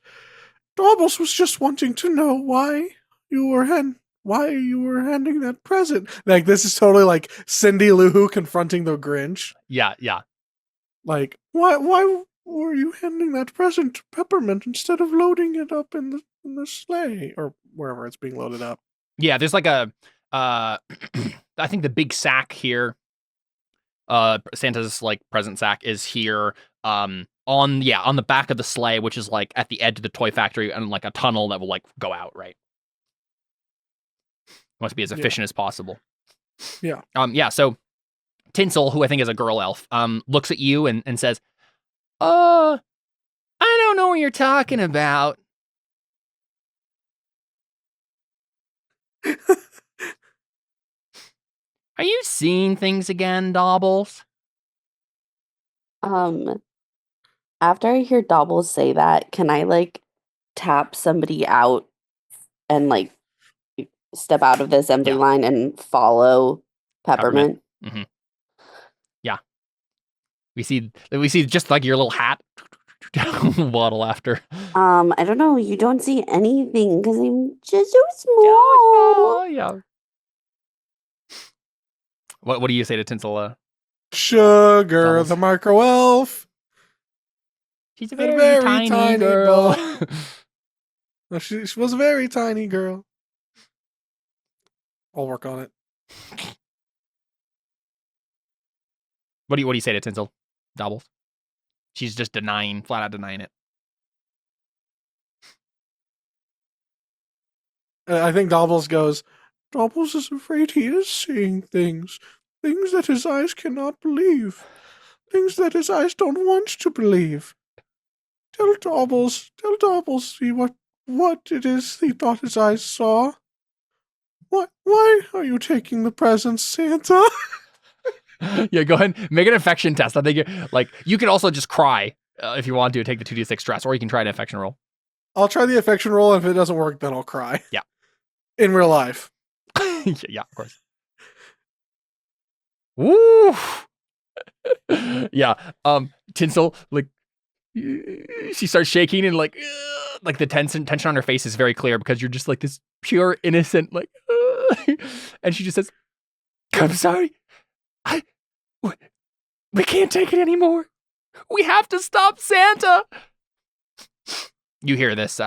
Dobbles was just wanting to know why you were handing that present." Like, this is totally like Cindy Lou Who confronting the Grinch. Yeah. Like, why were you handing that present to Peppermint instead of loading it up in the sleigh or wherever it's being loaded up? Yeah, there's like a I think the big sack here, Santa's like present sack is here on the back of the sleigh, which is like at the edge of the toy factory and like a tunnel that will like go out, right? Must be as efficient as possible. Yeah. So Tinsel, who I think is a girl elf, looks at you and says, I don't know what you're talking about. Are you seeing things again, Dobbles? After I hear Dobbles say that, can I like tap somebody out and like step out of the assembly line and follow Peppermint? Mm-hmm. Yeah. We see just like your little hat waddle after. I don't know. You don't see anything because I'm just so small. Oh, yeah. What do you say to Tinsel? Sugar, Doubles. the micro elf. She's a Had very, tiny girl. No, she was a very tiny girl. I'll work on it. What do you say to Tinsel? Doubles. She's just flat out denying it. I think Dobbles goes, Dobbles is afraid he is seeing things. Things that his eyes cannot believe. Things that his eyes don't want to believe. Tell Dobbles, see what it is he thought his eyes saw. Why are you taking the presents, Santa? Yeah, go ahead and make an affection test. I think you can also just cry if you want to take the 2d6 stress, or you can try an affection roll. I'll try the affection roll, and if it doesn't work, then I'll cry. Yeah. In real life. Yeah, of course. Woo! Yeah. Tinsel, she starts shaking and the tension on her face is very clear because you're just like this pure innocent and she just says, "I'm sorry. We can't take it anymore. We have to stop Santa." You hear this,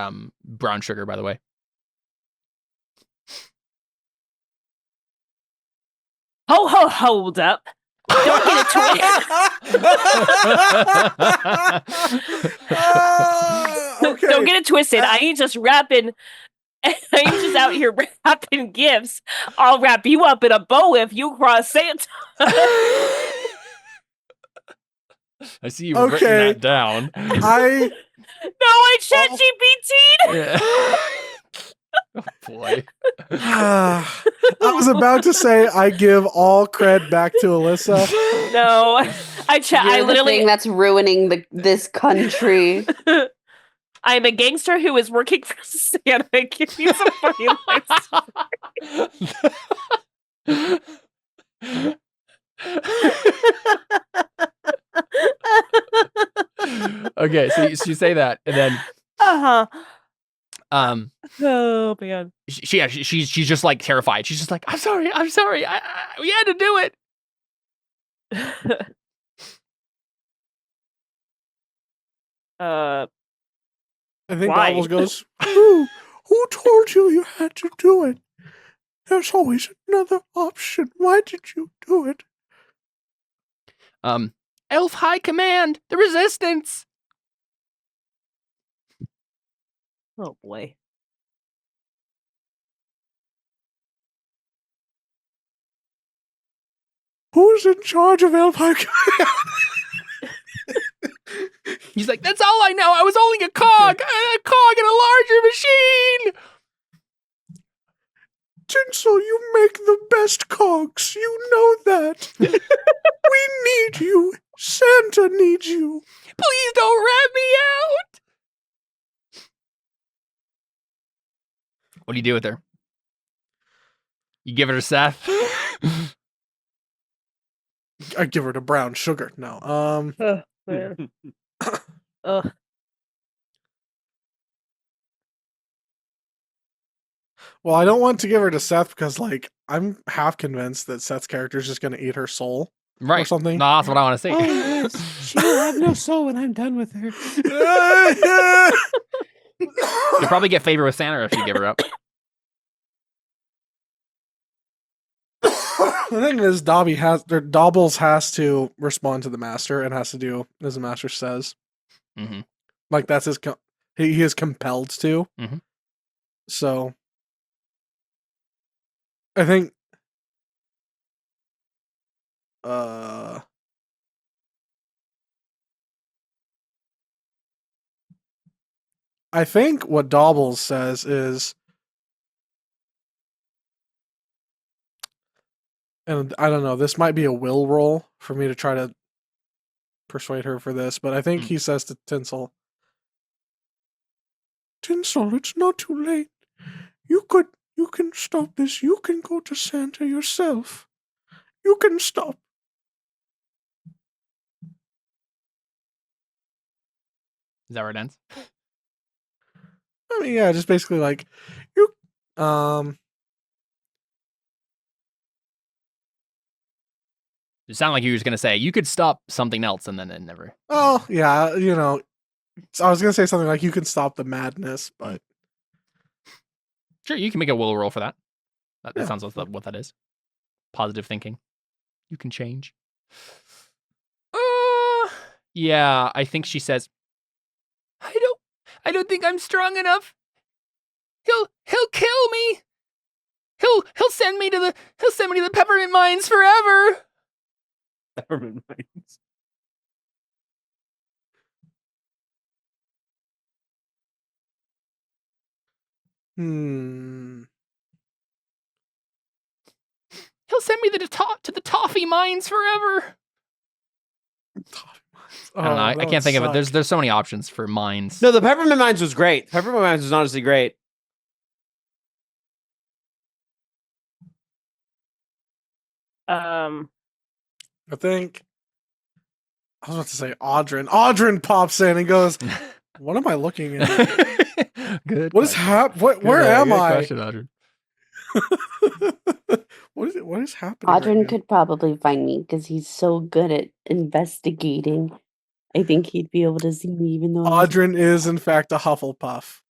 brown sugar, by the way. Hold up. Don't get it twisted. Okay. Don't get it twisted. I ain't just out here wrapping gifts. I'll wrap you up in a bow if you cross Santa. I see you've written that down. I ChatGPT'd. Yeah. Oh boy. I was about to say I give all cred back to Alyssa. No, I You're the literally thing that's ruining this country. I'm a gangster who is working for Santa. Give me some funny Okay, so you say that, and then oh man, she's just like terrified. She's just like, I'm sorry, we had to do it. I think why? Dobbles goes, who told you had to do it? There's always another option. Why did you do it? Elf High Command, the Resistance. Oh boy. Who's in charge of Elf High Command? He's like, that's all I know. I was only a cog in a larger machine. Tinsel, you make the best cogs. You know that. We need you. Santa needs you. Please don't rat me out. What do you do with her? You give her to Seth? I give her to brown sugar. No. Man. Well, I don't want to give her to Seth because, I'm half convinced that Seth's character is just going to eat her soul. Right. Or something. No, that's what I want to say. Oh, yes. She will have no soul when I'm done with her. You'll probably get favor with Santa if you give her up. The thing is, Dobbles has to respond to the master and has to do as the master says. Mm-hmm. That's his. He is compelled to. Mm-hmm. So, I think. I think what Dobbles says is, and I don't know, this might be a will roll for me to try to persuade her for this, but I think he says to Tinsel, Tinsel, it's not too late. You can stop this. You can go to Santa yourself. You can stop. Is that where it ends? I mean, yeah, just basically like you. It sounded like you were just gonna say you could stop something else, and then it never. Oh yeah, you know, I was gonna say something like you can stop the madness, but Sure, you can make a will roll for that. That Yeah. sounds like what that is. Positive thinking. You can change. Yeah, I think she says, I don't think I'm strong enough. He'll kill me. He'll send me to the peppermint mines forever. Peppermint mines. He'll send me to the toffee mines forever. I don't know. I can't think of it. There's so many options for mines. No, the peppermint mines was great. Peppermint mines was honestly great. I think I was about to say Audrin. Audrin pops in and goes, "What am I looking at? Good. What is Where am I? Question, Audrey. What is happening? right Audrin now? could probably find me because he's so good at investigating. I think he'd be able to see me even though I'm Audrin is in fact a Hufflepuff.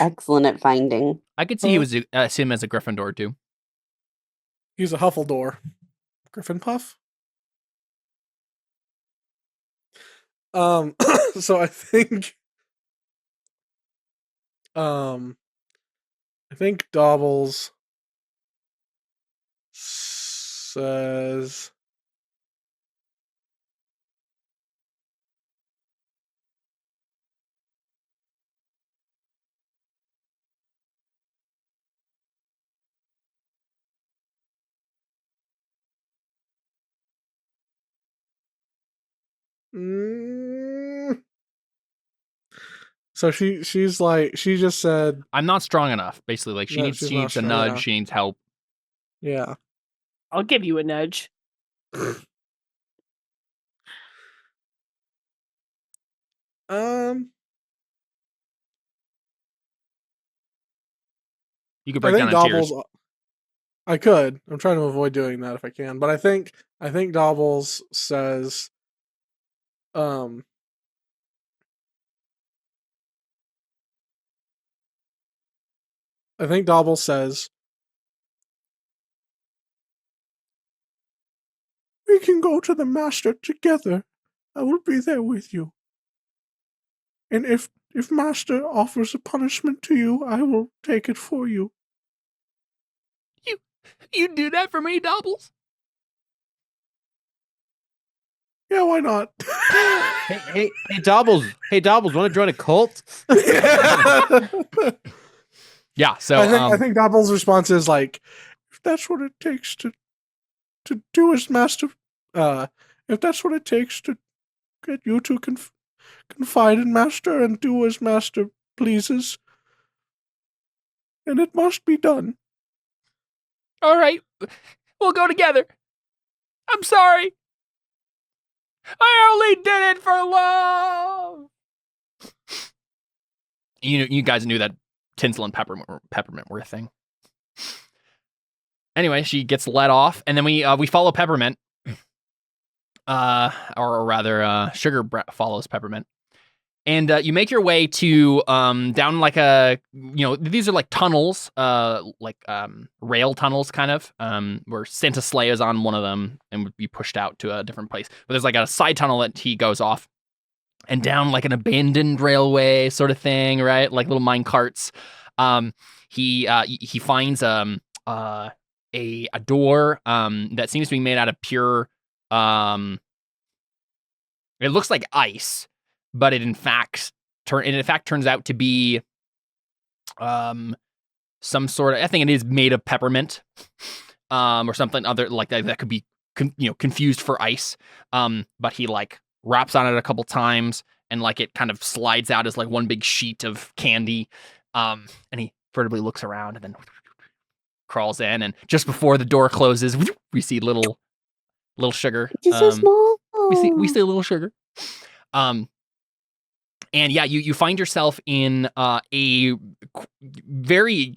excellent at finding. I could see he was him as a Gryffindor too. He's a Huffledore. Griffin Puff? So I think Dobbles says so she's like she just said I'm not strong enough. Basically, like she No, needs she's a not strong, nudge. yeah. She needs help. yeah. I'll give you a nudge. You could I break think down in tears. Dobbles I could. I'm trying to avoid doing that if I can, but I think Dobbles says I think Dobble says, "We can go to the master together. I will be there with you. And if master offers a punishment to you, I will take it for you." You do that for me, Dobbles? Yeah, why not? Hey, Dobbles. Hey, Dobbles, want to join a cult? Yeah. So I think Dobble's response is like, if that's what it takes to do as master, if that's what it takes to get you to confide in master and do as master pleases, and it must be done. all right, we'll go together. I'm sorry. I only did it for love. You guys knew that tinsel and peppermint were a thing. Anyway, she gets let off, and then we follow Peppermint. Or rather, Sugar follows Peppermint. And you make your way to down like these are like tunnels, rail tunnels kind of, where Santa Sleigh is on one of them and would be pushed out to a different place. But there's like a side tunnel that he goes off and down like an abandoned railway sort of thing, right? Like little mine carts. He finds a door that seems to be made out of pure it looks like ice, but it in fact turns out to be some sort of, I think it is made of peppermint or something other like that could be confused for ice. But he like raps on it a couple times and like it kind of slides out as like one big sheet of candy. And he furtively looks around and then crawls in, and just before the door closes, we see little Sugar. Just so small. We see little Sugar. And yeah, you find yourself in a very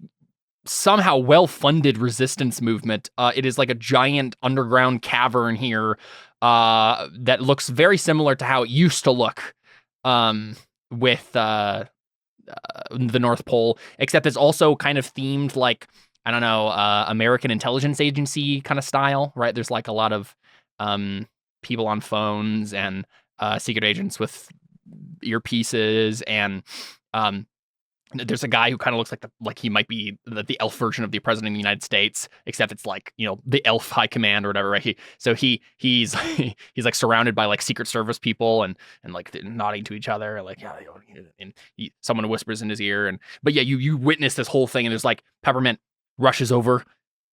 somehow well-funded resistance movement. It is like a giant underground cavern here that looks very similar to how it used to look with the North Pole, except it's also kind of themed like, I don't know, American intelligence agency kind of style, right? There's like a lot of people on phones and secret agents with earpieces, and there's a guy who kind of looks like he might be the elf version of the president of the United States, except it's like, you know, the elf high command or whatever, right? He's he's like surrounded by like Secret Service people and like nodding to each other, like, yeah, and someone whispers in his ear, but yeah, you witness this whole thing, and there's like Peppermint rushes over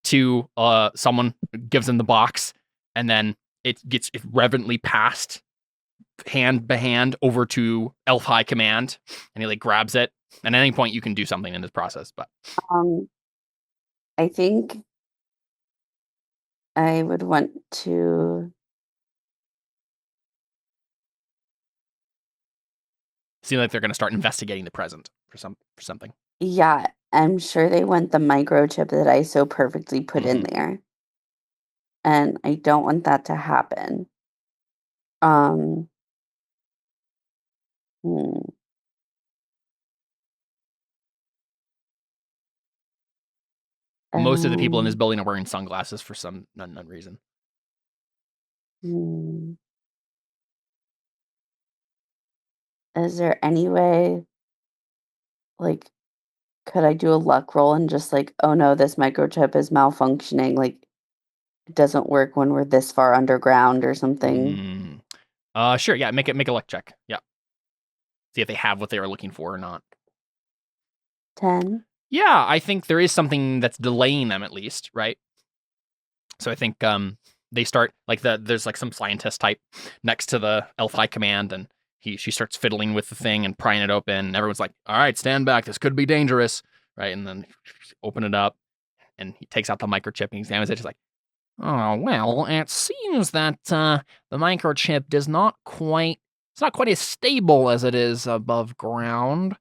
to someone, gives him the box, and then it gets reverently passed hand by hand over to elf high command, and he like grabs it. And at any point, you can do something in this process, but I think I would want to seem like they're going to start investigating the present for something. Yeah, I'm sure they want the microchip that I so perfectly put in there, and I don't want that to happen. Most of the people in this building are wearing sunglasses for some unknown reason. Is there any way, like, could I do a luck roll and just like, oh no, this microchip is malfunctioning, like it doesn't work when we're this far underground or something? Sure, yeah, make a luck check. Yeah. See if they have what they were looking for or not. 10. Yeah, I think there is something that's delaying them at least, right? So I think they start like there's like some scientist type next to the elf high command, and she starts fiddling with the thing and prying it open, and everyone's like, all right, stand back, this could be dangerous, right? And then open it up, and he takes out the microchip and examines it. He's like, oh, well, it seems that the microchip it's not quite as stable as it is above ground.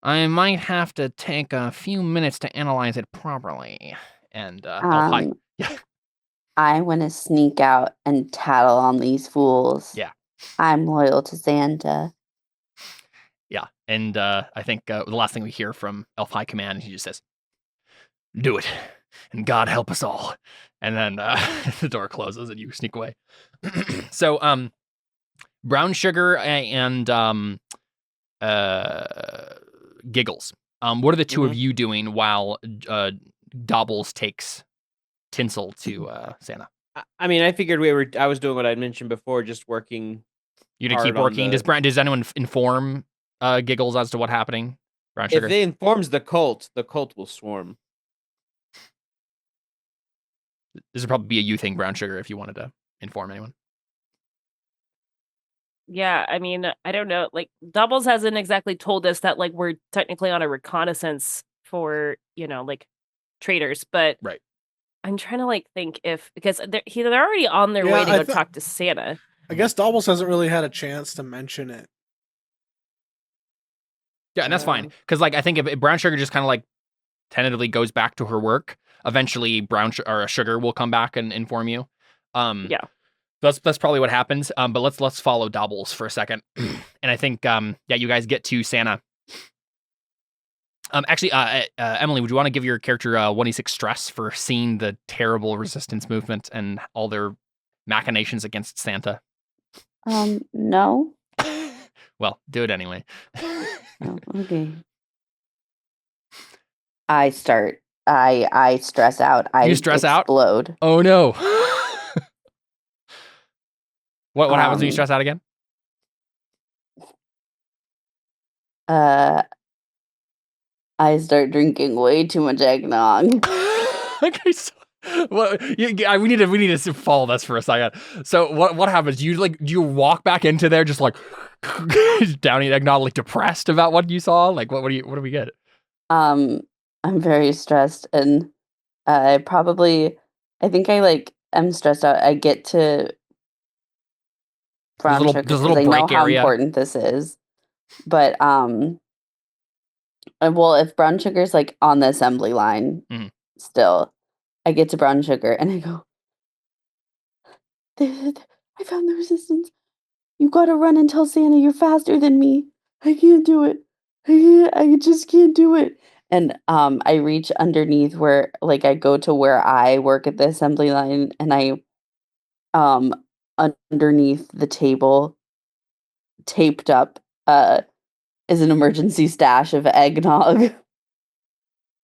I might have to take a few minutes to analyze it properly. And yeah. I want to sneak out and tattle on these fools. Yeah. I'm loyal to Santa. Yeah, and I think the last thing we hear from Elf High Command, he just says, do it, and God help us all. And then the door closes and you sneak away. So, Brown Sugar and Giggles. What are the two of you doing while Dobbles takes tinsel to Santa? I mean, I figured I was doing what I mentioned before, just working. You to keep working. Does anyone inform Giggles as to what's happening? Brown Sugar? If they informs the cult will swarm. This would probably be a you thing, Brown Sugar, if you wanted to inform anyone. Yeah, I mean, I don't know. Like, Doubles hasn't exactly told us that, like, we're technically on a reconnaissance for, you know, like, traders, but right. I'm trying to, like, think because they're already on their way to go talk to Santa. I guess Doubles hasn't really had a chance to mention it. Yeah, and that's fine. Because, like, I think if Brown Sugar just kind of, like, tentatively goes back to her work, eventually Sugar will come back and inform you. Yeah. That's probably what happens. But let's follow Doubles for a second. And I think, you guys get to Santa. Actually, Emily, would you want to give your character 1d6 stress for seeing the terrible resistance movement and all their machinations against Santa? No. Well, do it anyway. Oh, okay. I stress out. I explode. Out? Oh no. What happens when you stress out again? I start drinking way too much eggnog. Okay, so we need to follow this for a second. So what happens? Do you walk back into there just like downing eggnog, like depressed about what you saw? Like what do we get? I'm very stressed, and I think I like am stressed out. I get to brown sugar there's a because little I know break how area. important this is. But well, if brown sugar's like on the assembly line still, I get to brown sugar and I go, I found the resistance. You gotta run and tell Santa you're faster than me. I can't do it. I just can't do it. And I reach underneath where like I go to where I work at the assembly line and I um underneath the table taped up is an emergency stash of eggnog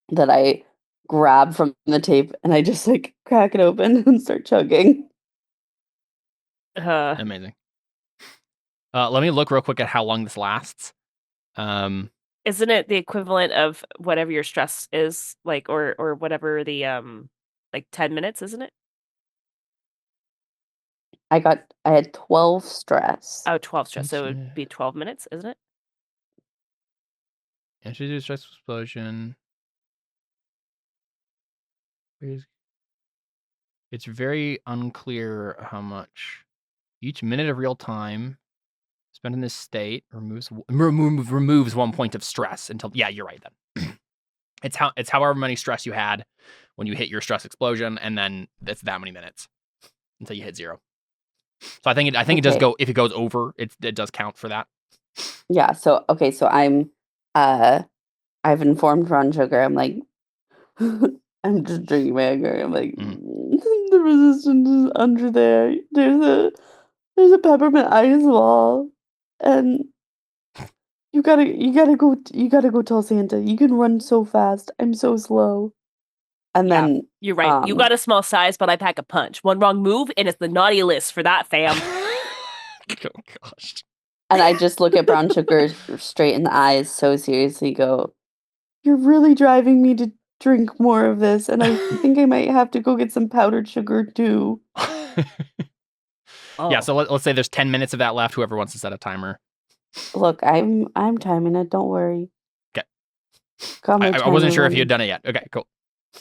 that I grab from the tape and I just like crack it open and start chugging. Amazing. Let me look real quick at how long this lasts. Isn't it the equivalent of whatever your stress is, like, or whatever the like 10 minutes, isn't it? I had 12 stress. Oh, 12 stress. So it would be 12 minutes, isn't it? Introduce stress explosion. It's very unclear how much. Each minute of real time spent in this state removes 1 point of stress until. Yeah, you're right then. It's however many stress you had when you hit your stress explosion, and then it's that many minutes until you hit 0. So I think it does go, if it goes over, it does count for that. Yeah. So I'm I've informed Ron Sugar. I'm like, I'm just drinking my anger. I'm like, the resistance is under there. There's a peppermint ice wall, and you gotta go tell Santa. You can run so fast. I'm so slow. And then you're right. You got a small size, but I pack a punch. One wrong move, and it's the naughty list for that, fam. Oh gosh. And I just look at Brown Sugar straight in the eyes, so seriously, go, "You're really driving me to drink more of this, and I think I might have to go get some powdered sugar too." Yeah, so let's say there's 10 minutes of that left. Whoever wants to set a timer. Look, I'm timing it. Don't worry. Okay. Got my I wasn't sure if timer you had done it yet. Okay, cool.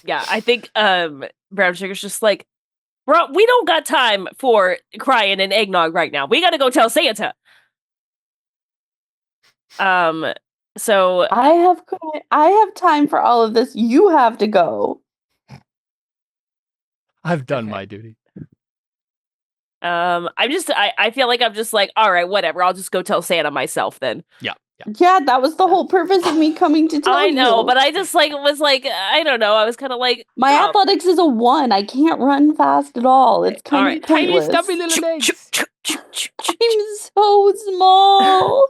Yeah, I think Brown Sugar's just like, bro, we don't got time for crying and eggnog right now. We got to go tell Santa. So I have time for all of this. You have to go. I've done my duty. I feel like I'm just like, all right, whatever. I'll just go tell Santa myself then. Yeah, that was the whole purpose of me coming to tell you. I know, but I just like was like, I don't know. I was kind of like, my athletics is a 1. I can't run fast at all. It's kind of pointless. Tiny stubby little legs. I'm so small.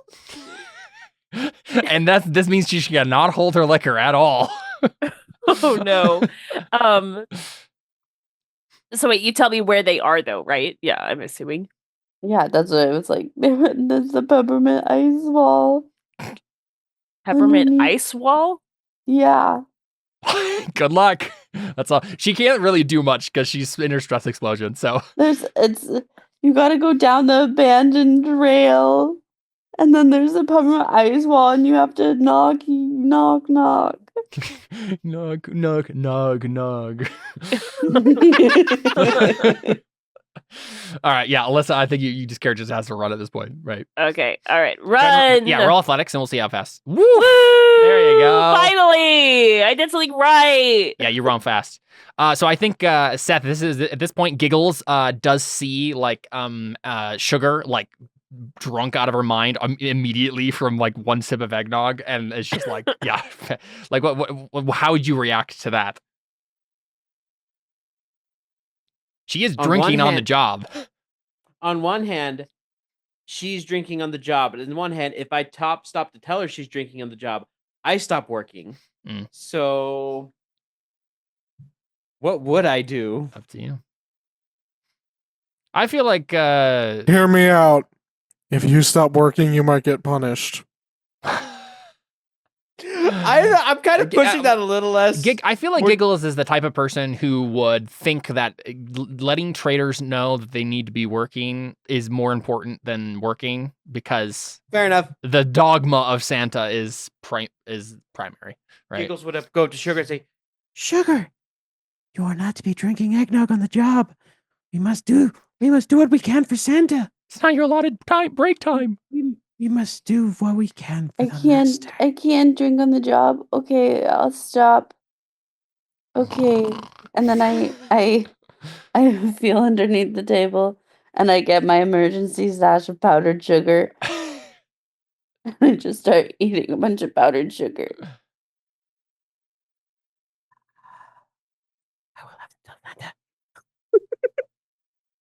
And this means she should not hold her liquor at all. Oh no. So wait, you tell me where they are though, right? Yeah, I'm assuming. Yeah, that's what it was like. There's the peppermint ice wall. Peppermint ice wall? Yeah. Good luck. That's all. She can't really do much because she's in her stress explosion. So you got to go down the abandoned rail, and then there's the peppermint ice wall, and you have to knock. Knock. All right, yeah, Alyssa, I think you just character just has to run at this point, right? Okay, all right, run. Yeah, roll athletics, and we'll see how fast. Woo! There you go. Finally, I did something right. Yeah, you run fast. So I think Seth, this is at this point, Giggles does see like Sugar like drunk out of her mind immediately from like one sip of eggnog, and it's just like, yeah, like what? How would you react to that? She is drinking on the job. On one hand, she's drinking on the job. But on one hand, if I stop to tell her she's drinking on the job, I stop working. So what would I do? Up to you. I feel like... Hear me out. If you stop working, you might get punished. I'm kind of pushing that a little less. I feel like Giggles is the type of person who would think that letting traders know that they need to be working is more important than working, because fair enough. The dogma of Santa is primary, right? Giggles would have go up to Sugar and say, Sugar, you are not to be drinking eggnog on the job. We must do what we can for Santa. It's not your allotted break time. We must do what we can for I the can't. master. I can't drink on the job. Okay, I'll stop. Okay, and then I feel underneath the table, and I get my emergency stash of powdered sugar, and I just start eating a bunch of powdered sugar. I will have to tell Santa.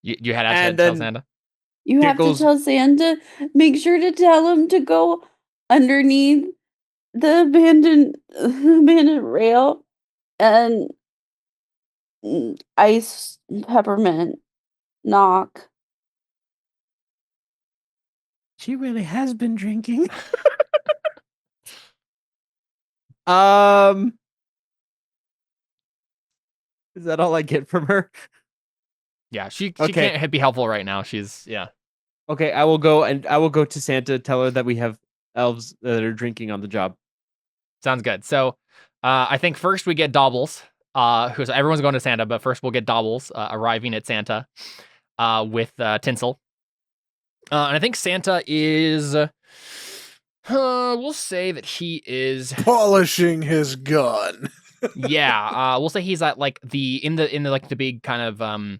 You had to tell Santa. You have to tell Santa. Make sure to tell him to go underneath the abandoned rail and ice peppermint knock. She really has been drinking. Is that all I get from her? Yeah, she can't be helpful right now. Okay, I will go to Santa, tell her that we have elves that are drinking on the job. Sounds good. So I think first we get Dobbles, who's everyone's going to Santa, but first we'll get Dobbles arriving at Santa with Tinsel. And I think Santa is we'll say that he is polishing his gun. Yeah, we'll say he's at like in the big kind of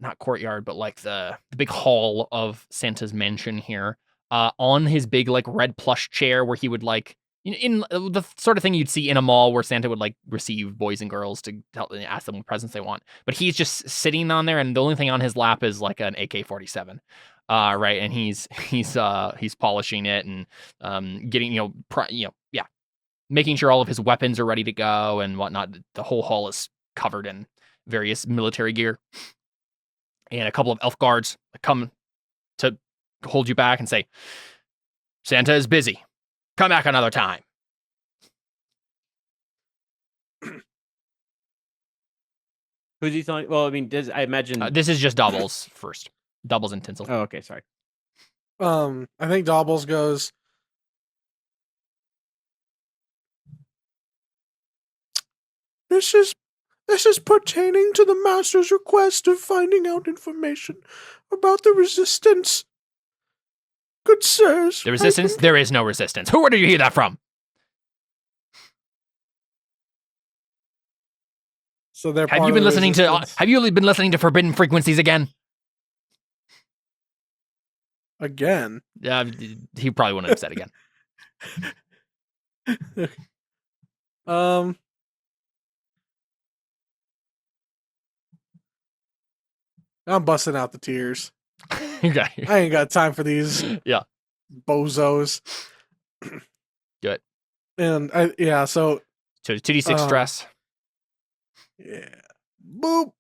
not courtyard, but like the big hall of Santa's mansion here. On his big like red plush chair, where he would like in the sort of thing you'd see in a mall where Santa would like receive boys and girls to ask them what presents they want. But he's just sitting on there, and the only thing on his lap is like an AK-47. Right, and he's polishing it and getting making sure all of his weapons are ready to go and whatnot. The whole hall is covered in various military gear. And a couple of elf guards come to hold you back and say, Santa is busy. Come back another time. Who's he telling? Well, I mean, I imagine... this is just Doubles first. Doubles and Tinsel. Oh, okay, sorry. I think Doubles goes... This is pertaining to the Master's request of finding out information about the Resistance. Good sirs. The Resistance? There is no Resistance. Where did you hear that from? So they're Have you been listening to Forbidden Frequencies again? Again? He probably wouldn't have said again. I'm busting out the tears. Okay. I ain't got time for these bozos. Good. And so 2d6 stress. Yeah. Boop.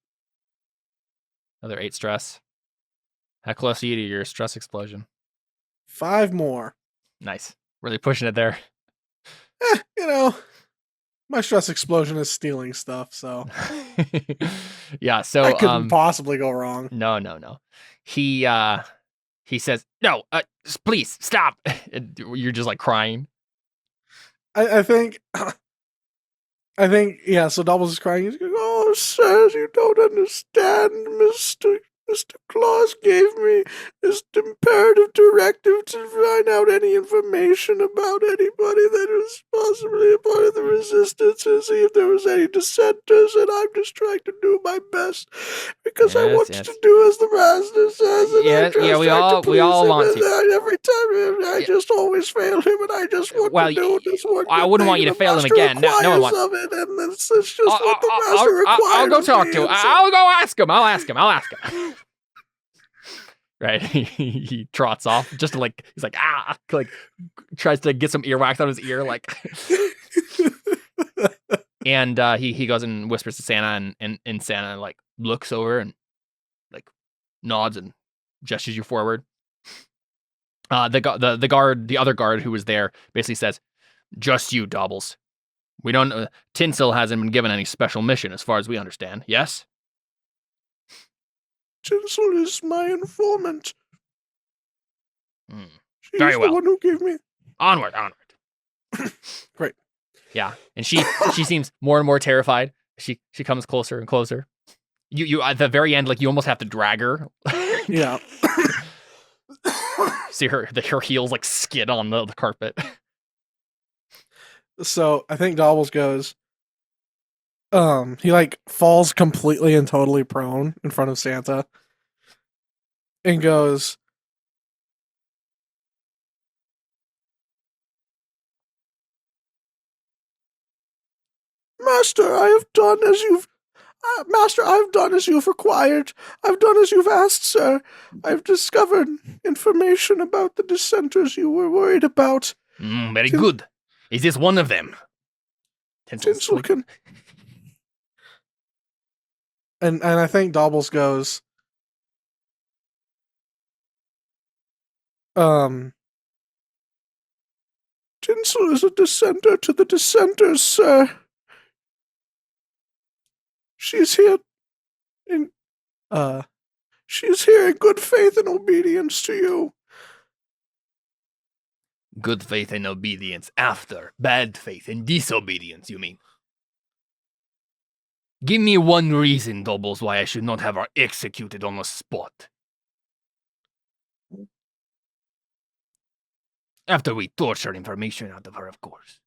Another 8 stress. How close are you to your stress explosion? 5 more. Nice. Really pushing it there. My stress explosion is stealing stuff, so yeah, so I couldn't possibly go wrong. No. He says, "No, please stop." And you're just like crying. I think so Doubles is crying. He's going, "Oh, sirs, you don't understand, Mr. Claus gave me this imperative directive to find out any information about anybody that was possibly a part of the Resistance and see if there was any dissenters, and I'm just trying to do my best because I want you to do as the Master says." And we all want to. Every time I just always fail him, and I just want to do this one. I wouldn't want you to fail him again. No one wants. Of it, and it's just what the Master requires. I'll go talk to him. I'll go ask him. I'll ask him. Right, he trots off just to he's like tries to get some earwax out of his ear and he goes and whispers to Santa and Santa looks over and nods and gestures you forward. The other guard who was there basically says, Just you, Dobbles. We don't. Tinsel hasn't been given any special mission, as far as we understand. Yes. Tinsel is my informant. She's Very well. the one who gave me. Onward. Great. Yeah, and she seems more and more terrified. She comes closer and closer. You at the very end, like you almost have to drag her. Yeah. See her heels like skid on the carpet. So I think Dobbles goes. He like falls completely and totally prone in front of Santa, and goes. Master, I have done as you've. Master, I've done as you've required. I've done as you've asked, sir. I've discovered information about the dissenters you were worried about. Very good. Is this one of them? Tinsel can. And I think Dobbles goes. Tinsel is a dissenter to the dissenters, sir. She's here in good faith and obedience to you. Good faith and obedience after bad faith and disobedience, you mean? Give me one reason, Dobbles, why I should not have her executed on the spot. After we torture information out of her, of course.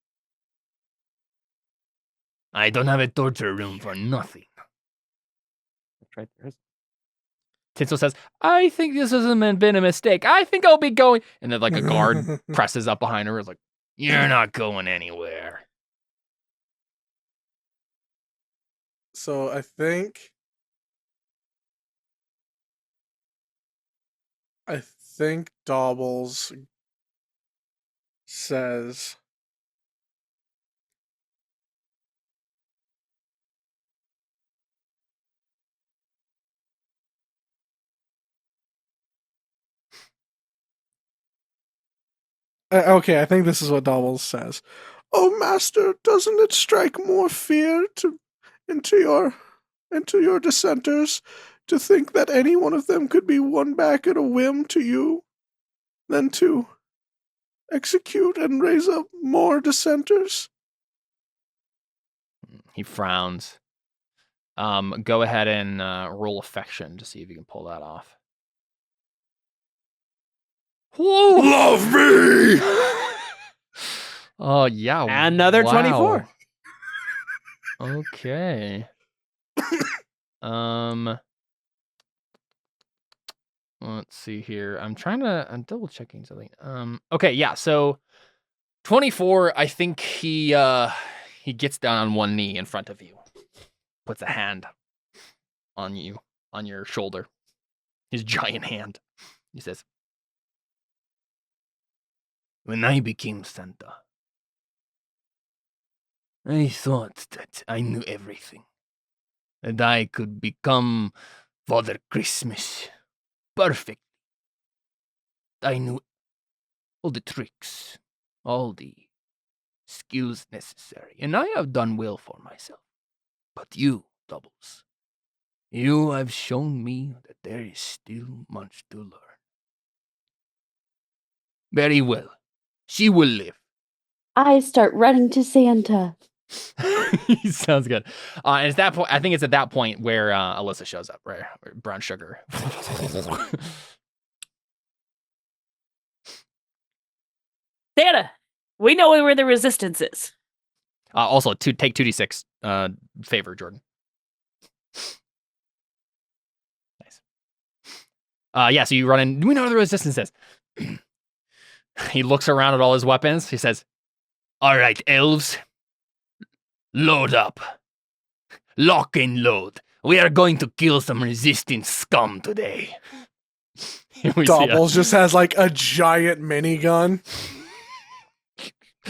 I don't have a torture room for nothing. That's right, there is. Tinsel says, I think this has been a mistake. I think I'll be going. And then like a guard presses up behind her. Is like, you're not going anywhere. So I think Dobbles says. Okay, I think this is what Dobbles says. Oh, master, doesn't it strike more fear into your dissenters to think that any one of them could be won back at a whim to you than to execute and raise up more dissenters? He frowns. Go ahead and roll affection to see if you can pull that off. Love me! Oh, yeah. Another wow. 24. Okay. Let's see here. I'm double checking something. Okay, yeah, so 24, I think he gets down on one knee in front of you. Puts a hand on you, on your shoulder. His giant hand. He says, when I became Santa, I thought that I knew everything. That I could become Father Christmas. Perfect. I knew all the tricks, all the skills necessary, and I have done well for myself. But you, Doubles, you have shown me that there is still much to learn. Very well. She will live. I start running to Santa. Sounds good. And it's that point. I think it's at that point where Alyssa shows up, right? Brown sugar. Santa, we know where the resistance is. Also, take 2d6 favor, Jordan. Nice. Yeah, so you run in. Do we know where the resistance is? He looks around at all his weapons. He says, all right, elves. Load up. Lock and load. We are going to kill some resistance scum today. Dobbles just has like a giant minigun.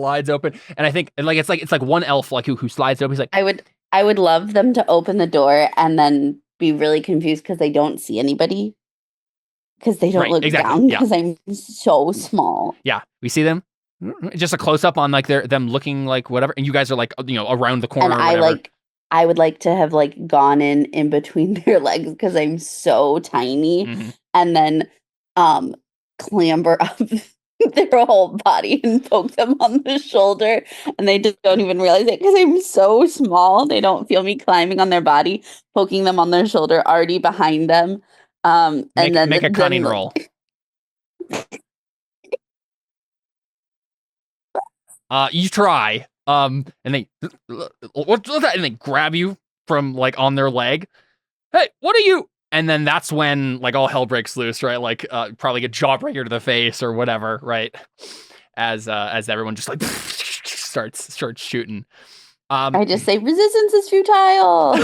slides open, and I think like it's like one elf like who slides open. He's like, I would love them to open the door and then be really confused because they don't see anybody. Because they don't look down because I'm so small. Yeah, we see them. Just a close up on like them looking like whatever, and you guys are like around the corner. And or whatever. I would like to have like gone in between their legs because I'm so tiny, and then clamber up their whole body and poke them on the shoulder, and they just don't even realize it because I'm so small. They don't feel me climbing on their body, poking them on their shoulder, already behind them. And then make a cunning roll. You try. And they what's that? And they grab you from like on their leg. Hey, what are you? And then that's when like all hell breaks loose, right? Like probably a jawbreaker to the face or whatever, right? As everyone just like starts shooting. I just say resistance is futile.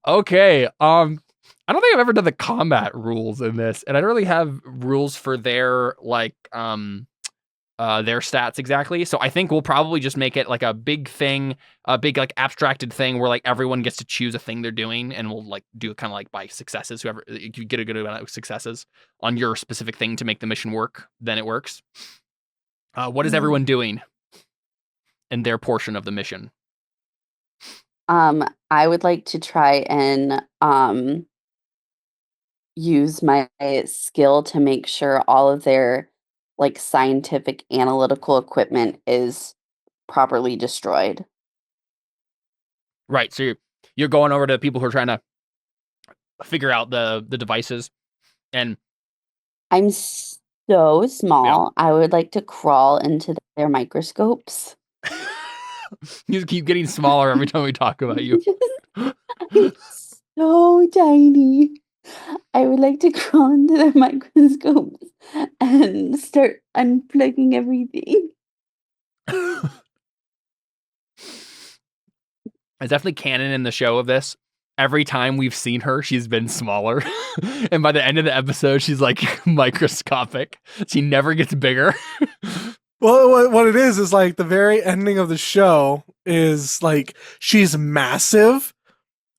Okay. I don't think I've ever done the combat rules in this, and I don't really have rules for their like their stats exactly. So I think we'll probably just make it like a big thing, a big like abstracted thing where like everyone gets to choose a thing they're doing, and we'll like do it kind of like by successes. Whoever you get a good amount of successes on your specific thing to make the mission work, then it works. What is everyone doing in their portion of the mission? I would like to try and use my skill to make sure all of their like scientific analytical equipment is properly destroyed. Right. So you're going over to people who are trying to figure out the devices, and I'm so small. I would like to crawl into their microscopes. You keep getting smaller every time we talk about you. I'm so tiny. I would like to crawl into their microscopes and start unplugging everything. It's definitely canon in the show of this. Every time we've seen her, she's been smaller. And by the end of the episode, she's like microscopic. She never gets bigger. Well, what it is like the very ending of the show is like she's massive,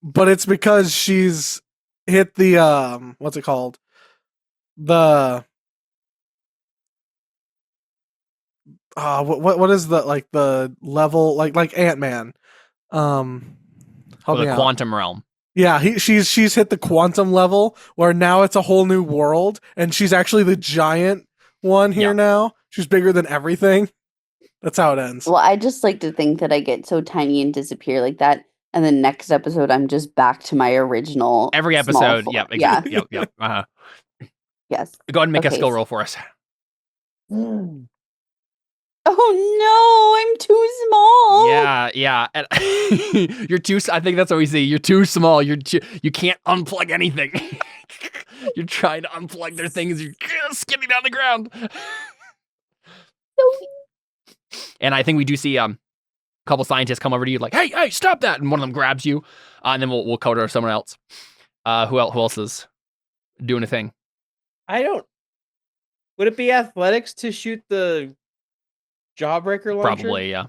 but it's because she's hit the what's it called? The what is the like the level like Ant-Man? The quantum realm. Yeah, she's hit the quantum level where now it's a whole new world, and she's actually the giant one here now. She's bigger than everything. That's how it ends. Well, I just like to think that I get so tiny and disappear like that, and then next episode I'm just back to my original. Every episode, yep, exactly. Yep. Yes. Go ahead and make a skill roll for us. Oh no, I'm too small. Yeah. You're too. I think that's what we see. You're too small. You can't unplug anything. You're trying to unplug their things. You're skidding down the ground. And I think we do see a couple scientists come over to you like, hey, stop that! And one of them grabs you, and then we'll cover someone else. Who else is doing a thing? Would it be athletics to shoot the jawbreaker launcher? Probably, yeah.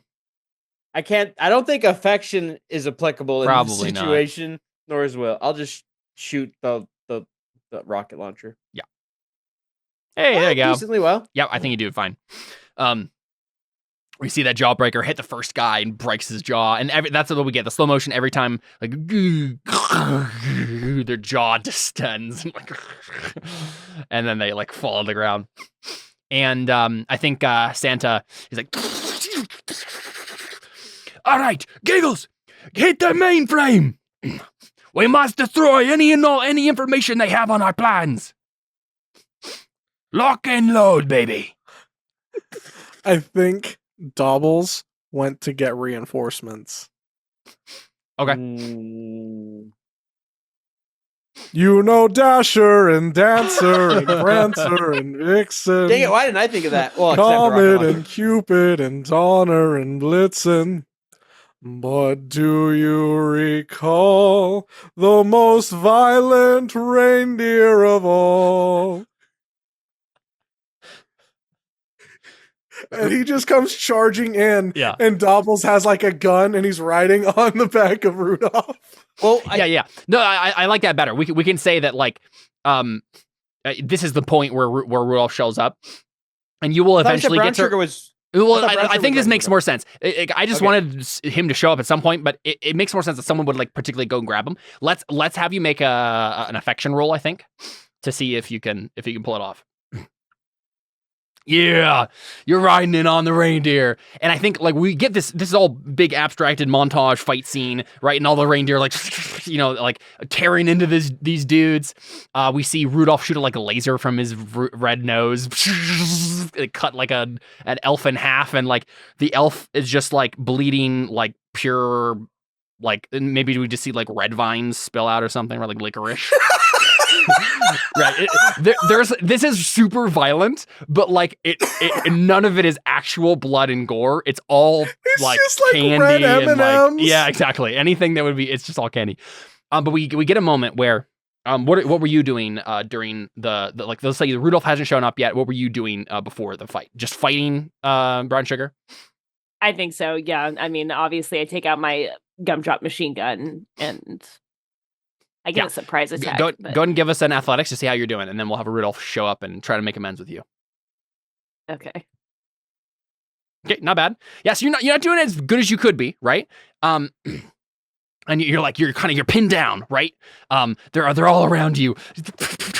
I don't think affection is applicable in this Probably situation, nor is will. I'll just shoot the rocket launcher. Yeah. Hey, there you go. Decently well. Yeah, I think you do fine. We see that jawbreaker hit the first guy and breaks his jaw, and that's what we get. The slow motion every time, like their jaw distends, and then they like fall on the ground. And I think Santa is like, all right, Giggles, hit the mainframe. We must destroy any information they have on our plans. Lock and load, baby. I think Dobbles went to get reinforcements. Okay. You know Dasher and Dancer and Prancer and Vixen. Dang it, why didn't I think of that? Well, Comet and Cupid and Donner and Blitzen. But do you recall the most violent reindeer of all? And he just comes charging in. Yeah. And Dobbles has like a gun and he's riding on the back of Rudolph. Well, yeah. No, I like that better. We can say that like, this is the point where Rudolph shows up, and you will eventually get to. Sugar was. Well, I thought Brown I Sugar think was this makes Rudolph. more sense. I just Okay. wanted him to show up at some point, but it makes more sense that someone would like particularly go and grab him. Let's have you make an affection roll, I think, to see if you can pull it off. Yeah, you're riding in on the reindeer. And I think like we get this is all big abstracted montage fight scene, right? And all the reindeer like, like tearing into these dudes. We see Rudolph shoot like a laser from his red nose. It cut like an elf in half, and like the elf is just like bleeding like pure, like maybe we just see like red vines spill out or something, or like licorice. Right. This is super violent, but like it none of it is actual blood and gore. It's all like just like candy red and like, M&Ms. yeah, exactly. Anything that would be, it's just all candy. But we get a moment where what were you doing during the like, let's say Rudolph hasn't shown up yet. What were you doing before the fight? Just fighting Brown Sugar? I think so. Yeah. I mean, obviously, I take out my gumdrop machine gun and I get a surprise attack. Go ahead and give us an athletics to see how you're doing, and then we'll have a Rudolph show up and try to make amends with you. Okay. Okay, not bad. Yeah, so you're not doing as good as you could be, right? And you're pinned down, right? They're all around you,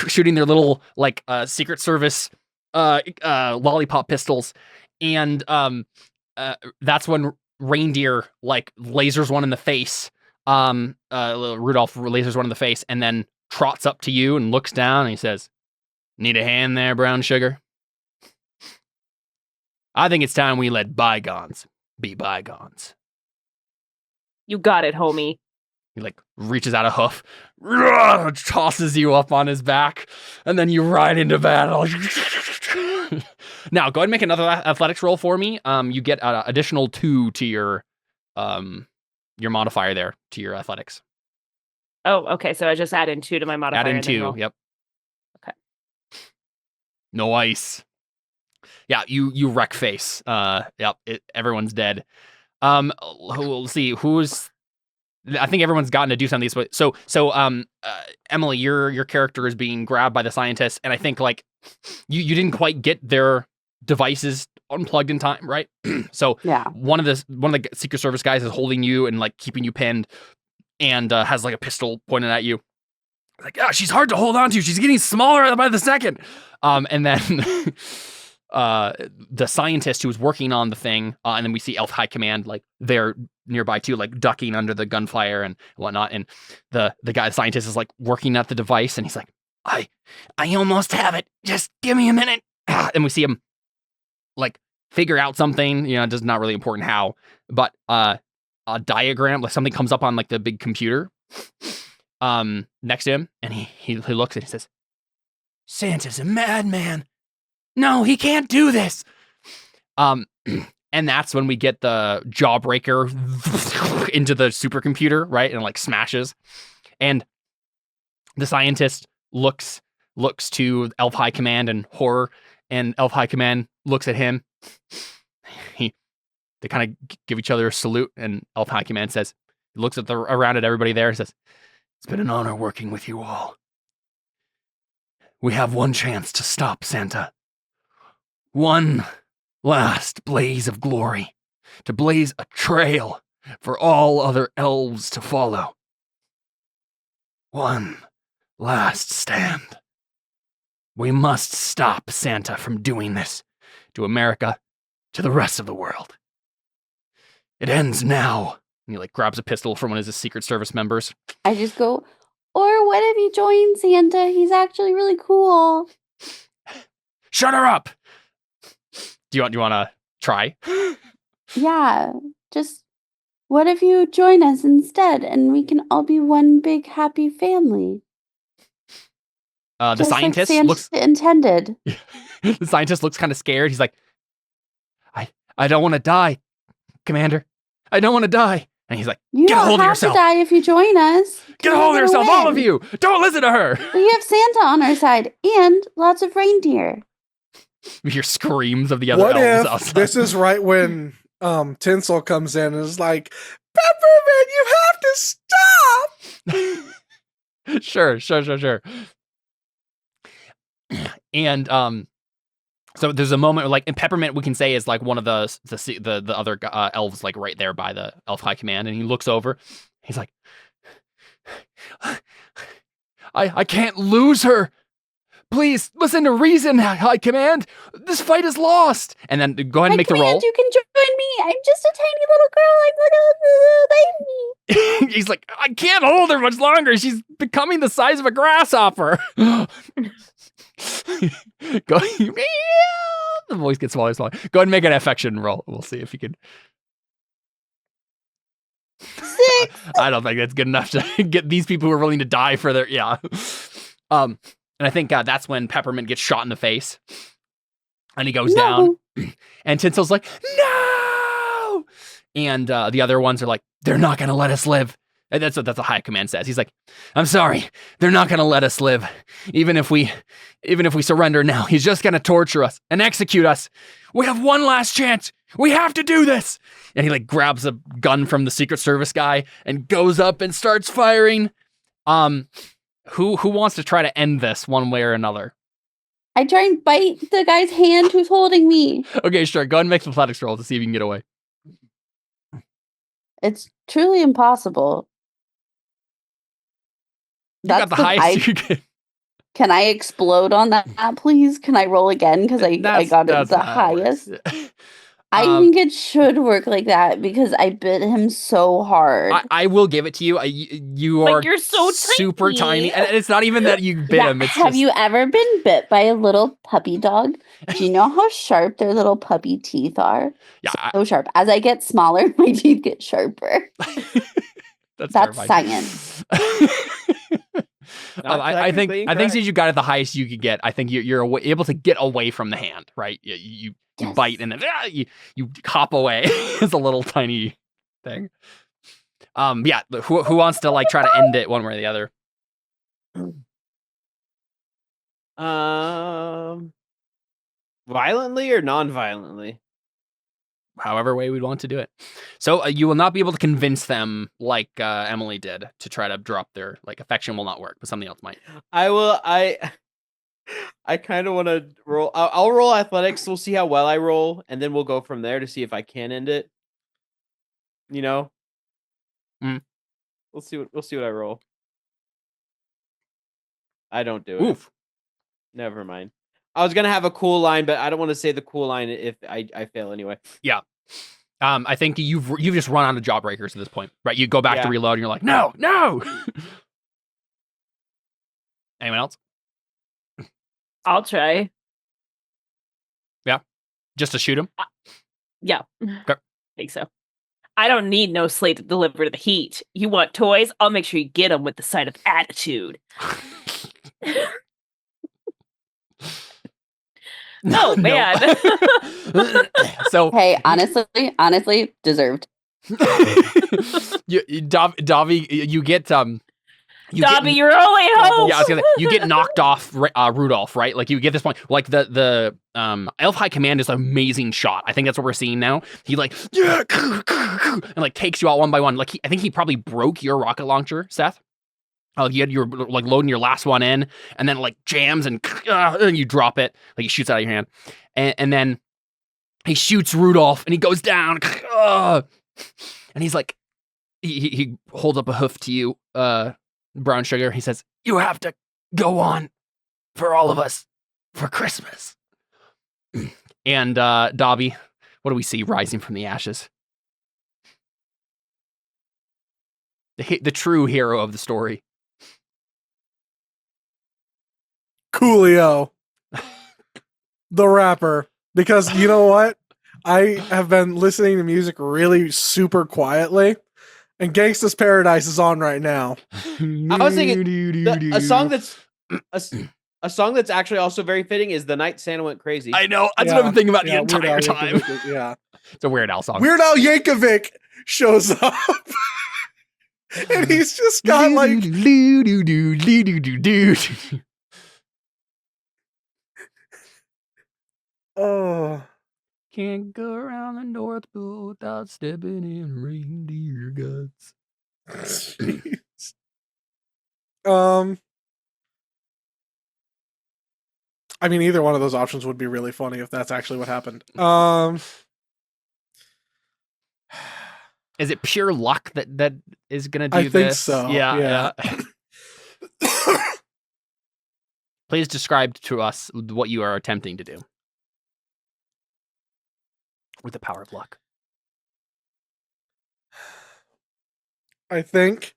shooting their little like Secret Service lollipop pistols, and that's when Reindeer like lasers one in the face. Rudolph lasers one in the face and then trots up to you and looks down and he says, "Need a hand there, Brown Sugar? I think it's time we let bygones be bygones." You got it, homie. He like reaches out a hoof, tosses you up on his back, and then you ride into battle. Now, go ahead and make another athletics roll for me. You get additional 2 to your modifier there to your athletics. Oh, okay. So I just add in 2 to my modifier. Add in and then 2. roll. Yep. Okay. No ice. Yeah, you wreck face. Yep. Everyone's dead. We'll see who's. I think everyone's gotten to do some of these. So Emily, your character is being grabbed by the scientists, and I think like you didn't quite get their devices unplugged in time, right? So Yeah. one of the Secret Service guys is holding you and like keeping you pinned, and has like a pistol pointed at you. Like, she's hard to hold on to. She's getting smaller by the second. And then the scientist who was working on the thing, and then we see Elf High Command like they're nearby too, like ducking under the gunfire and whatnot. And the scientist is like working at the device, and he's like, I almost have it. Just give me a minute. And we see him like figure out something, just not really important how, but a diagram, like something comes up on like the big computer next to him, and he looks and he says, "Santa's a madman. No, he can't do this." And that's when we get the jawbreaker into the supercomputer, right? And like smashes. And the scientist looks to Elf High Command and horror, and Elf High Command looks at him. They kind of give each other a salute, and Elf High Command says, he looks around at everybody there and says, "It's been an honor working with you all. We have one chance to stop Santa. One last blaze of glory, to blaze a trail for all other elves to follow. One last stand. We must stop Santa from doing this to America, to the rest of the world. It ends now." And he like grabs a pistol from one of his Secret Service members. I just go, "Or what if you join Santa? He's actually really cool." Shut her up. Do you want to try? Yeah, just what if you join us instead and we can all be one big happy family? The Just like scientist Santa looks. intended. The scientist looks kind of scared. He's like, I don't want to die, Commander. I don't want to die. And he's like, You get a don't hold of have yourself. to die if you join us. Get a You're hold of gonna yourself, all of win. you. Don't listen to her. We have Santa on our side and lots of reindeer. You hear screams of the other What elves if outside. this is right when Tinsel comes in and is like, Peppermint, you have to stop! Sure. And so there's a moment where, like, in Peppermint, we can say is like one of the other elves, like right there by the Elf High Command, and he looks over. He's like, I can't lose her. Please listen to reason, High Command. This fight is lost. And then go ahead and make the roll. You can join me. I'm just a tiny little girl. I'm like a little baby. He's like, I can't hold her much longer. She's becoming the size of a grasshopper. Go. The voice gets smaller and smaller. Go ahead and make an affection roll. We'll see if you can. 6. I don't think that's good enough to get these people who are willing to die for their and I think that's when Peppermint gets shot in the face, and he goes down, and Tinsel's like, no, and the other ones are like, they're not gonna let us live. And that's what the High Command says. He's like, I'm sorry, they're not gonna let us live, even if we surrender now. He's just gonna torture us and execute us. We have one last chance. We have to do this. And he like grabs a gun from the Secret Service guy and goes up and starts firing. Who wants to try to end this one way or another? I try and bite the guy's hand who's holding me. Okay, sure. Go ahead and make an athletics roll to see if you can get away. It's truly impossible. You got the highest you can. Can I explode on that, please? Can I roll again? Because I got it the highest. I think it should work like that because I bit him so hard. I will give it to you. You are you're so super tiny. And it's not even that you bit him. It's Have you ever been bit by a little puppy dog? Do you know how sharp their little puppy teeth are? Yeah, so sharp. As I get smaller, my teeth get sharper. That's science. I think since you got it the highest you could get, I think you're able to get away from the hand, right? You bite and then you hop away. It's a little tiny thing. Yeah. Who wants to like try to end it one way or the other? Violently or non-violently? However way we'd want to do it. So you will not be able to convince them like Emily did to try to drop their like affection will not work, but something else might. I kind of want to roll. I'll roll athletics. We'll see how well I roll, and then we'll go from there to see if I can end it. You know, we'll see what I roll. I don't do it. Oof. Never mind. I was gonna have a cool line, but I don't want to say the cool line if I fail anyway. Yeah. I think you've just run out of jawbreakers at this point, right? You go back to reload, and you're like, no. Anyone else? I'll try. Yeah. Just to shoot him? Yeah. Okay. Think so. I don't need no slate to deliver the heat. You want toys? I'll make sure you get them with the side of attitude. Oh, man. So hey, honestly, deserved. Dobby, you get Dobby, you're only hope. Yeah, I was gonna say, you get knocked off Rudolph, right? Like you get this point, like the Elf High Command is an amazing shot. I think that's what we're seeing now. He like and like takes you out one by one. Like I think he probably broke your rocket launcher, Seth. You're like loading your last one in, and then like jams and you drop it. Like he shoots out of your hand, and then he shoots Rudolph, and he goes down, and he's like, he holds up a hoof to you, Brown Sugar. He says, "You have to go on for all of us for Christmas." And Dobby, what do we see rising from the ashes? The true hero of the story. Coolio, the rapper. Because you know what? I have been listening to music really super quietly, and Gangsta's Paradise is on right now. I was thinking a song that's a song that's actually also very fitting is "The Night Santa Went Crazy." I know. That's what I've been thinking about the entire time. Yeah, it's a Weird Al song. Weird Al Yankovic shows up. And he's just got like Oh. Can't go around the North Pole without stepping in reindeer guts. Jeez. I mean, either one of those options would be really funny if that's actually what happened. Is it pure luck that is gonna do I this? think so. Yeah. Please describe to us what you are attempting to do with the power of luck. I think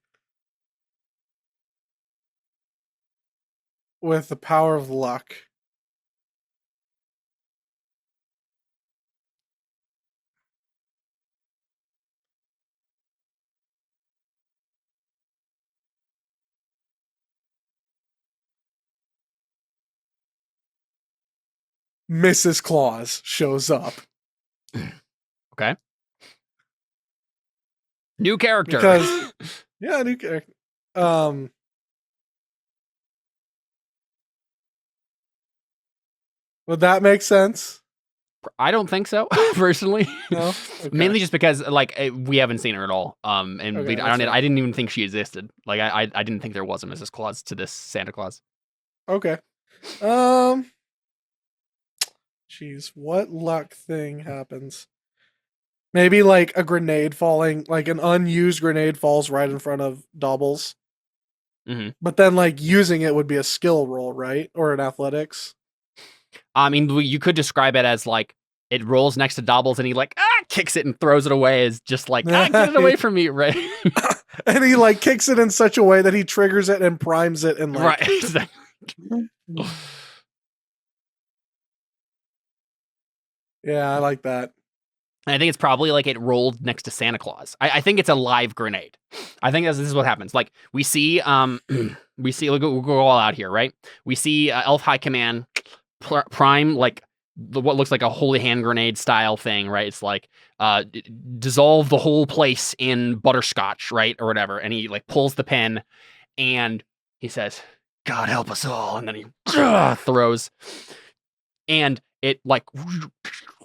with the power of luck, Mrs. Claus shows up. Okay. New character. Because yeah, new character. Would that make sense? I don't think so, personally. No? Okay. Mainly just because we haven't seen her at all. And Okay, I didn't even think she existed. Like I didn't think there was a Mrs. Claus to this Santa Claus. Okay. Jeez, what luck thing happens? Maybe like a grenade falling, like an unused grenade falls right in front of Dobbles. Mm-hmm. But then like using it would be a skill roll, right? Or an athletics. I mean, you could describe it as like it rolls next to Dobbles and he like kicks it and throws it away as just like get it away from me, right? And he like kicks it in such a way that he triggers it and primes it and like right. Exactly. Yeah, I like that. And I think it's probably like it rolled next to Santa Claus. I think it's a live grenade. I think this is what happens. Like we see we'll go all out here, right? We see Elf High Command prime like what looks like a holy hand grenade style thing, right? It's like dissolve the whole place in butterscotch, right, or whatever. And he like pulls the pin, and he says, "God help us all," and then he throws, and it like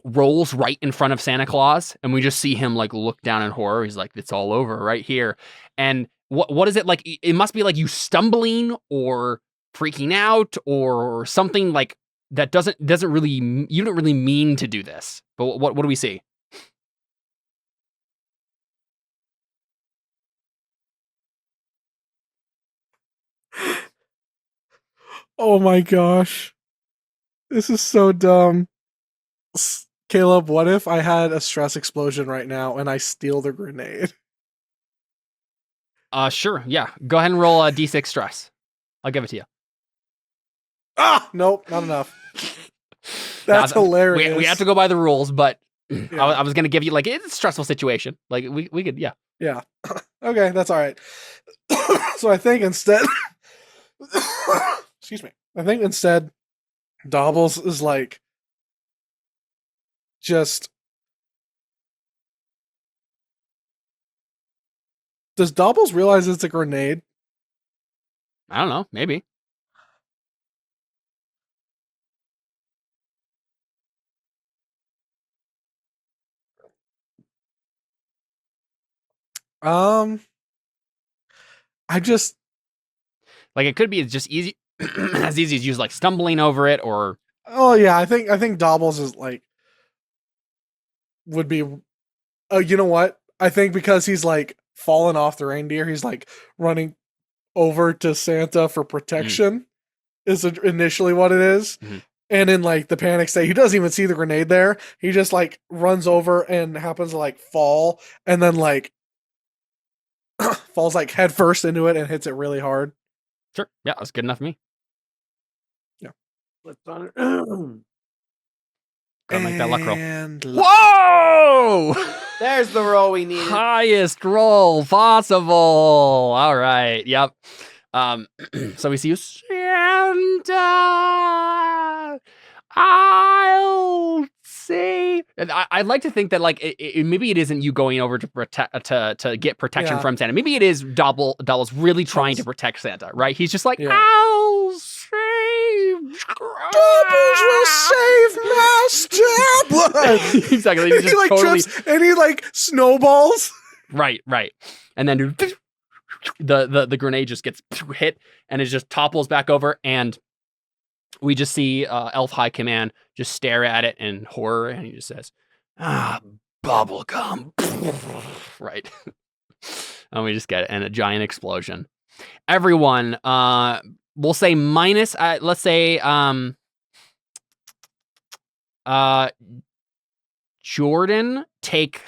rolls right in front of Santa Claus, and we just see him like look down in horror. He's like, "It's all over right here." And what is it like? It must be like you stumbling or freaking out or something like that. Doesn't really, you don't really mean to do this. But what do we see? Oh my gosh. This is so dumb. Caleb, what if I had a stress explosion right now and I steal the grenade? Sure. Yeah. Go ahead and roll a D6 stress. I'll give it to you. Ah, nope, not enough. That's hilarious. We have to go by the rules, but Yeah. I was going to give you like, it's a stressful situation. Like we could, yeah. Yeah. Okay, that's all right. So I think instead, excuse me. I think instead, Dobbles is like, just. Does Dobbles realize it's a grenade? I don't know. Maybe. I just like it could be just easy, as easy as you like stumbling over it or. Oh yeah, I think Dobbles is like would be. Oh, you know what? I think because he's like fallen off the reindeer, he's like running over to Santa for protection. Is initially what it is. And in like the panic state, he doesn't even see the grenade there. He just like runs over and happens to like fall, and then like falls like head first into it and hits it really hard. Sure. Yeah, that's good enough for me. Yeah. Let's on it. Gotta make that luck roll. And Whoa! There's the roll we needed. Highest roll possible. All right. Yep. So we see you, Santa. I'll say, and I'd like to think that like maybe it isn't you going over to protect to get protection Yeah. from Santa. Maybe it is Double's really trying to protect Santa, right? He's just like, Yeah. I'll save Doubles will save Master. Exactly. He like trips and he like snowballs. Right. And then the grenade just gets hit and it just topples back over, and we just see Elf High Command just stare at it in horror, and he just says, bubblegum. Right. And we just get it, and a giant explosion. Everyone, we'll say minus, let's say, Jordan, take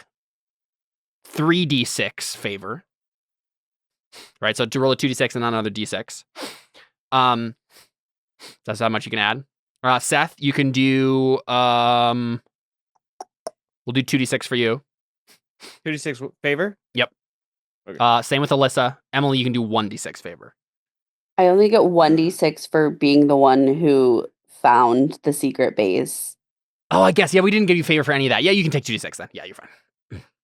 3d6 favor. Right, so to roll a 2d6 and another d6. That's how much you can add. Seth, you can do, we'll do 2d6 for you. 2d6 favor? Yep. Okay. Same with Alyssa. Emily, you can do 1d6 favor. I only get 1d6 for being the one who found the secret base. Oh, I guess. Yeah, we didn't give you favor for any of that. Yeah, you can take 2d6 then. Yeah, you're fine.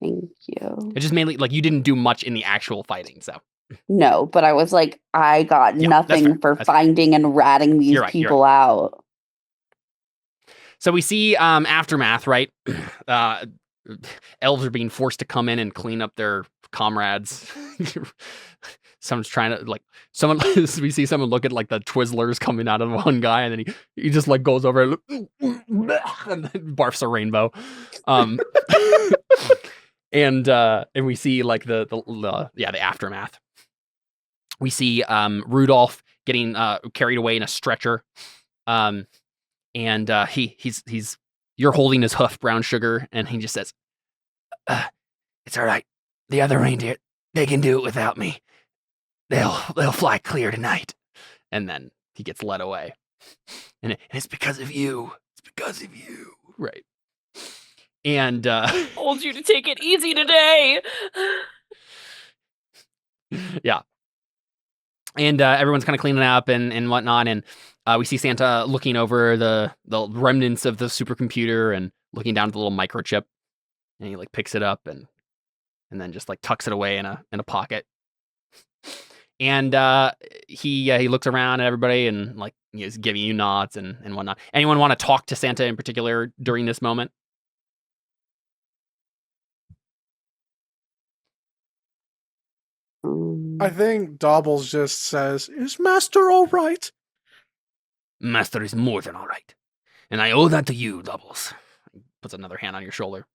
Thank you. It's just mainly, like, you didn't do much in the actual fighting, so. No, but I was like, I got nothing for finding and ratting these people out. So we see Aftermath, right? Elves are being forced to come in and clean up their comrades. Someone's trying to, like, we see someone look at, like, the Twizzlers coming out of one guy, and then he just, like, goes over and then barfs a rainbow. And we see, like, the Aftermath. We see Rudolph getting carried away in a stretcher. And he's you're holding his hoof, Brown Sugar, and he just says, it's all right. The other reindeer, they can do it without me. They'll fly clear tonight. And then he gets led away. And it's because of you. It's because of you. Right. And told you to take it easy today. Yeah. And everyone's kind of cleaning up and whatnot, and we see Santa looking over the remnants of the supercomputer and looking down at the little microchip, and he like picks it up and then just like tucks it away in a pocket. And he looks around at everybody and like he's giving you nods and whatnot. Anyone want to talk to Santa in particular during this moment? I think Dobbles just says, "Is Master all right?" Master is more than all right. And I owe that to you, Dobbles. He puts another hand on your shoulder.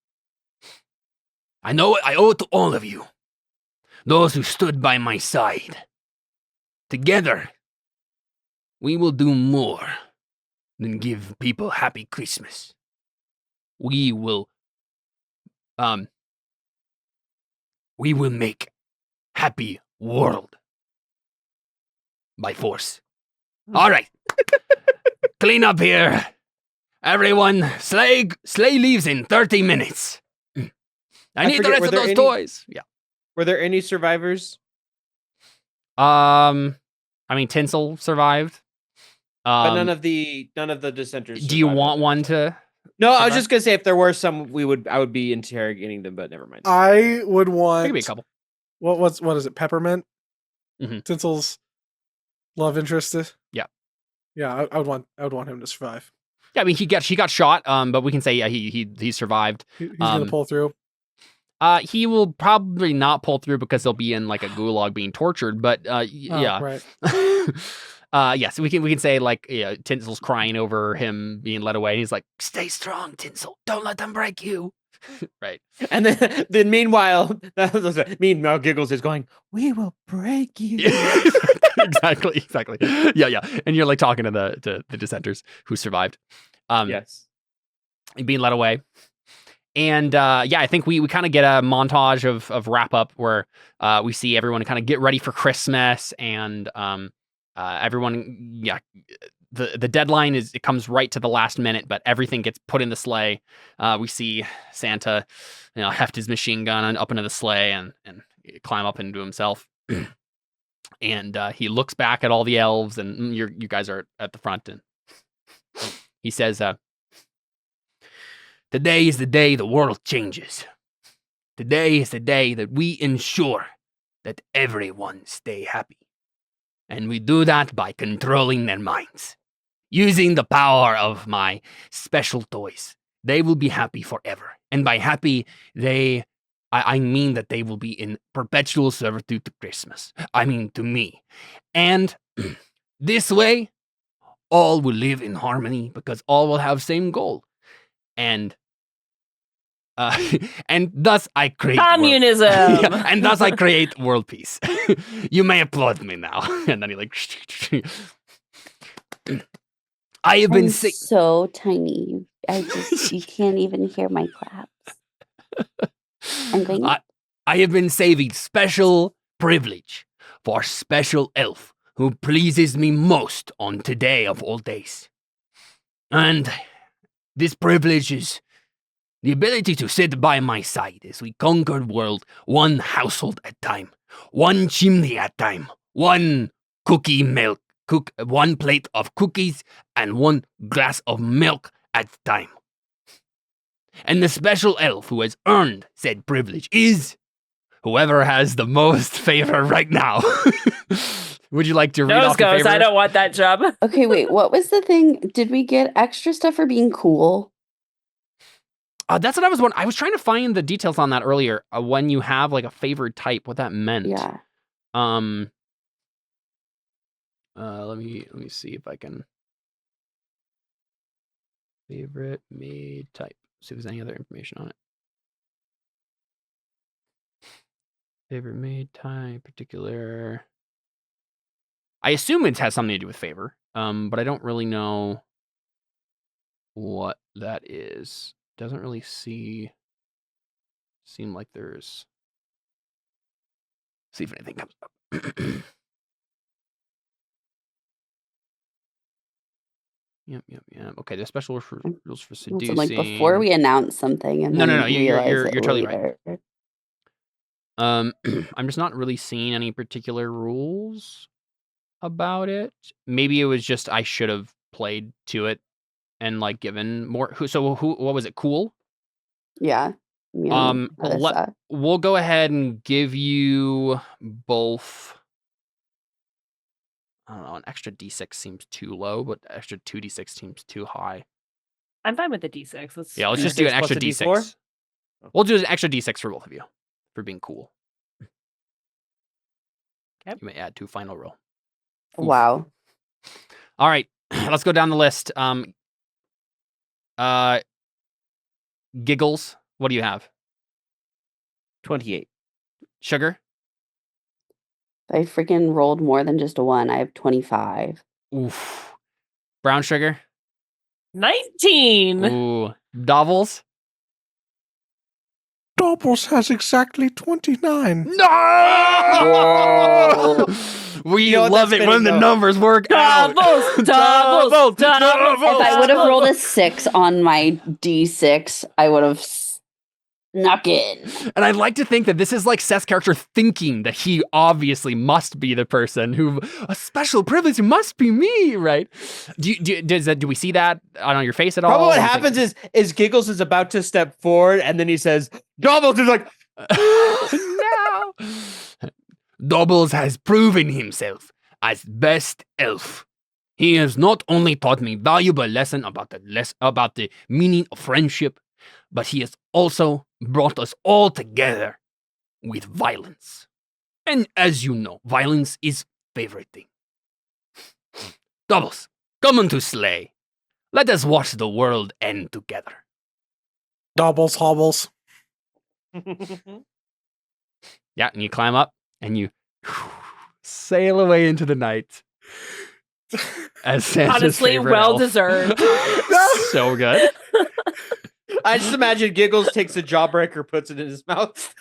I know I owe it to all of you. Those who stood by my side. Together, we will do more than give people happy Christmas. We will make happy world by force. All right. Clean up here. Everyone, sleigh leaves in 30 minutes. I need the rest of those toys. Yeah. Were there any survivors? I mean, Tinsel survived. But none of the dissenters survived. Do you want one to? No, survive? I was just gonna say if there were some, I would be interrogating them, but never mind. I would want. Maybe a couple. What is it? Peppermint. Mm-hmm. Tinsel's love interest. Yeah. Yeah, I would want him to survive. Yeah, I mean, she got shot. But we can say he survived. He's gonna pull through. He will probably not pull through because he'll be in like a gulag being tortured. But yeah, right. Yes, we can say like Tinsel's crying over him being led away. And he's like, "Stay strong, Tinsel. Don't let them break you." Right. And then meanwhile, Giggles is going, "We will break you." Exactly. Yeah. And you're like talking to the dissenters who survived. Yes. Being led away. And I think we kind of get a montage of wrap up where we see everyone kind of get ready for Christmas, and everyone, the deadline it comes right to the last minute, but everything gets put in the sleigh. We see Santa, heft his machine gun up into the sleigh and climb up into himself. And he looks back at all the elves, and you guys are at the front, and he says, "Today is the day the world changes. Today is the day that we ensure that everyone stay happy. And we do that by controlling their minds. using the power of my special toys, they will be happy forever. And by happy, I mean that they will be in perpetual servitude to Christmas. I mean to me. And this way, all will live in harmony because all will have same goal. And and thus I create communism. Yeah, and thus I create world peace. You may applaud me now. And then he like I have been I'm sick. so tiny. You can't even hear my claps. I'm going. I have been saving special privilege for special elf who pleases me most on today of all days. And this privilege is the ability to sit by my side as we conquer the world one household at a time, one chimney at a time, one one plate of cookies and one glass of milk at a time. And the special elf who has earned said privilege is whoever has the most favor right now. Would you like to read off the goes. favor? I don't want that job. Okay, wait. What was the thing? Did we get extra stuff for being cool? That's what I was wondering. I was trying to find the details on that earlier. When you have like a favored type, what that meant. Yeah. Let me see if I can. Favorite maid type. See if there's any other information on it. Favorite maid type, particular. I assume it has something to do with favor, but I don't really know what that is. Doesn't really seem like there's. See if anything comes up. Yep. Okay, there's special rules for seducing. So, like before we announce something, and No, then you're it totally later. right. I'm just not really seeing any particular rules about it. Maybe it was just I should have played to it and like given more. What was it? Cool. Yeah. We'll go ahead and give you both. I don't know, an extra D6 seems too low, but extra 2D6 seems too high. I'm fine with the D6. Let's just do an extra D6. D4? We'll do an extra D6 for both of you for being cool. Okay. You may add 2 final roll. Wow. All right, let's go down the list. Giggles, what do you have? 28. Sugar? I freaking rolled more than just a 1. I have 25. Oof. Brown sugar? 19. Ooh. Doubles? Doubles has exactly 29. No! We love it when the numbers work out. Doubles. If I would have rolled a 6 on my D6, I would have snuck in. And I'd like to think that this is like Seth's character thinking that he obviously must be the person who a special privilege must be me, right? Do we see that on your face at all? Probably what happens is Giggles is about to step forward and then he says, Doubles is like, no. Doubles has proven himself as best elf. He has not only taught me valuable lesson about the meaning of friendship, but he has also brought us all together with violence. And as you know, violence is favorite thing. Doubles, come on to slay. Let us watch the world end together. Doubles, hobbles. Yeah, and you climb up and you sail away into the night. As Santa's honestly, favorite well elf. deserved. So good. I just imagine Giggles takes a jawbreaker, puts it in his mouth.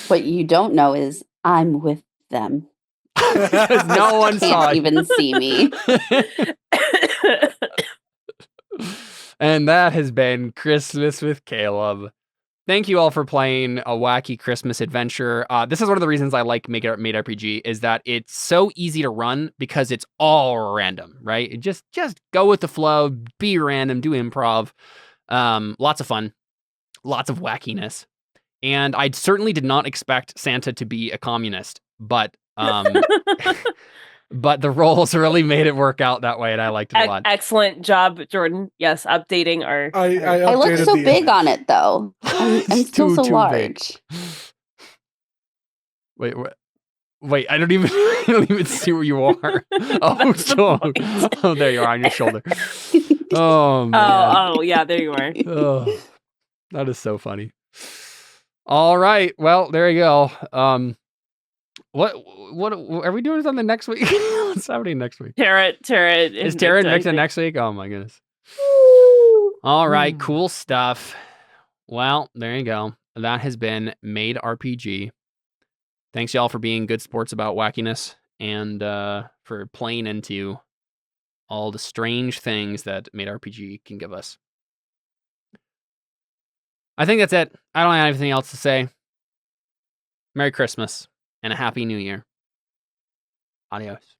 What you don't know is I'm with them. Because no one saw Can't it. even see me. And that has been Christmas with Caleb. Thank you all for playing a wacky Christmas adventure. This is one of the reasons I like Maid RPG is that it's so easy to run because it's all random, right? Just go with the flow, be random, do improv. Lots of fun, lots of wackiness. And I certainly did not expect Santa to be a communist, but but the roles really made it work out that way, and I liked it a lot. Excellent job, Jordan. Yes, updating our. I look updated so the big image. on it though. I'm still so Too big. large. Wait, I don't even see where you are. Oh, That's the point. oh, there you are on your shoulder. Oh man. Oh, yeah, there you are. Oh, that is so funny. All right, well, there you go. What are we doing something next week? What's happening next week? Tara. Is Tara and Victor next week? Oh my goodness. All right, cool stuff. Well, there you go. That has been Maid RPG. Thanks y'all for being good sports about wackiness and for playing into all the strange things that Maid RPG can give us. I think that's it. I don't have anything else to say. Merry Christmas and a Happy New Year. Adios.